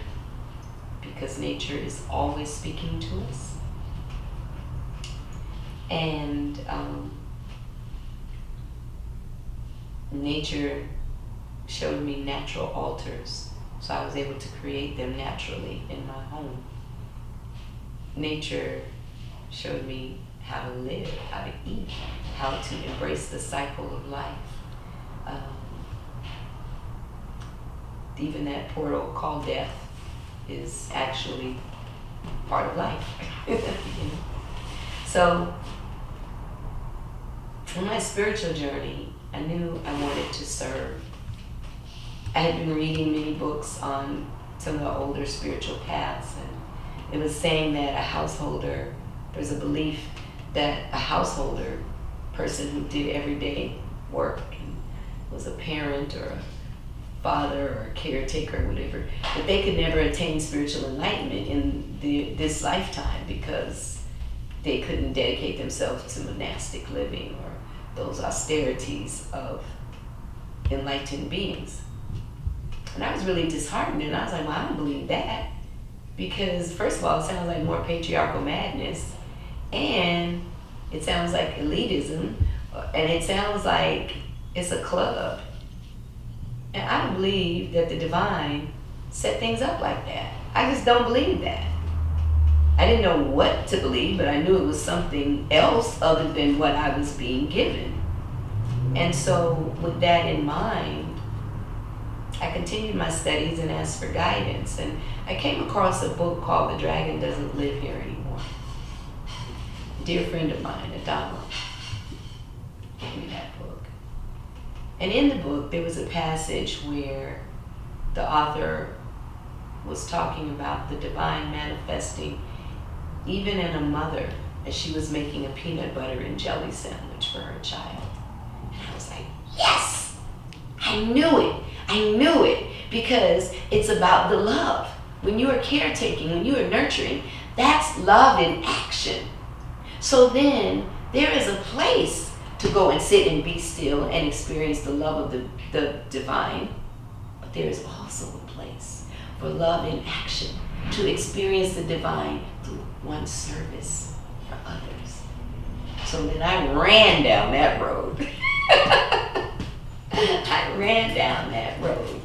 because nature is always speaking to us. And nature showed me natural altars, so I was able to create them naturally in my home. Nature showed me how to live, how to eat, how to embrace the cycle of life. Even that portal called death is actually part of life. You know? So, on my spiritual journey, I knew I wanted to serve. I had been reading many books on some of the older spiritual paths, and it was saying that there's a belief that a householder, person who did everyday work and was a parent or a father or a caretaker or whatever, that they could never attain spiritual enlightenment in this lifetime because they couldn't dedicate themselves to monastic living or those austerities of enlightened beings. And I was really disheartened, and I was like, well, I don't believe that, because first of all, it sounds like more patriarchal madness, and it sounds like elitism, and it sounds like it's a club. And I don't believe that the divine set things up like that. I just don't believe that. I didn't know what to believe, but I knew it was something else other than what I was being given. And so with that in mind, I continued my studies and asked for guidance. And I came across a book called The Dragon Doesn't Live Here Anymore. A dear friend of mine, Adama, gave me that book. And in the book, there was a passage where the author was talking about the divine manifesting even in a mother as she was making a peanut butter and jelly sandwich for her child. And I was like, yes! I knew it, because it's about the love. When you are caretaking, when you are nurturing, that's love in action. So then there is a place to go and sit and be still and experience the love of the divine. But there is also a place for love in action, to experience the divine through one's service for others. So then I ran down that road. I ran down that road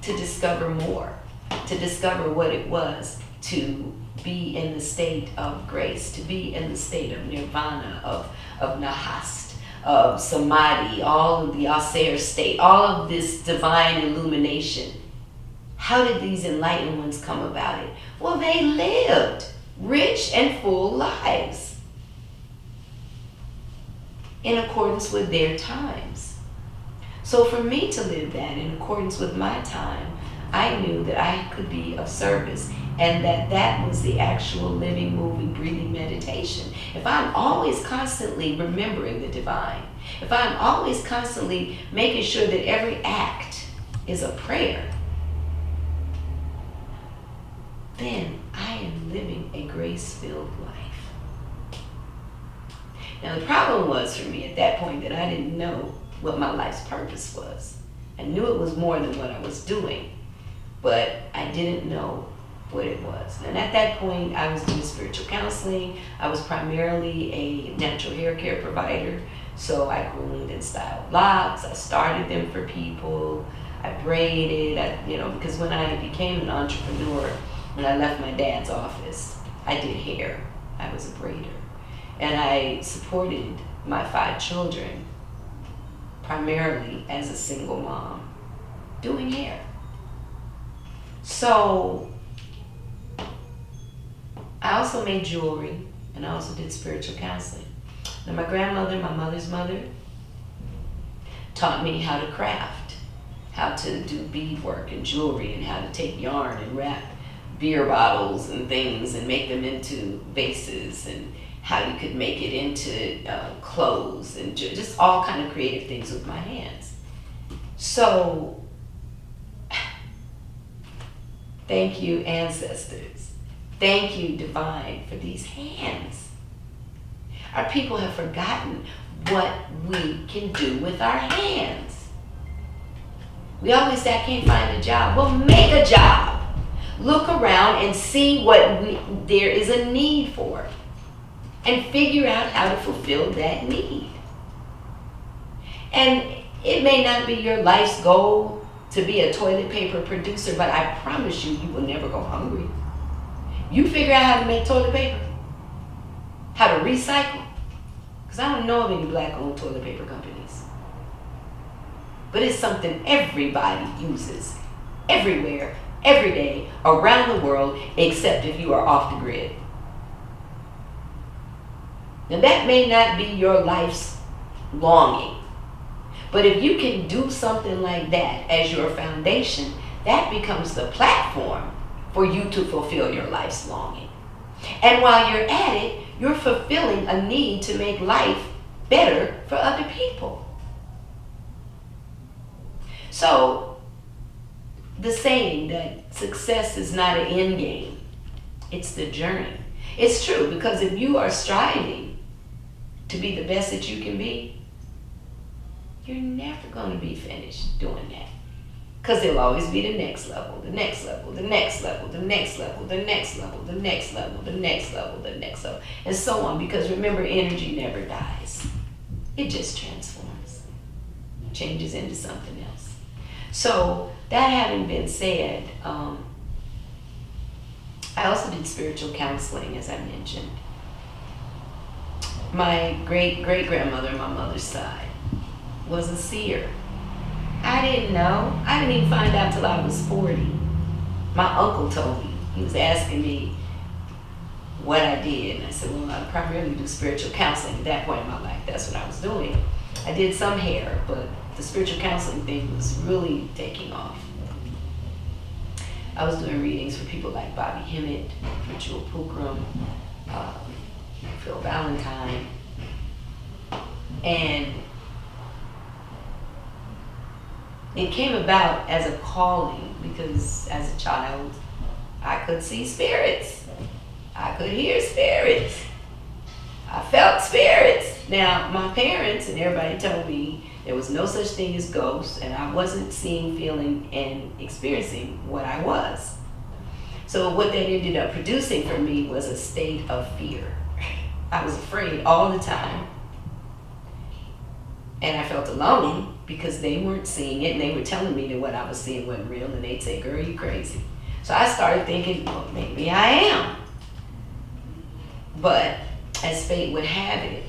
to discover more, to discover what it was to be in the state of grace, to be in the state of nirvana, of nahast, of samadhi, all of the austere state, all of this divine illumination. How did these enlightened ones come about it? Well, they lived rich and full lives in accordance with their times. So for me to live that in accordance with my time, I knew that I could be of service, and that was the actual living, moving, breathing meditation. If I'm always constantly remembering the divine, if I'm always constantly making sure that every act is a prayer, then I am living a grace-filled life. Now the problem was for me at that point that I didn't know what my life's purpose was. I knew it was more than what I was doing, but I didn't know what it was. And at that point, I was doing spiritual counseling. I was primarily a natural hair care provider. So I groomed and styled locks. I started them for people. I braided, because when I became an entrepreneur, when I left my dad's office, I did hair. I was a braider. And I supported my 5 children primarily as a single mom doing hair. So I also made jewelry, and I also did spiritual counseling. Now my grandmother, my mother's mother, taught me how to craft, how to do beadwork and jewelry, and how to take yarn and wrap beer bottles and things and make them into vases, and how you could make it into clothes, and just all kind of creative things with my hands. So thank you, ancestors. Thank you, divine, for these hands. Our people have forgotten what we can do with our hands. We always say, I can't find a job. Well, make a job. Look around and see what there is a need for, and figure out how to fulfill that need. And it may not be your life's goal to be a toilet paper producer, but I promise you, you will never go hungry. You figure out how to make toilet paper, how to recycle, because I don't know of any black-owned toilet paper companies. But it's something everybody uses, everywhere, every day, around the world, except if you are off the grid. Now that may not be your life's longing, but if you can do something like that as your foundation, that becomes the platform for you to fulfill your life's longing. And while you're at it, you're fulfilling a need to make life better for other people. So the saying that success is not an end game, it's the journey. It's true, because if you are striving to be the best that you can be, you're never going to be finished doing that. Because there'll always be the next level, the next level, the next level, the next level, the next level, the next level, the next level, the next level, and so on. Because remember, energy never dies. It just transforms, changes into something else. So that having been said, I also did spiritual counseling, as I mentioned. My great-great-grandmother on my mother's side was a seer. I didn't know. I didn't even find out till I was 40. My uncle told me. He was asking me what I did. And I said, well, I primarily do spiritual counseling at that point in my life. That's what I was doing. I did some hair, but the spiritual counseling thing was really taking off. I was doing readings for people like Bobby Hemmett, Ritual Pukram, Phil Valentine, and it came about as a calling because as a child, I could see spirits. I could hear spirits. I felt spirits. Now, my parents and everybody told me there was no such thing as ghosts, and I wasn't seeing, feeling, and experiencing what I was. So what that ended up producing for me was a state of fear. I was afraid all the time. And I felt alone because they weren't seeing it, and they were telling me that what I was seeing wasn't real, and they'd say, girl, you crazy. So I started thinking, well, maybe I am. But as fate would have it,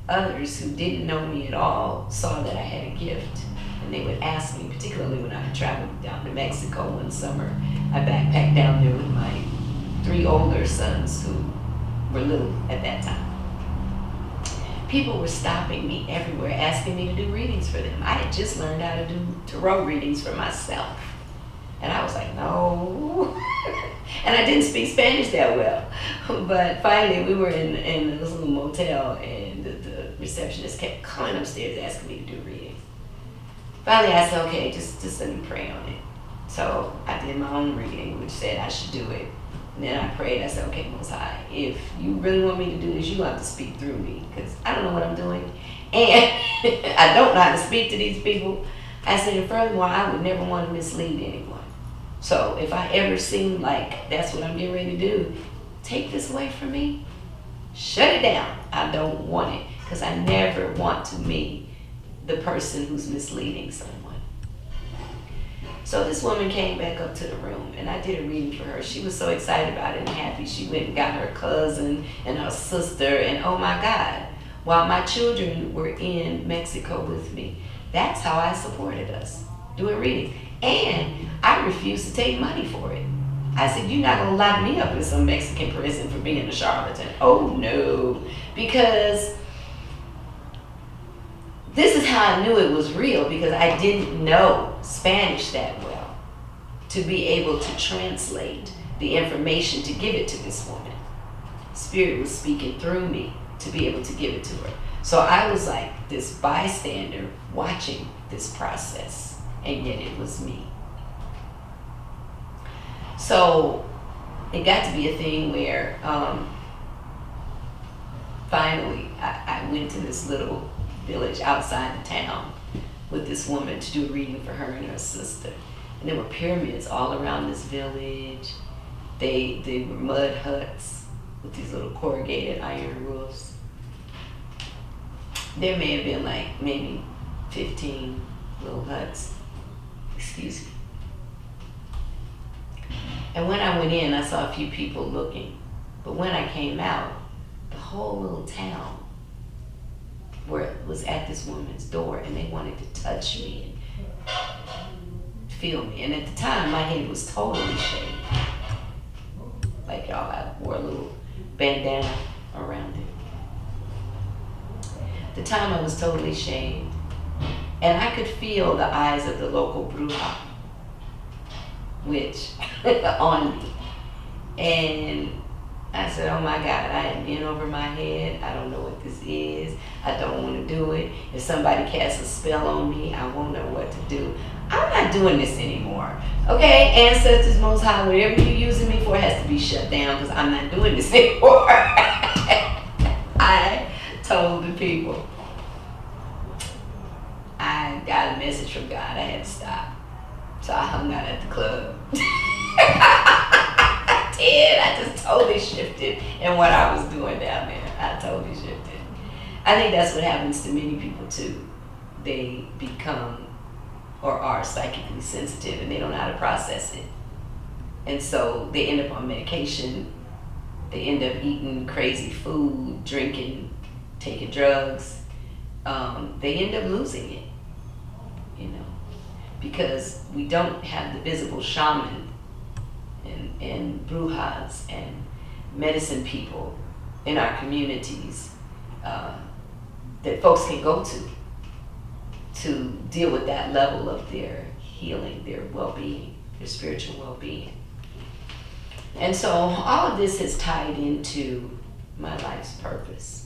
others who didn't know me at all saw that I had a gift, and they would ask me, particularly when I traveled down to Mexico one summer. I backpacked down there with my 3 older sons who were little at that time. People were stopping me everywhere, asking me to do readings for them. I had just learned how to do tarot readings for myself. And I was like, no. And I didn't speak Spanish that well. But finally, we were in this little motel, and the receptionist kept coming upstairs asking me to do readings. Finally, I said, okay, just let me pray on it. So I did my own reading, which said I should do it. And then I prayed. I said, okay, Most High, if you really want me to do this, you have to speak through me, because I don't know what I'm doing. And I don't know how to speak to these people. I said, and furthermore, I would never want to mislead anyone. So if I ever seem like that's what I'm getting ready to do, take this away from me, shut it down. I don't want it, because I never want to be the person who's misleading someone. So this woman came back up to the room, and I did a reading for her. She was so excited about it and happy. She went and got her cousin and her sister, and oh my God, while my children were in Mexico with me. That's how I supported us, doing readings. And I refused to take money for it. I said, you're not going to lock me up in some Mexican prison for being a charlatan. Oh, no. Because this is how I knew it was real, because I didn't know Spanish that well to be able to translate the information to give it to this woman. Spirit was speaking through me to be able to give it to her. So I was like this bystander watching this process, and yet it was me. So it got to be a thing where finally I went to this little village outside the town with this woman to do a reading for her and her sister. And there were pyramids all around this village. They were mud huts with these little corrugated iron roofs. There may have been like maybe 15 little huts. Excuse me. And when I went in, I saw a few people looking. But when I came out, the whole little town was at this woman's door, and they wanted to touch me and feel me. And at the time, my head was totally shaved. Like y'all, I wore a little bandana around it. At the time, I was totally shaved. And I could feel the eyes of the local bruja witch on me. And I said, oh my God, I am in over my head. I don't know what this is. I don't want to do it. If somebody casts a spell on me, I won't know what to do. I'm not doing this anymore. Okay, ancestors, most high, whatever you're using me for has to be shut down, because I'm not doing this anymore. I told the people. I got a message from God. I had to stop. So I hung out at the club. I did. I just totally shifted in what I was doing down there. I totally shifted. I think that's what happens to many people too. They become or are psychically sensitive, and they don't know how to process it. And so they end up on medication. They end up eating crazy food, drinking, taking drugs. They end up losing it, you know, because we don't have the visible shaman and brujas and medicine people in our communities that folks can go to deal with that level of their healing, their well-being, their spiritual well-being. And so all of this has tied into my life's purpose.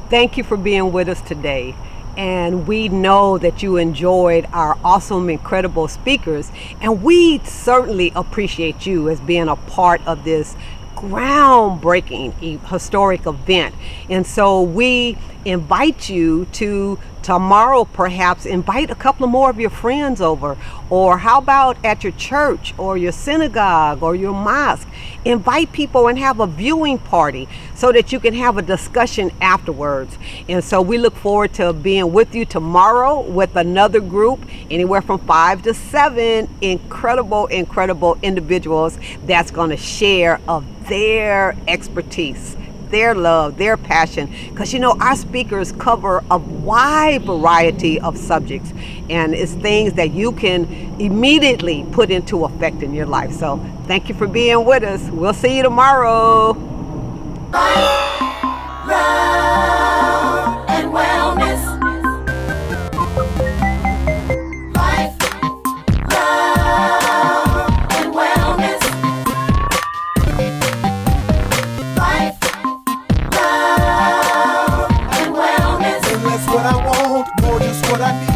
Thank you for being with us today. And we know that you enjoyed our awesome, incredible speakers. And we certainly appreciate you as being a part of this groundbreaking historic event. And so we invite you to tomorrow perhaps invite a couple of more of your friends over, or how about at your church or your synagogue or your mosque, invite people and have a viewing party so that you can have a discussion afterwards. And so we look forward to being with you tomorrow with another group, anywhere from 5 to 7 incredible individuals that's going to share of their expertise, their love, their passion, because you know our speakers cover a wide variety of subjects, and it's things that you can immediately put into effect in your life. So thank you for being with us. We'll see you tomorrow. Love and wellness. Life, love and wellness. Life, love and wellness. And that's what I want, more just what I need.